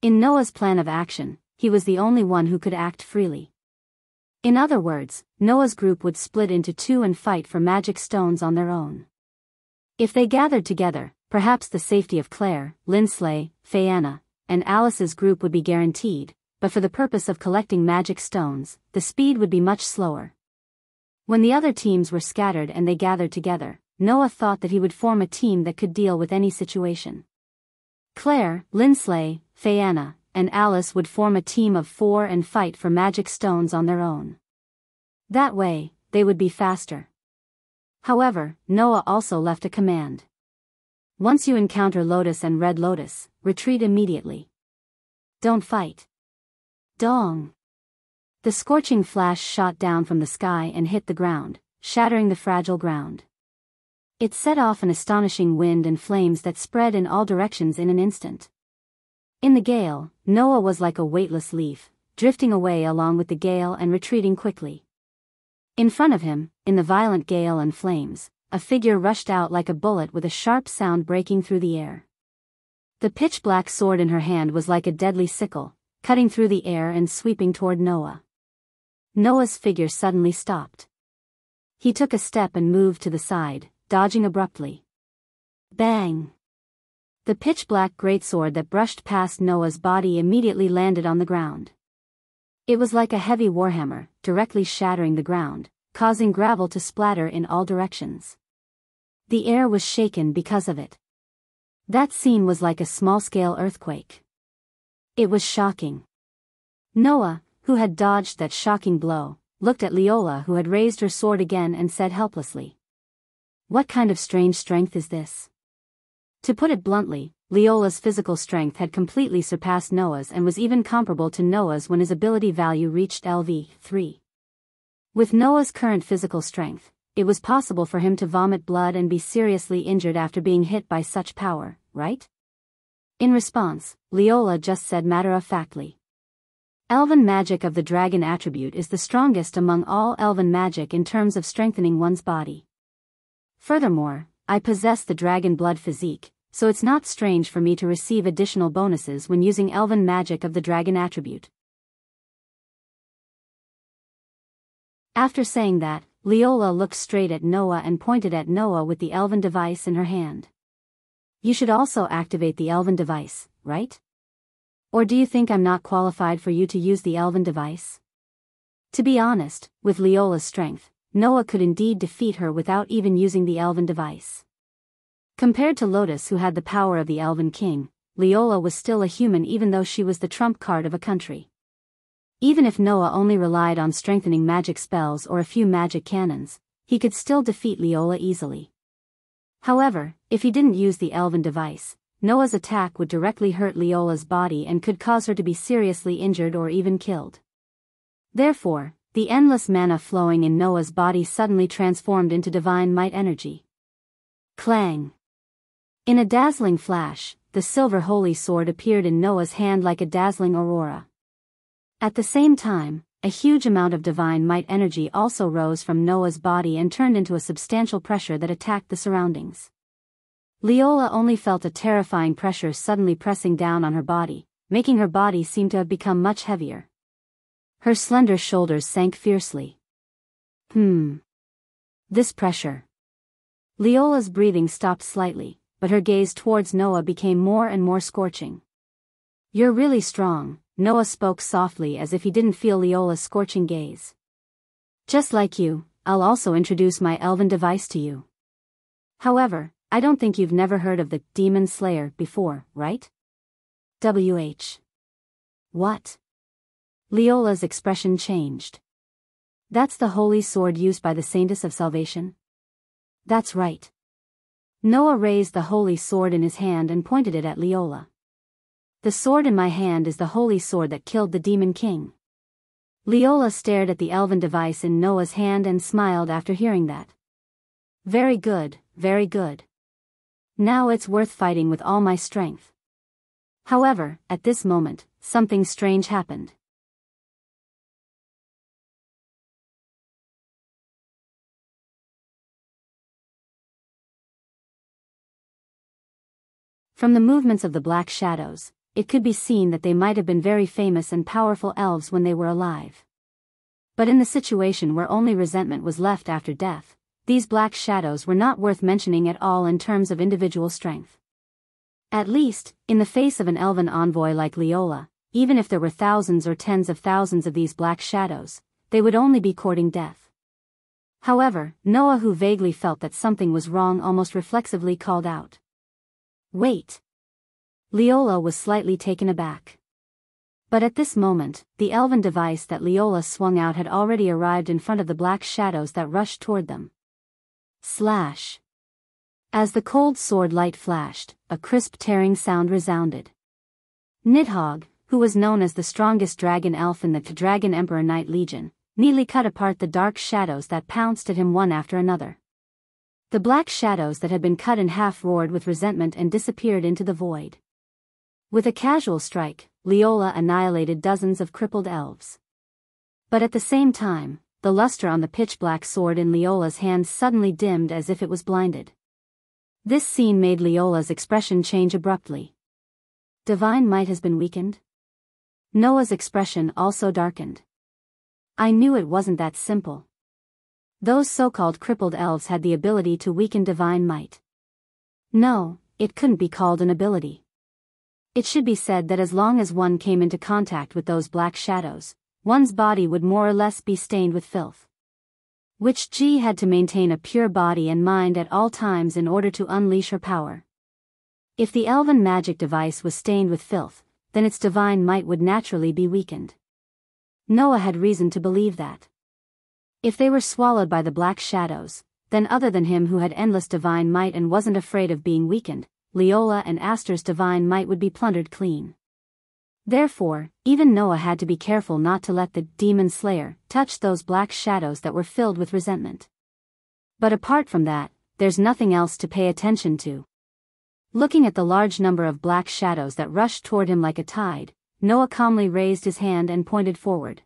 In Noah's plan of action, he was the only one who could act freely. In other words, Noah's group would split into two and fight for magic stones on their own. If they gathered together, perhaps the safety of Claire, Linsley, Fiona, and Alice's group would be guaranteed, but for the purpose of collecting magic stones, the speed would be much slower. When the other teams were scattered and they gathered together, Noah thought that he would form a team that could deal with any situation. Claire, Linsley, Fiona, and Alice would form a team of 4 and fight for magic stones on their own. That way, they would be faster. However, Noah also left a command. Once you encounter Lotus and Red Lotus, retreat immediately. Don't fight. Dong! The scorching flash shot down from the sky and hit the ground, shattering the fragile ground. It set off an astonishing wind and flames that spread in all directions in an instant. In the gale, Noah was like a weightless leaf, drifting away along with the gale and retreating quickly. In front of him, in the violent gale and flames, a figure rushed out like a bullet with a sharp sound breaking through the air. The pitch-black sword in her hand was like a deadly sickle, cutting through the air and sweeping toward Noah. Noah's figure suddenly stopped. He took a step and moved to the side, dodging abruptly. Bang! The pitch-black greatsword that brushed past Noah's body immediately landed on the ground. It was like a heavy warhammer, directly shattering the ground, causing gravel to splatter in all directions. The air was shaken because of it. That scene was like a small-scale earthquake. It was shocking. Noah, who had dodged that shocking blow, looked at Leola, who had raised her sword again, and said helplessly, "What kind of strange strength is this?" To put it bluntly, Leola's physical strength had completely surpassed Noah's and was even comparable to Noah's when his ability value reached LV3. With Noah's current physical strength, it was possible for him to vomit blood and be seriously injured after being hit by such power, right? In response, Leola just said matter-of-factly, "Elven magic of the dragon attribute is the strongest among all elven magic in terms of strengthening one's body. Furthermore, I possess the dragon blood physique, so it's not strange for me to receive additional bonuses when using elven magic of the dragon attribute." After saying that, Leola looked straight at Noah and pointed at Noah with the elven device in her hand. "You should also activate the elven device, right? Or do you think I'm not qualified for you to use the elven device?" To be honest, with Leola's strength, Noah could indeed defeat her without even using the elven device. Compared to Lotus, who had the power of the Elven King, Leola was still a human even though she was the trump card of a country. Even if Noah only relied on strengthening magic spells or a few magic cannons, he could still defeat Leola easily. However, if he didn't use the elven device, Noah's attack would directly hurt Leola's body and could cause her to be seriously injured or even killed. Therefore, the endless mana flowing in Noah's body suddenly transformed into divine might energy. Clang! In a dazzling flash, the silver holy sword appeared in Noah's hand like a dazzling aurora. At the same time, a huge amount of divine might energy also rose from Noah's body and turned into a substantial pressure that attacked the surroundings. Leola only felt a terrifying pressure suddenly pressing down on her body, making her body seem to have become much heavier. Her slender shoulders sank fiercely. This pressure. Leola's breathing stopped slightly, but her gaze towards Noah became more and more scorching. "You're really strong," Noah spoke softly as if he didn't feel Leola's scorching gaze. "Just like you, I'll also introduce my elven device to you. However, I don't think you've never heard of the Demon Slayer before, right?" What? Leola's expression changed. "That's the holy sword used by the Saintess of Salvation?" "That's right." Noah raised the holy sword in his hand and pointed it at Leola. "The sword in my hand is the holy sword that killed the Demon King." Leola stared at the elven device in Noah's hand and smiled after hearing that. Very good, very good. Now it's worth fighting with all my strength." However, at this moment, something strange happened. From the movements of the black shadows, it could be seen that they might have been very famous and powerful elves when they were alive. But in the situation where only resentment was left after death, these black shadows were not worth mentioning at all in terms of individual strength. At least, in the face of an elven envoy like Leola, even if there were thousands or tens of thousands of these black shadows, they would only be courting death. However, Noah, who vaguely felt that something was wrong, almost reflexively called out, "Wait!" Leola was slightly taken aback. But at this moment, the elven device that Leola swung out had already arrived in front of the black shadows that rushed toward them. Slash! As the cold sword light flashed, a crisp tearing sound resounded. Nidhogg, who was known as the strongest dragon elf in the Dragon Emperor Knight Legion, neatly cut apart the dark shadows that pounced at him one after another. The black shadows that had been cut in half roared with resentment and disappeared into the void. With a casual strike, Leola annihilated dozens of crippled elves. But at the same time, the luster on the pitch-black sword in Leola's hand suddenly dimmed as if it was blinded. This scene made Leola's expression change abruptly. Divine might has been weakened? Noah's expression also darkened. I knew it wasn't that simple. Those so-called crippled elves had the ability to weaken divine might. No, it couldn't be called an ability. It should be said that as long as one came into contact with those black shadows, one's body would more or less be stained with filth. Witch G had to maintain a pure body and mind at all times in order to unleash her power. If the elven magic device was stained with filth, then its divine might would naturally be weakened. Noah had reason to believe that. If they were swallowed by the black shadows, then other than him who had endless divine might and wasn't afraid of being weakened, Leola and Aster's divine might would be plundered clean. Therefore, even Noah had to be careful not to let the demon slayer touch those black shadows that were filled with resentment. But apart from that, there's nothing else to pay attention to. Looking at the large number of black shadows that rushed toward him like a tide, Noah calmly raised his hand and pointed forward.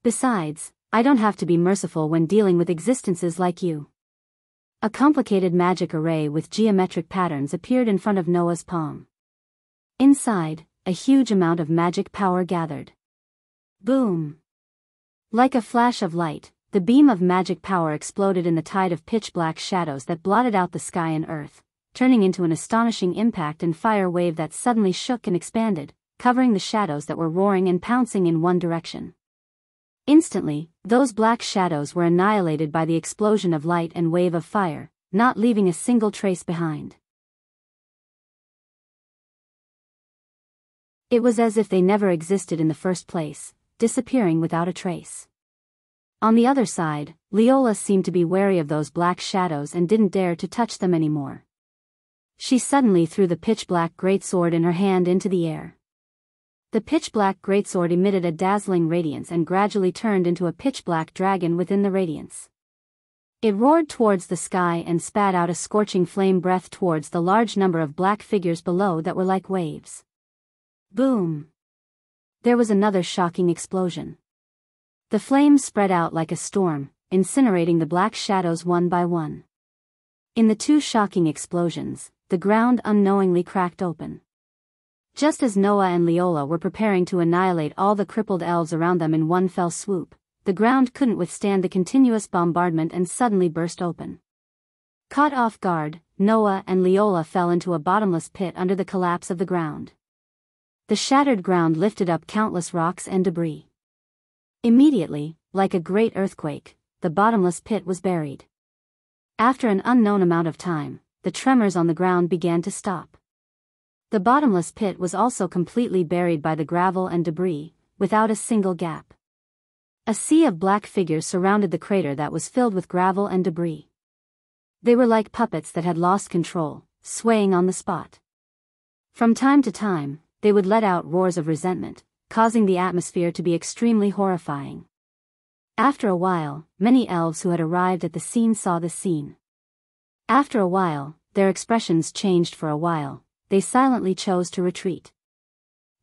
Besides, I don't have to be merciful when dealing with existences like you. A complicated magic array with geometric patterns appeared in front of Noah's palm. Inside, a huge amount of magic power gathered. Boom! Like a flash of light, the beam of magic power exploded in the tide of pitch-black shadows that blotted out the sky and earth, turning into an astonishing impact and fire wave that suddenly shook and expanded, covering the shadows that were roaring and pouncing in one direction. Instantly, those black shadows were annihilated by the explosion of light and wave of fire, not leaving a single trace behind. It was as if they never existed in the first place, disappearing without a trace. On the other side, Leola seemed to be wary of those black shadows and didn't dare to touch them anymore. She suddenly threw the pitch-black greatsword in her hand into the air. The pitch-black greatsword emitted a dazzling radiance and gradually turned into a pitch-black dragon within the radiance. It roared towards the sky and spat out a scorching flame breath towards the large number of black figures below that were like waves. Boom! There was another shocking explosion. The flames spread out like a storm, incinerating the black shadows one by one. In the two shocking explosions, the ground unknowingly cracked open. Just as Noah and Leola were preparing to annihilate all the crippled elves around them in one fell swoop, the ground couldn't withstand the continuous bombardment and suddenly burst open. Caught off guard, Noah and Leola fell into a bottomless pit under the collapse of the ground. The shattered ground lifted up countless rocks and debris. Immediately, like a great earthquake, the bottomless pit was buried. After an unknown amount of time, the tremors on the ground began to stop. The bottomless pit was also completely buried by the gravel and debris, without a single gap. A sea of black figures surrounded the crater that was filled with gravel and debris. They were like puppets that had lost control, swaying on the spot. From time to time, they would let out roars of resentment, causing the atmosphere to be extremely horrifying. After a while, many elves who had arrived at the scene saw the scene. After a while, their expressions changed. For a while, they silently chose to retreat.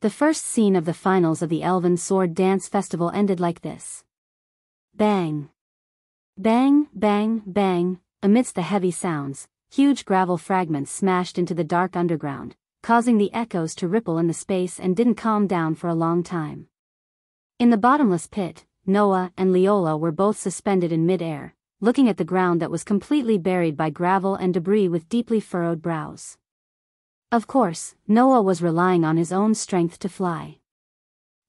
The first scene of the finals of the Elven Sword Dance Festival ended like this. Bang! Bang, bang, bang, amidst the heavy sounds, huge gravel fragments smashed into the dark underground, causing the echoes to ripple in the space and didn't calm down for a long time. In the bottomless pit, Noah and Leola were both suspended in mid-air, looking at the ground that was completely buried by gravel and debris with deeply furrowed brows. Of course, Noah was relying on his own strength to fly.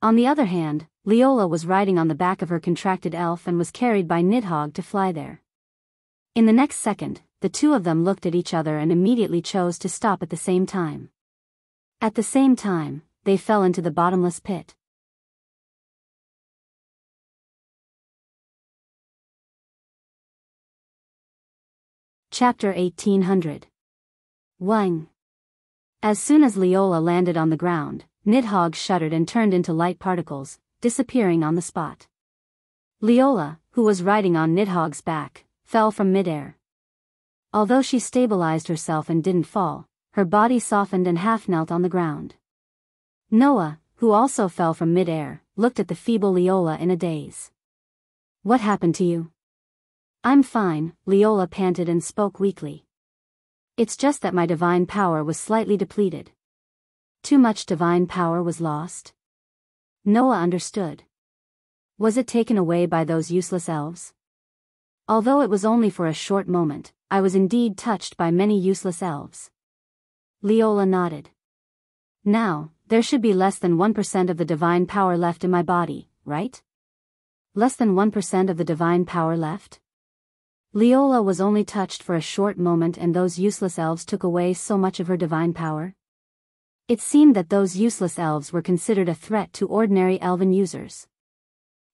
On the other hand, Leola was riding on the back of her contracted elf and was carried by Nidhogg to fly there. In the next second, the two of them looked at each other and immediately chose to stop at the same time. At the same time, they fell into the bottomless pit. Chapter 1800. Wang. As soon as Leola landed on the ground, Nidhogg shuddered and turned into light particles, disappearing on the spot. Leola, who was riding on Nidhogg's back, fell from midair. Although she stabilized herself and didn't fall, her body softened and half knelt on the ground. Noah, who also fell from midair, looked at the feeble Leola in a daze. "What happened to you?" "I'm fine," Leola panted and spoke weakly. "It's just that my divine power was slightly depleted." Too much divine power was lost? Noah understood. Was it taken away by those useless elves? Although it was only for a short moment, I was indeed touched by many useless elves. Leola nodded. Now, there should be less than 1% of the divine power left in my body, right? Less than 1% of the divine power left? Leola was only touched for a short moment and those useless elves took away so much of her divine power? It seemed that those useless elves were considered a threat to ordinary elven users.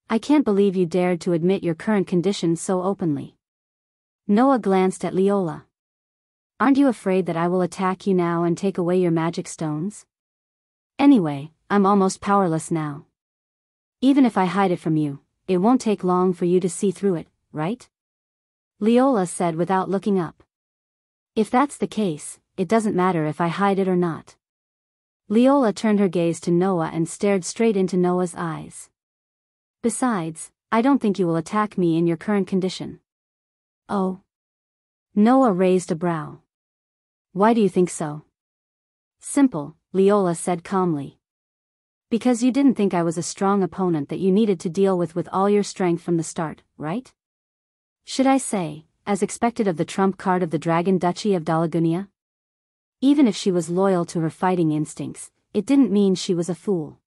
"I can't believe you dared to admit your current condition so openly." Noah glanced at Leola. "Aren't you afraid that I will attack you now and take away your magic stones? Anyway, I'm almost powerless now. Even if I hide it from you, it won't take long for you to see through it, right?" Leola said without looking up. "If that's the case, it doesn't matter if I hide it or not." Leola turned her gaze to Noah and stared straight into Noah's eyes. "Besides, I don't think you will attack me in your current condition." "Oh?" Noah raised a brow. "Why do you think so?" "Simple," Leola said calmly. "Because you didn't think I was a strong opponent that you needed to deal with all your strength from the start, right? Should I say, as expected of the trump card of the Dragon Duchy of Dalagunia? Even if she was loyal to her fighting instincts, it didn't mean she was a fool."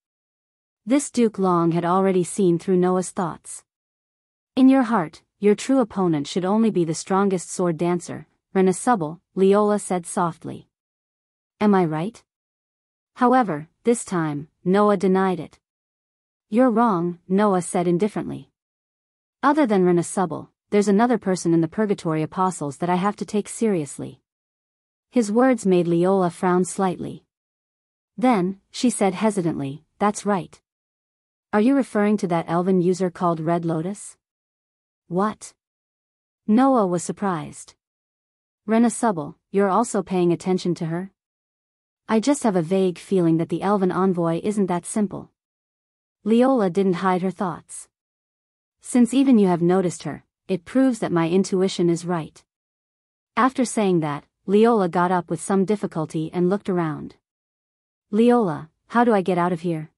This Duke Long had already seen through Noah's thoughts. "In your heart, your true opponent should only be the strongest sword dancer, Renasubble," Leola said softly. "Am I right?" However, this time, Noah denied it. "You're wrong," Noah said indifferently. "Other than Renasubble, there's another person in the Purgatory Apostles that I have to take seriously." His words made Leola frown slightly. Then, she said hesitantly, "That's right. Are you referring to that elven user called Red Lotus?" "What?" Noah was surprised. "Renasubble, you're also paying attention to her?" "I just have a vague feeling that the elven envoy isn't that simple." Leola didn't hide her thoughts. "Since even you have noticed her, it proves that my intuition is right." After saying that, Leola got up with some difficulty and looked around. "Leola, how do I get out of here?"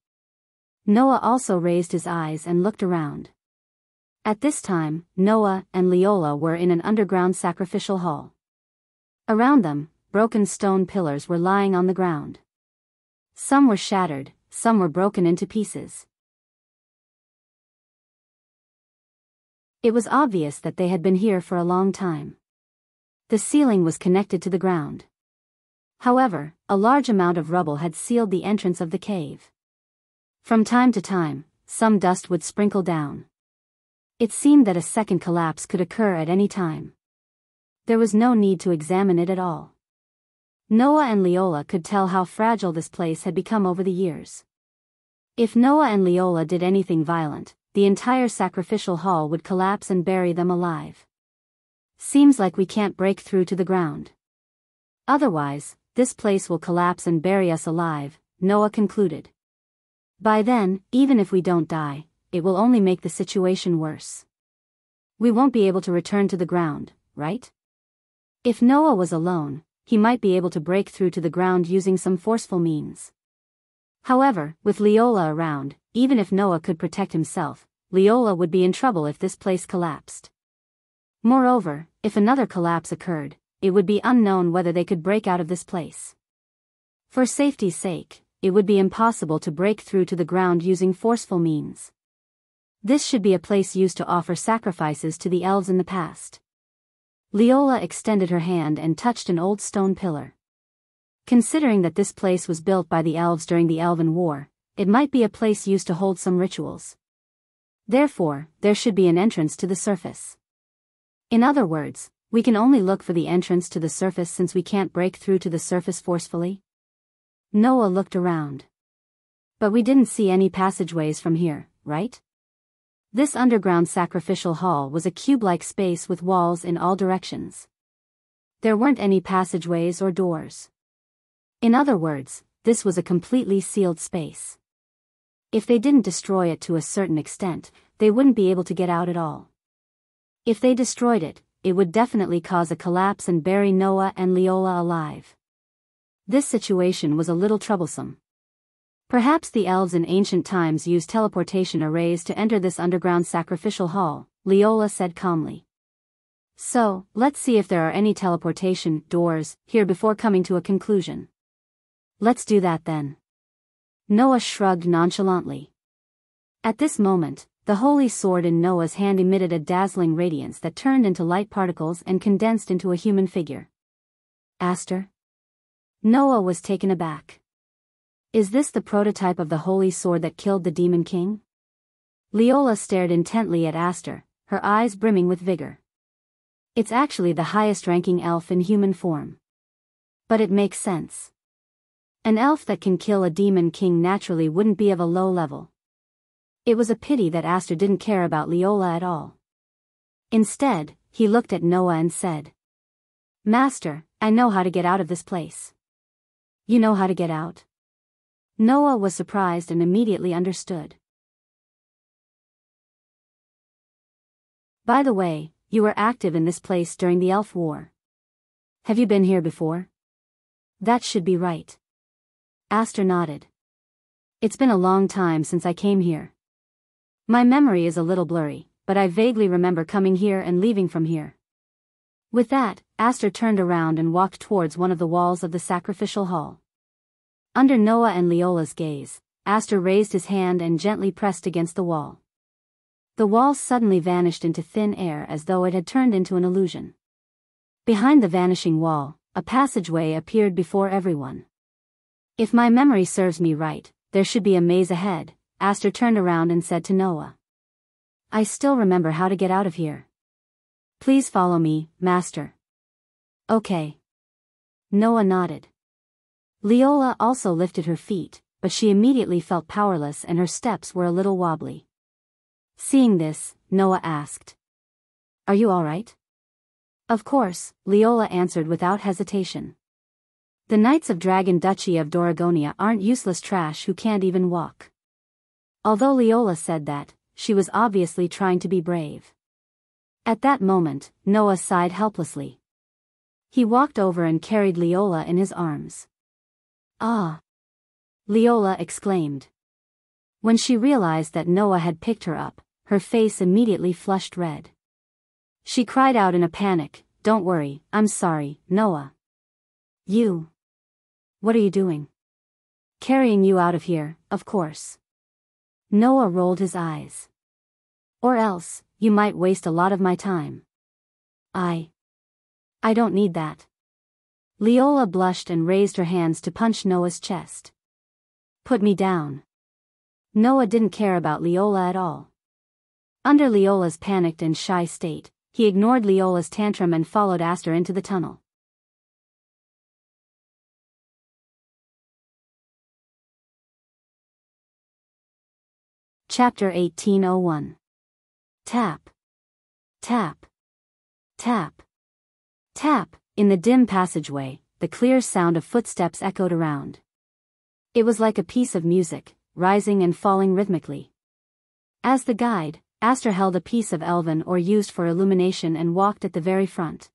Noah also raised his eyes and looked around. At this time, Noah and Leola were in an underground sacrificial hall. Around them, broken stone pillars were lying on the ground. Some were shattered, some were broken into pieces. It was obvious that they had been here for a long time. The ceiling was connected to the ground. However, a large amount of rubble had sealed the entrance of the cave. From time to time, some dust would sprinkle down. It seemed that a second collapse could occur at any time. There was no need to examine it at all. Noah and Leola could tell how fragile this place had become over the years. If Noah and Leola did anything violent, the entire sacrificial hall would collapse and bury them alive. "Seems like we can't break through to the ground. Otherwise, this place will collapse and bury us alive," Noah concluded. "By then, even if we don't die, it will only make the situation worse. We won't be able to return to the ground, right?" If Noah was alone, he might be able to break through to the ground using some forceful means. However, with Leola around, even if Noah could protect himself, Leola would be in trouble if this place collapsed. Moreover, if another collapse occurred, it would be unknown whether they could break out of this place. For safety's sake, it would be impossible to break through to the ground using forceful means. This should be a place used to offer sacrifices to the elves in the past. Leola extended her hand and touched an old stone pillar. Considering that this place was built by the elves during the Elven War, it might be a place used to hold some rituals. Therefore, there should be an entrance to the surface. In other words, we can only look for the entrance to the surface since we can't break through to the surface forcefully. Noah looked around. But we didn't see any passageways from here, right? This underground sacrificial hall was a cube-like space with walls in all directions. There weren't any passageways or doors. In other words, this was a completely sealed space. If they didn't destroy it to a certain extent, they wouldn't be able to get out at all. If they destroyed it, it would definitely cause a collapse and bury Noah and Leola alive. This situation was a little troublesome. Perhaps the elves in ancient times used teleportation arrays to enter this underground sacrificial hall, Leola said calmly. So, let's see if there are any teleportation doors here before coming to a conclusion. Let's do that then. Noah shrugged nonchalantly. At this moment, the holy sword in Noah's hand emitted a dazzling radiance that turned into light particles and condensed into a human figure. Aster? Noah was taken aback. Is this the prototype of the holy sword that killed the Demon King? Leola stared intently at Aster, her eyes brimming with vigor. It's actually the highest-ranking elf in human form. But it makes sense. An elf that can kill a Demon King naturally wouldn't be of a low level. It was a pity that Aster didn't care about Leola at all. Instead, he looked at Noah and said, "Master, I know how to get out of this place." "You know how to get out?" Noah was surprised and immediately understood. "By the way, you were active in this place during the Elf War. Have you been here before?" "That should be right." Aster nodded. "It's been a long time since I came here. My memory is a little blurry, but I vaguely remember coming here and leaving from here." With that, Aster turned around and walked towards one of the walls of the sacrificial hall. Under Noah and Leola's gaze, Aster raised his hand and gently pressed against the wall. The wall suddenly vanished into thin air as though it had turned into an illusion. Behind the vanishing wall, a passageway appeared before everyone. "If my memory serves me right, there should be a maze ahead," Aster turned around and said to Noah. "I still remember how to get out of here. Please follow me, Master." "Okay." Noah nodded. Leola also lifted her feet, but she immediately felt powerless and her steps were a little wobbly. Seeing this, Noah asked, "Are you all right?" "Of course," Leola answered without hesitation. "The Knights of Dragon Duchy of Doragonia aren't useless trash who can't even walk." Although Leola said that, she was obviously trying to be brave. At that moment, Noah sighed helplessly. He walked over and carried Leola in his arms. "Ah!" Leola exclaimed. When she realized that Noah had picked her up, her face immediately flushed red. She cried out in a panic, "Don't worry, I'm sorry, Noah." "You? What are you doing?" "Carrying you out of here, of course." Noah rolled his eyes. "Or else, you might waste a lot of my time." I don't need that." Leola blushed and raised her hands to punch Noah's chest. "Put me down." Noah didn't care about Leola at all. Under Leola's panicked and shy state, he ignored Leola's tantrum and followed Aster into the tunnel. Chapter 1801. Tap. Tap. Tap. Tap. In the dim passageway, the clear sound of footsteps echoed around. It was like a piece of music, rising and falling rhythmically. As the guide, Aster held a piece of elven ore used for illumination and walked at the very front.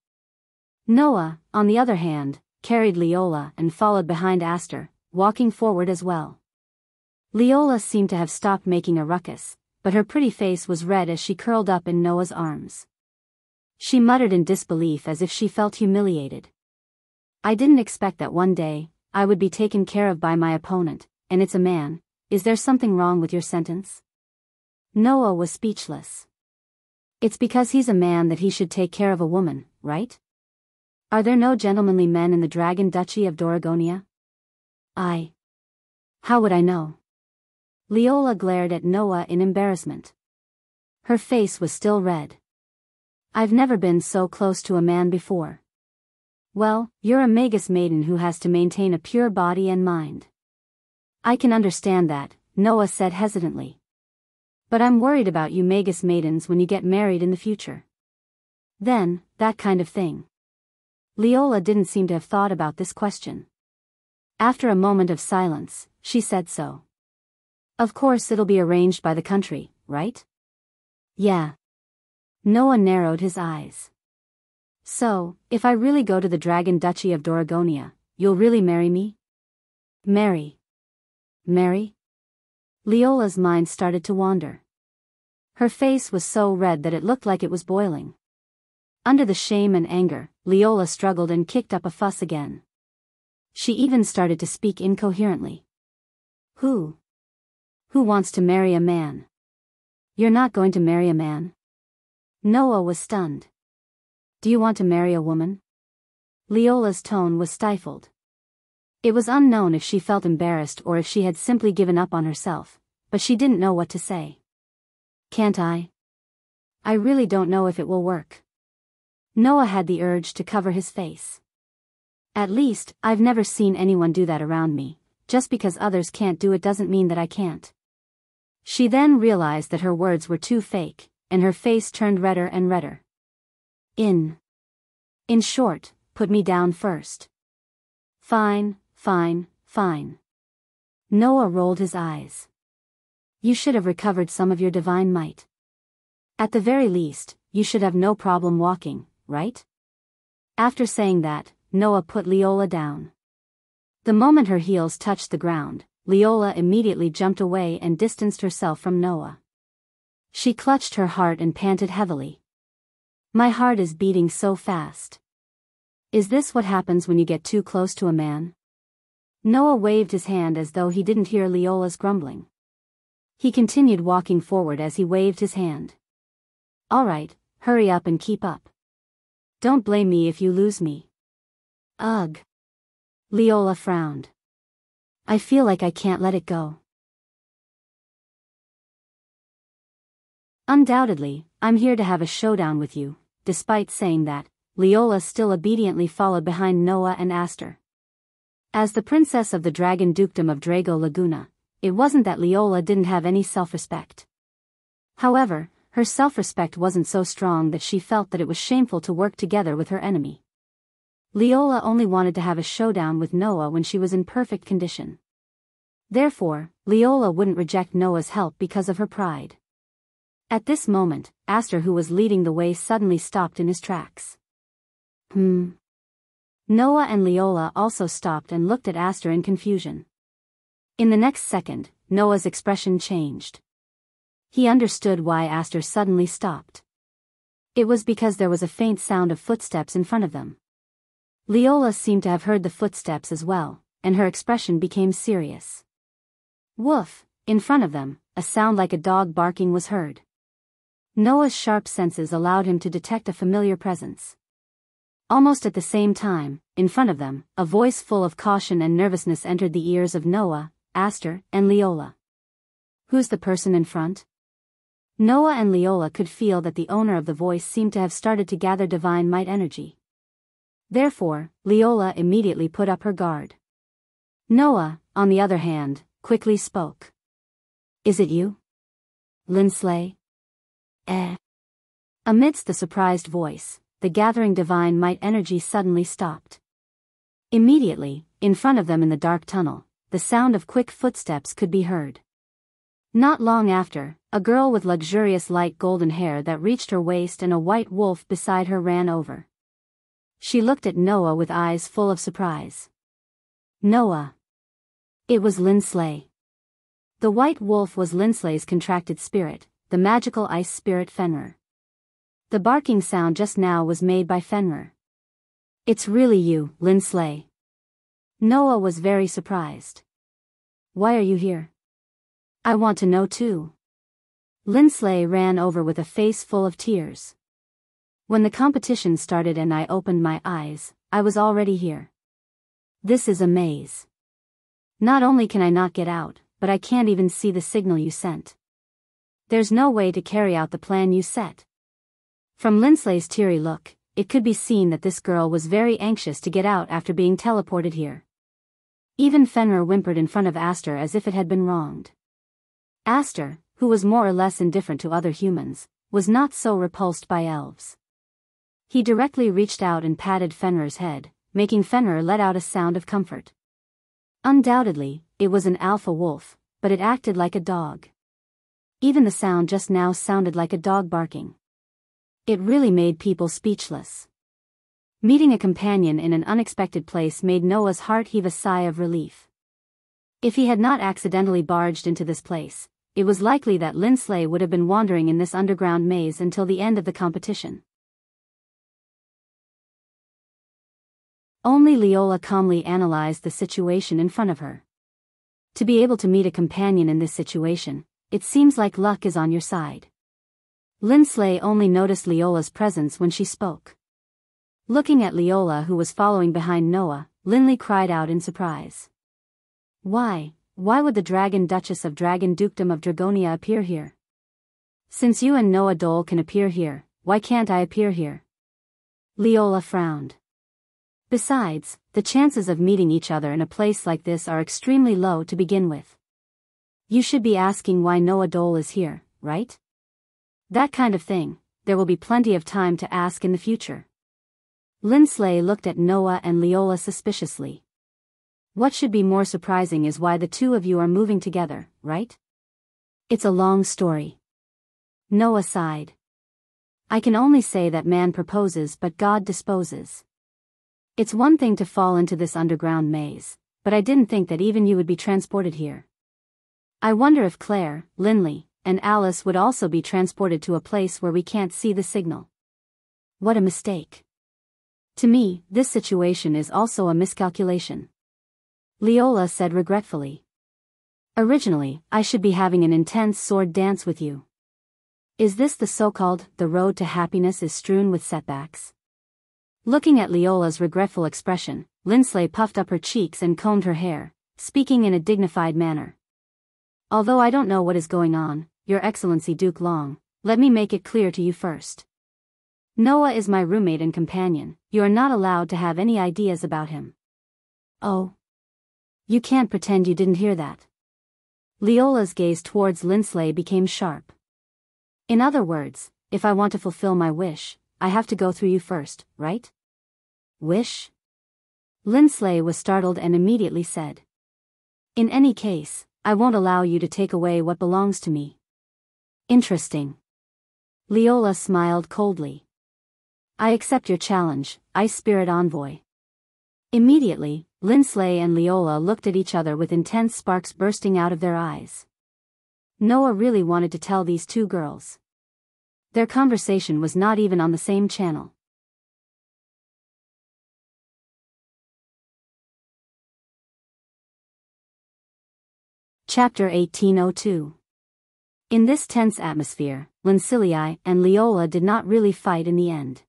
Noah, on the other hand, carried Leola and followed behind Aster, walking forward as well. Leola seemed to have stopped making a ruckus, but her pretty face was red as she curled up in Noah's arms. She muttered in disbelief as if she felt humiliated. I didn't expect that one day, I would be taken care of by my opponent, and it's a man. Is there something wrong with your sentence? Noah was speechless. It's because he's a man that he should take care of a woman, right? Are there no gentlemanly men in the Dragon Duchy of Doragonia? How would I know? Leola glared at Noah in embarrassment. Her face was still red. I've never been so close to a man before. Well, you're a Magus maiden who has to maintain a pure body and mind. I can understand that, Noah said hesitantly. But I'm worried about you Magus maidens when you get married in the future. Then, that kind of thing. Leola didn't seem to have thought about this question. After a moment of silence, she said so. Of course it'll be arranged by the country, right? Yeah. Noah narrowed his eyes. So, if I really go to the Dragon Duchy of Doragonia, you'll really marry me? Marry? Leola's mind started to wander. Her face was so red that it looked like it was boiling. Under the shame and anger, Leola struggled and kicked up a fuss again. She even started to speak incoherently. Who wants to marry a man? You're not going to marry a man? Noah was stunned. Do you want to marry a woman? Leola's tone was stifled. It was unknown if she felt embarrassed or if she had simply given up on herself, but she didn't know what to say. Can't I? I really don't know if it will work. Noah had the urge to cover his face. At least, I've never seen anyone do that around me. Just because others can't do it doesn't mean that I can't. She then realized that her words were too fake, and her face turned redder and redder. In short, put me down first. Fine. Noah rolled his eyes. You should have recovered some of your divine might. At the very least, you should have no problem walking, right? After saying that, Noah put Leola down. The moment her heels touched the ground, Leola immediately jumped away and distanced herself from Noah. She clutched her heart and panted heavily. My heart is beating so fast. Is this what happens when you get too close to a man? Noah waved his hand as though he didn't hear Leola's grumbling. He continued walking forward as he waved his hand. All right, hurry up and keep up. Don't blame me if you lose me. Ugh. Leola frowned. I feel like I can't let it go. Undoubtedly, I'm here to have a showdown with you. Despite saying that, Leola still obediently followed behind Noah and Aster. As the princess of the Dragon Dukedom of Drago Laguna, it wasn't that Leola didn't have any self-respect. However, her self-respect wasn't so strong that she felt that it was shameful to work together with her enemy. Leola only wanted to have a showdown with Noah when she was in perfect condition. Therefore, Leola wouldn't reject Noah's help because of her pride. At this moment, Aster, who was leading the way, suddenly stopped in his tracks. Noah and Leola also stopped and looked at Aster in confusion. In the next second, Noah's expression changed. He understood why Aster suddenly stopped. It was because there was a faint sound of footsteps in front of them. Leola seemed to have heard the footsteps as well, and her expression became serious. Woof! In front of them, a sound like a dog barking was heard. Noah's sharp senses allowed him to detect a familiar presence. Almost at the same time, in front of them, a voice full of caution and nervousness entered the ears of Noah, Aster, and Leola. Who's the person in front? Noah and Leola could feel that the owner of the voice seemed to have started to gather divine might energy. Therefore, Leola immediately put up her guard. Noah, on the other hand, quickly spoke. Is it you? Linsley? Amidst the surprised voice, the gathering divine might energy suddenly stopped. Immediately, in front of them in the dark tunnel, the sound of quick footsteps could be heard. Not long after, a girl with luxurious light golden hair that reached her waist and a white wolf beside her ran over. She looked at Noah with eyes full of surprise. Noah. It was Lindsley. The white wolf was Lindsley's contracted spirit, the magical ice spirit Fenrir. The barking sound just now was made by Fenrir. It's really you, Lindsley. Noah was very surprised. Why are you here? I want to know too. Lindsley ran over with a face full of tears. When the competition started and I opened my eyes, I was already here. This is a maze. Not only can I not get out, but I can't even see the signal you sent. There's no way to carry out the plan you set. From Lindsley's teary look, it could be seen that this girl was very anxious to get out after being teleported here. Even Fenrir whimpered in front of Aster as if it had been wronged. Aster, who was more or less indifferent to other humans, was not so repulsed by elves. He directly reached out and patted Fenrir's head, making Fenrir let out a sound of comfort. Undoubtedly, it was an alpha wolf, but it acted like a dog. Even the sound just now sounded like a dog barking. It really made people speechless. Meeting a companion in an unexpected place made Noah's heart heave a sigh of relief. If he had not accidentally barged into this place, it was likely that Lindsley would have been wandering in this underground maze until the end of the competition. Only Leola calmly analyzed the situation in front of her. To be able to meet a companion in this situation, it seems like luck is on your side. Lindsley only noticed Leola's presence when she spoke. Looking at Leola, who was following behind Noah, Lindley cried out in surprise. Why would the Dragon Duchess of Dragon Dukedom of Dragonia appear here? Since you and Noah Dole can appear here, why can't I appear here? Leola frowned. Besides, the chances of meeting each other in a place like this are extremely low to begin with. You should be asking why Noah Dole is here, right? That kind of thing, there will be plenty of time to ask in the future. Lindsley looked at Noah and Leola suspiciously. What should be more surprising is why the two of you are moving together, right? It's a long story. Noah sighed. I can only say that man proposes but God disposes. It's one thing to fall into this underground maze, but I didn't think that even you would be transported here. I wonder if Claire, Lindley, and Alice would also be transported to a place where we can't see the signal. What a mistake. To me, this situation is also a miscalculation. Leola said regretfully. Originally, I should be having an intense sword dance with you. Is this the so-called, the road to happiness is strewn with setbacks? Looking at Leola's regretful expression, Lindsley puffed up her cheeks and combed her hair, speaking in a dignified manner. Although I don't know what is going on, Your Excellency Duke Long, let me make it clear to you first. Noah is my roommate and companion, you are not allowed to have any ideas about him. Oh. You can't pretend you didn't hear that. Leola's gaze towards Lindsley became sharp. In other words, if I want to fulfill my wish, I have to go through you first, right? Wish? Lindsley was startled and immediately said. In any case, I won't allow you to take away what belongs to me. Interesting. Leola smiled coldly. I accept your challenge, Ice Spirit Envoy. Immediately, Lindsley and Leola looked at each other with intense sparks bursting out of their eyes. Noah really wanted to tell these two girls. Their conversation was not even on the same channel. Chapter 1802. In this tense atmosphere, Lindsley and Leola did not really fight in the end.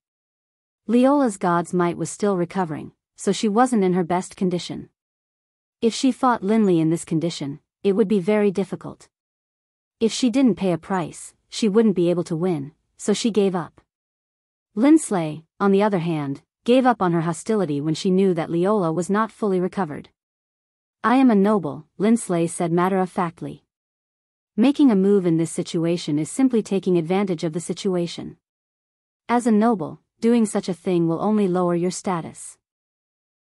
Leola's god's might was still recovering, so she wasn't in her best condition. If she fought Lindley in this condition, it would be very difficult. If she didn't pay a price, she wouldn't be able to win, so she gave up. Lindsley, on the other hand, gave up on her hostility when she knew that Leola was not fully recovered. I am a noble, Lindsley said matter-of-factly. Making a move in this situation is simply taking advantage of the situation. As a noble, doing such a thing will only lower your status.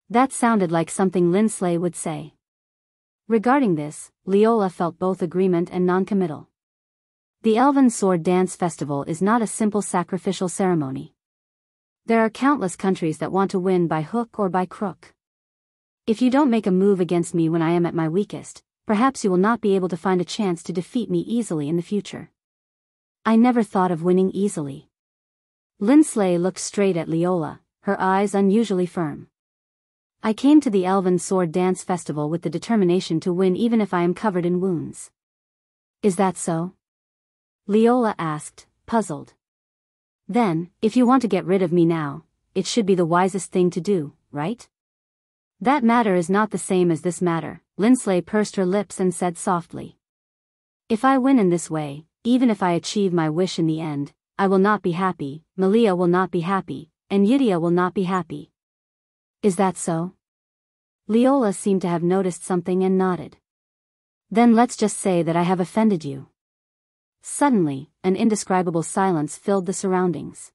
That sounded like something Lindsley would say. Regarding this, Leola felt both agreement and non-committal. The Elven Sword Dance Festival is not a simple sacrificial ceremony. There are countless countries that want to win by hook or by crook. If you don't make a move against me when I am at my weakest, perhaps you will not be able to find a chance to defeat me easily in the future. I never thought of winning easily. Lindsley looked straight at Leola, her eyes unusually firm. I came to the Elven Sword Dance Festival with the determination to win even if I am covered in wounds. Is that so? Leola asked, puzzled. Then, if you want to get rid of me now, it should be the wisest thing to do, right? That matter is not the same as this matter, Lindsley pursed her lips and said softly. If I win in this way, even if I achieve my wish in the end, I will not be happy, Malia will not be happy, and Yudia will not be happy. Is that so? Leola seemed to have noticed something and nodded. Then let's just say that I have offended you. Suddenly, an indescribable silence filled the surroundings.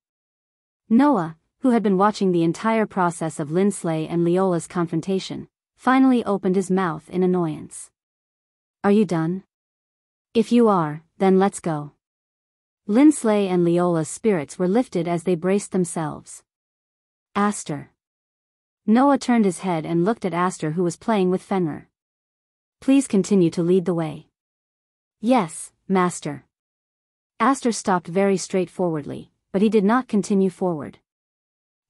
Noah, who had been watching the entire process of Lindsley and Leola's confrontation, finally opened his mouth in annoyance. Are you done? If you are, then let's go. Lindsley and Leola's spirits were lifted as they braced themselves. Aster. Noah turned his head and looked at Aster, who was playing with Fenrir. Please continue to lead the way. Yes, Master. Aster stopped very straightforwardly, but he did not continue forward.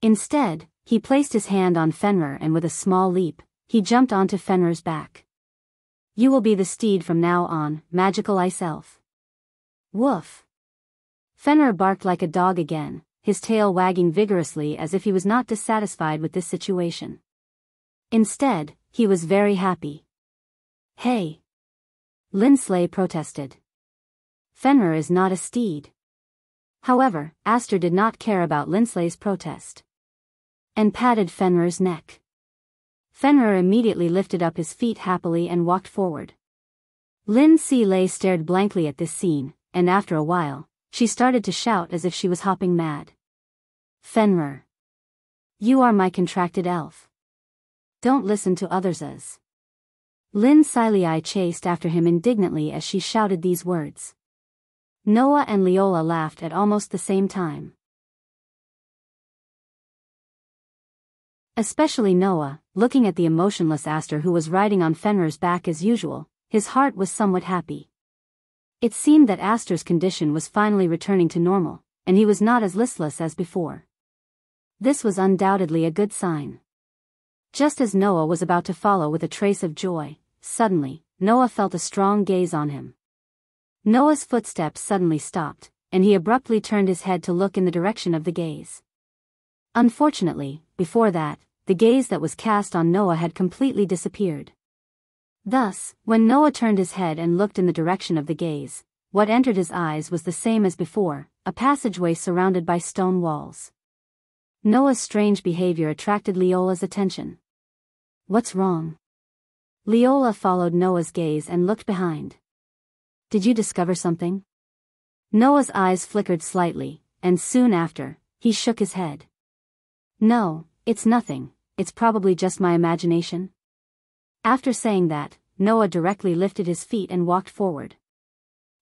Instead, he placed his hand on Fenrir and with a small leap, he jumped onto Fenrir's back. You will be the steed from now on, magical ice elf. Woof. Fenrir barked like a dog again, his tail wagging vigorously as if he was not dissatisfied with this situation. Instead, he was very happy. Hey! Lindsley protested. Fenrir is not a steed. However, Aster did not care about Lindsley's protest. And patted Fenrir's neck. Fenrir immediately lifted up his feet happily and walked forward. Lindsley stared blankly at this scene, and after a while, she started to shout as if she was hopping mad. Fenrir. You are my contracted elf. Don't listen to others. Lindsley chased after him indignantly as she shouted these words. Noah and Leola laughed at almost the same time. Especially Noah, looking at the emotionless Aster who was riding on Fenrir's back as usual, his heart was somewhat happy. It seemed that Aster's condition was finally returning to normal, and he was not as listless as before. This was undoubtedly a good sign. Just as Noah was about to follow with a trace of joy, suddenly, Noah felt a strong gaze on him. Noah's footsteps suddenly stopped, and he abruptly turned his head to look in the direction of the gaze. Unfortunately, before that, the gaze that was cast on Noah had completely disappeared. Thus, when Noah turned his head and looked in the direction of the gaze, what entered his eyes was the same as before, a passageway surrounded by stone walls. Noah's strange behavior attracted Leola's attention. What's wrong? Leola followed Noah's gaze and looked behind. Did you discover something? Noah's eyes flickered slightly, and soon after, he shook his head. No, it's nothing, it's probably just my imagination. After saying that, Noah directly lifted his feet and walked forward.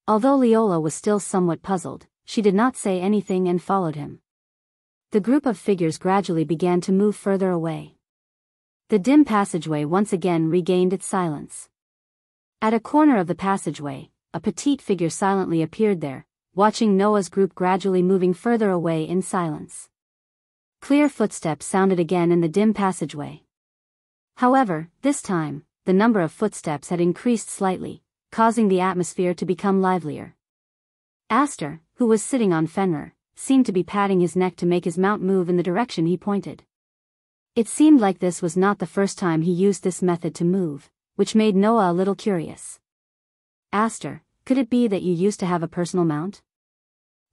Although Leola was still somewhat puzzled, she did not say anything and followed him. The group of figures gradually began to move further away. The dim passageway once again regained its silence. At a corner of the passageway, a petite figure silently appeared there, watching Noah's group gradually moving further away in silence. Clear footsteps sounded again in the dim passageway. However, this time, the number of footsteps had increased slightly, causing the atmosphere to become livelier. Aster, who was sitting on Fenrir, seemed to be patting his neck to make his mount move in the direction he pointed. It seemed like this was not the first time he used this method to move, which made Noah a little curious. Aster, could it be that you used to have a personal mount?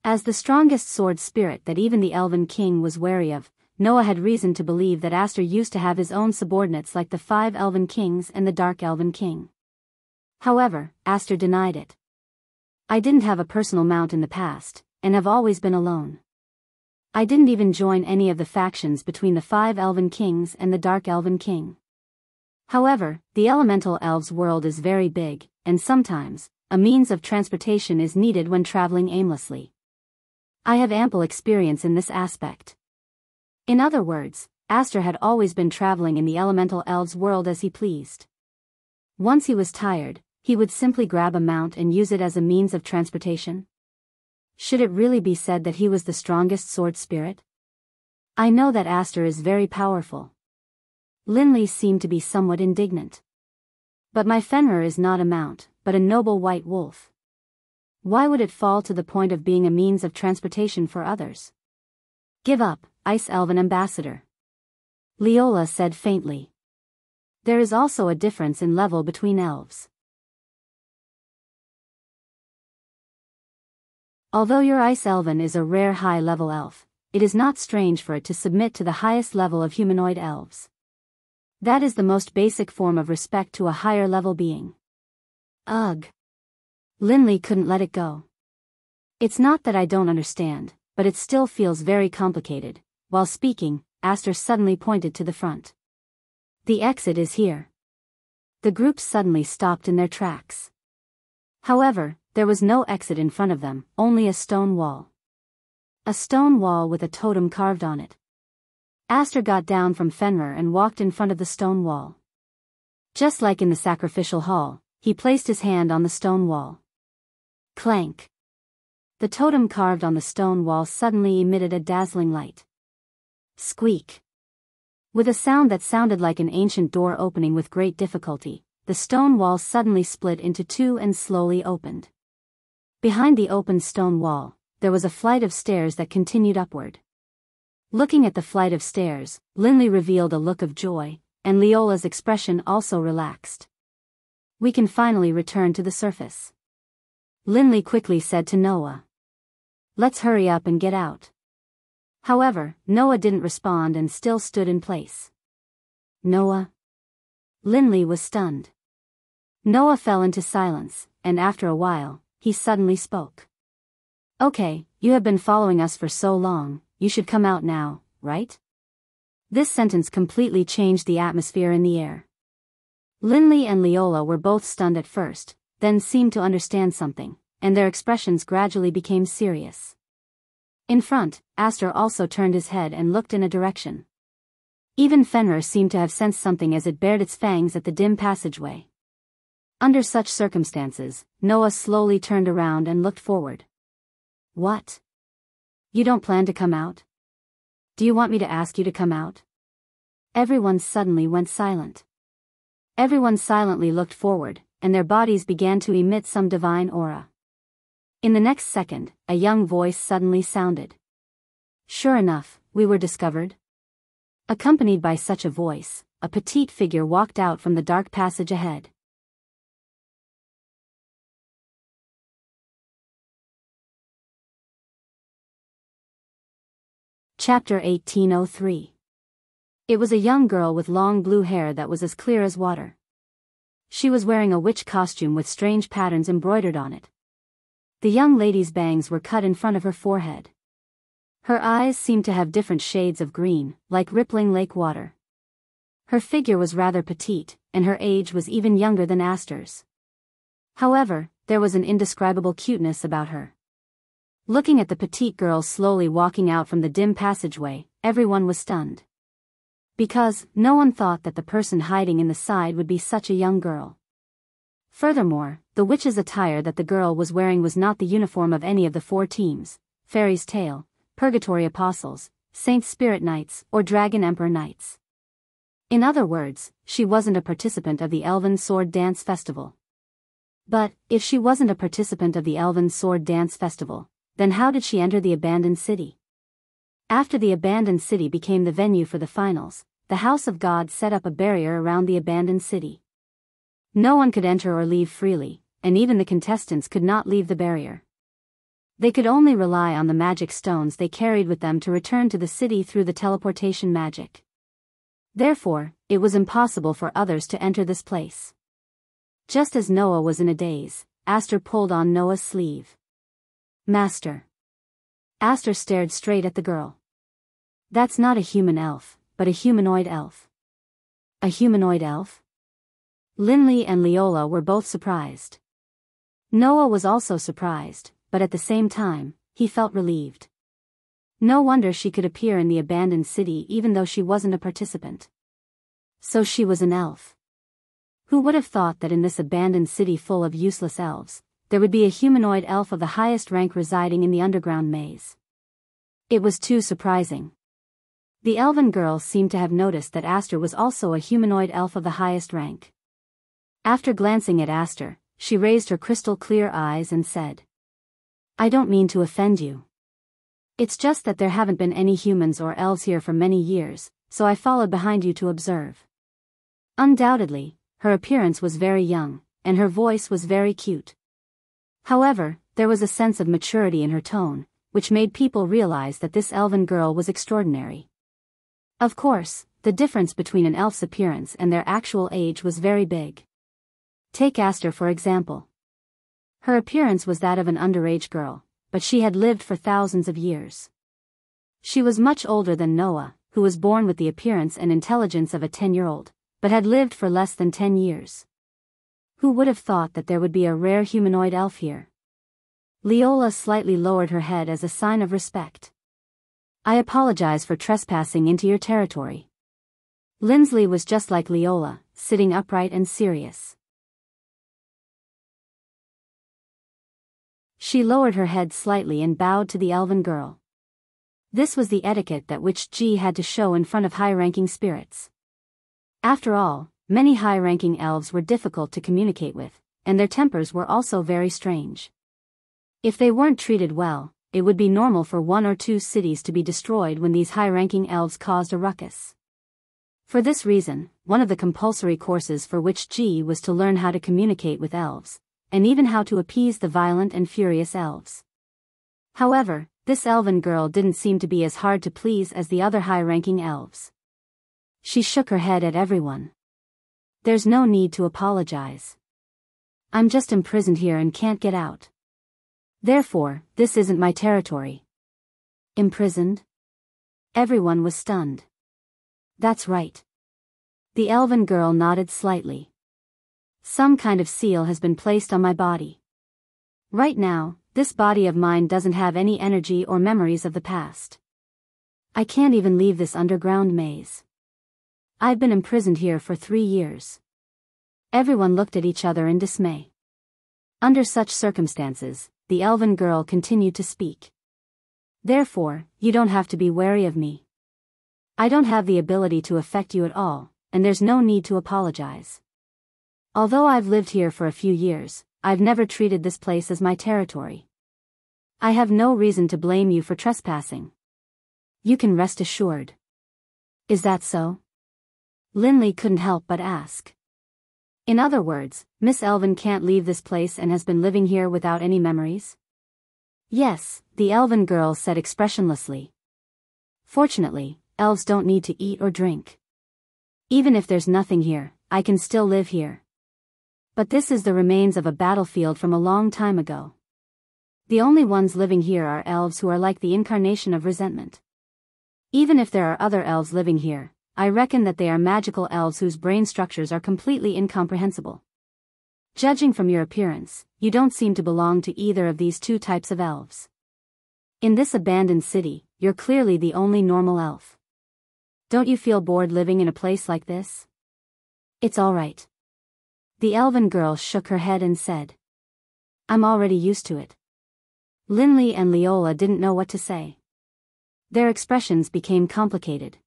As the strongest sword spirit that even the Elven King was wary of, Noah had reason to believe that Aster used to have his own subordinates like the 5 Elven Kings and the Dark Elven King. However, Aster denied it. I didn't have a personal mount in the past, and have always been alone. I didn't even join any of the factions between the 5 Elven Kings and the Dark Elven King. However, the elemental elves' world is very big, and sometimes, a means of transportation is needed when traveling aimlessly. I have ample experience in this aspect. In other words, Aster had always been traveling in the elemental elves' world as he pleased. Once he was tired, he would simply grab a mount and use it as a means of transportation. Should it really be said that he was the strongest sword spirit? I know that Aster is very powerful. Linley seemed to be somewhat indignant. But my Fenrir is not a mount, but a noble white wolf. Why would it fall to the point of being a means of transportation for others? Give up, Ice Elven Ambassador. Leola said faintly. There is also a difference in level between elves. Although your Ice Elven is a rare high-level elf, it is not strange for it to submit to the highest level of humanoid elves. That is the most basic form of respect to a higher-level being. Ugh. Linley couldn't let it go. It's not that I don't understand, but it still feels very complicated. While speaking, Aster suddenly pointed to the front. The exit is here. The group suddenly stopped in their tracks. However, there was no exit in front of them, only a stone wall. A stone wall with a totem carved on it. Aster got down from Fenrir and walked in front of the stone wall. Just like in the sacrificial hall, he placed his hand on the stone wall. Clank. The totem carved on the stone wall suddenly emitted a dazzling light. Squeak. With a sound that sounded like an ancient door opening with great difficulty, the stone wall suddenly split into two and slowly opened. Behind the open stone wall, there was a flight of stairs that continued upward. Looking at the flight of stairs, Linley revealed a look of joy, and Leola's expression also relaxed. We can finally return to the surface. Linley quickly said to Noah. Let's hurry up and get out. However, Noah didn't respond and still stood in place. Noah? Linley was stunned. Noah fell into silence, and after a while, he suddenly spoke. Okay, you have been following us for so long, you should come out now, right? This sentence completely changed the atmosphere in the air. Linley and Leola were both stunned at first, then seemed to understand something, and their expressions gradually became serious. In front, Aster also turned his head and looked in a direction. Even Fenrir seemed to have sensed something as it bared its fangs at the dim passageway. Under such circumstances, Noah slowly turned around and looked forward. What? You don't plan to come out? Do you want me to ask you to come out? Everyone suddenly went silent. Everyone silently looked forward, and their bodies began to emit some divine aura. In the next second, a young voice suddenly sounded. Sure enough, we were discovered. Accompanied by such a voice, a petite figure walked out from the dark passage ahead. Chapter 1803. It was a young girl with long blue hair that was as clear as water. She was wearing a witch costume with strange patterns embroidered on it. The young lady's bangs were cut in front of her forehead. Her eyes seemed to have different shades of green, like rippling lake water. Her figure was rather petite, and her age was even younger than Aster's. However, there was an indescribable cuteness about her. Looking at the petite girl slowly walking out from the dim passageway, everyone was stunned. Because no one thought that the person hiding in the side would be such a young girl. Furthermore, the witch's attire that the girl was wearing was not the uniform of any of the 4 teams, Fairy's Tale, Purgatory Apostles, Saint Spirit Knights, or Dragon Emperor Knights. In other words, she wasn't a participant of the Elven Sword Dance Festival. But, if she wasn't a participant of the Elven Sword Dance Festival, then how did she enter the abandoned city? After the abandoned city became the venue for the finals, the House of God set up a barrier around the abandoned city. No one could enter or leave freely, and even the contestants could not leave the barrier. They could only rely on the magic stones they carried with them to return to the city through the teleportation magic. Therefore, it was impossible for others to enter this place. Just as Noah was in a daze, Aster pulled on Noah's sleeve. Master. Aster stared straight at the girl. That's not a human elf, but a humanoid elf. A humanoid elf? Linley and Leola were both surprised. Noah was also surprised, but at the same time, he felt relieved. No wonder she could appear in the abandoned city even though she wasn't a participant. So she was an elf. Who would have thought that in this abandoned city full of useless elves, there would be a humanoid elf of the highest rank residing in the underground maze? It was too surprising. The elven girl seemed to have noticed that Aster was also a humanoid elf of the highest rank. After glancing at Aster, she raised her crystal-clear eyes and said, "I don't mean to offend you. It's just that there haven't been any humans or elves here for many years, so I followed behind you to observe." Undoubtedly, her appearance was very young, and her voice was very cute. However, there was a sense of maturity in her tone, which made people realize that this elven girl was extraordinary. Of course, the difference between an elf's appearance and their actual age was very big. Take Aster for example. Her appearance was that of an underage girl, but she had lived for thousands of years. She was much older than Noah, who was born with the appearance and intelligence of a 10-year-old, but had lived for less than 10 years. Who would have thought that there would be a rare humanoid elf here? Leola slightly lowered her head as a sign of respect. "I apologize for trespassing into your territory." Lindsley was just like Leola, sitting upright and serious. She lowered her head slightly and bowed to the elven girl. This was the etiquette that which G had to show in front of high-ranking spirits. After all, many high-ranking elves were difficult to communicate with, and their tempers were also very strange. If they weren't treated well, it would be normal for 1 or 2 cities to be destroyed when these high-ranking elves caused a ruckus. For this reason, one of the compulsory courses for which G was to learn how to communicate with elves, and even how to appease the violent and furious elves. However, this elven girl didn't seem to be as hard to please as the other high-ranking elves. She shook her head at everyone. "There's no need to apologize. I'm just imprisoned here and can't get out. Therefore, this isn't my territory." Imprisoned? Everyone was stunned. "That's right." The elven girl nodded slightly. "Some kind of seal has been placed on my body. Right now, this body of mine doesn't have any energy or memories of the past. I can't even leave this underground maze. I've been imprisoned here for 3 years." Everyone looked at each other in dismay. Under such circumstances, the elven girl continued to speak. "Therefore, you don't have to be wary of me. I don't have the ability to affect you at all, and there's no need to apologize. Although I've lived here for a few years, I've never treated this place as my territory. I have no reason to blame you for trespassing. You can rest assured." "Is that so?" Lindley couldn't help but ask. "In other words, Miss Elven can't leave this place and has been living here without any memories?" "Yes," the elven girl said expressionlessly. "Fortunately, elves don't need to eat or drink. Even if there's nothing here, I can still live here. But this is the remains of a battlefield from a long time ago. The only ones living here are elves who are like the incarnation of resentment. Even if there are other elves living here, I reckon that they are magical elves whose brain structures are completely incomprehensible. Judging from your appearance, you don't seem to belong to either of these 2 types of elves. In this abandoned city, you're clearly the only normal elf. Don't you feel bored living in a place like this?" "It's all right." The elven girl shook her head and said, "I'm already used to it." Lindley and Leola didn't know what to say. Their expressions became complicated.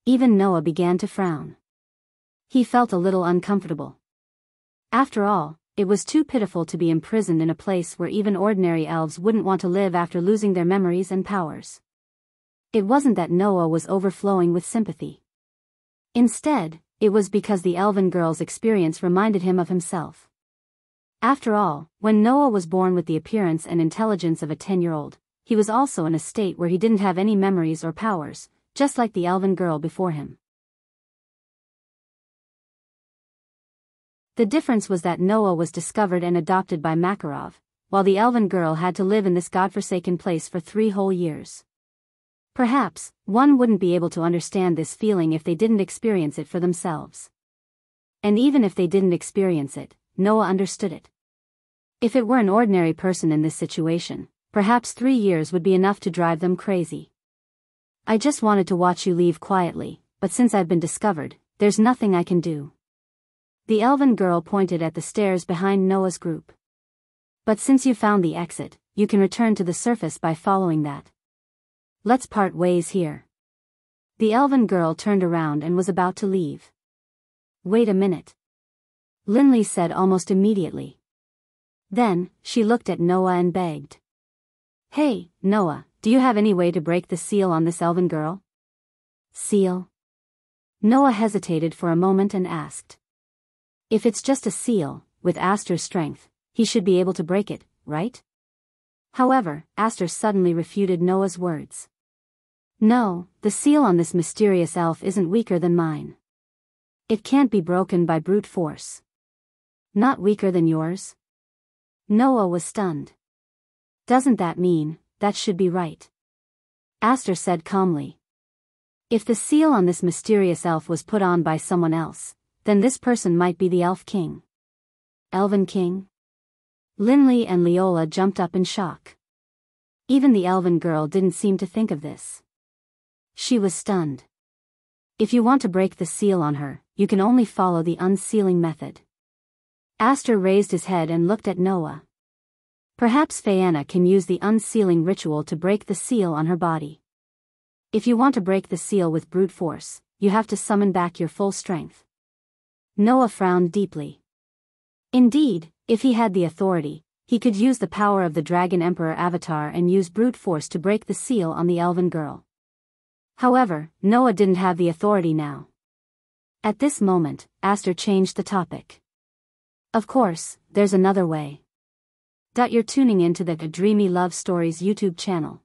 Even Noah began to frown. He felt a little uncomfortable. After all, it was too pitiful to be imprisoned in a place where even ordinary elves wouldn't want to live after losing their memories and powers. It wasn't that Noah was overflowing with sympathy. Instead, it was because the elven girl's experience reminded him of himself. After all, when Noah was born with the appearance and intelligence of a 10-year-old, he was also in a state where he didn't have any memories or powers, just like the elven girl before him. The difference was that Noah was discovered and adopted by Makarov, while the elven girl had to live in this godforsaken place for 3 whole years. Perhaps, one wouldn't be able to understand this feeling if they didn't experience it for themselves. And even if they didn't experience it, Noah understood it. If it were an ordinary person in this situation, Perhaps 3 years would be enough to drive them crazy. I just wanted to watch you leave quietly, but since I've been discovered, there's nothing I can do. The elven girl pointed at the stairs behind Noah's group. But since you found the exit, you can return to the surface by following that. Let's part ways here. The elven girl turned around and was about to leave. Wait a minute. Linley said almost immediately. Then, she looked at Noah and begged. Hey, Noah, do you have any way to break the seal on this elven girl? Seal? Noah hesitated for a moment and asked. If it's just a seal, with Aster's strength, he should be able to break it, right? However, Aster suddenly refuted Noah's words. No, the seal on this mysterious elf isn't weaker than mine. It can't be broken by brute force. Not weaker than yours? Noah was stunned. Doesn't that mean, that should be right? Aster said calmly. If the seal on this mysterious elf was put on by someone else, then this person might be the Elf King. Elven King? Linley and Leola jumped up in shock. Even the elven girl didn't seem to think of this. She was stunned. If you want to break the seal on her, you can only follow the unsealing method. Aster raised his head and looked at Noah. Perhaps Faena can use the unsealing ritual to break the seal on her body. If you want to break the seal with brute force, you have to summon back your full strength. Noah frowned deeply. Indeed, if he had the authority, he could use the power of the Dragon Emperor avatar and use brute force to break the seal on the elven girl. However, Noah didn't have the authority now. At this moment, Aster changed the topic. Of course, there's another way. You're tuning into the Dreamy Love Stories YouTube channel.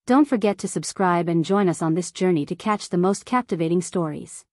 Don't forget to subscribe and join us on this journey to catch the most captivating stories.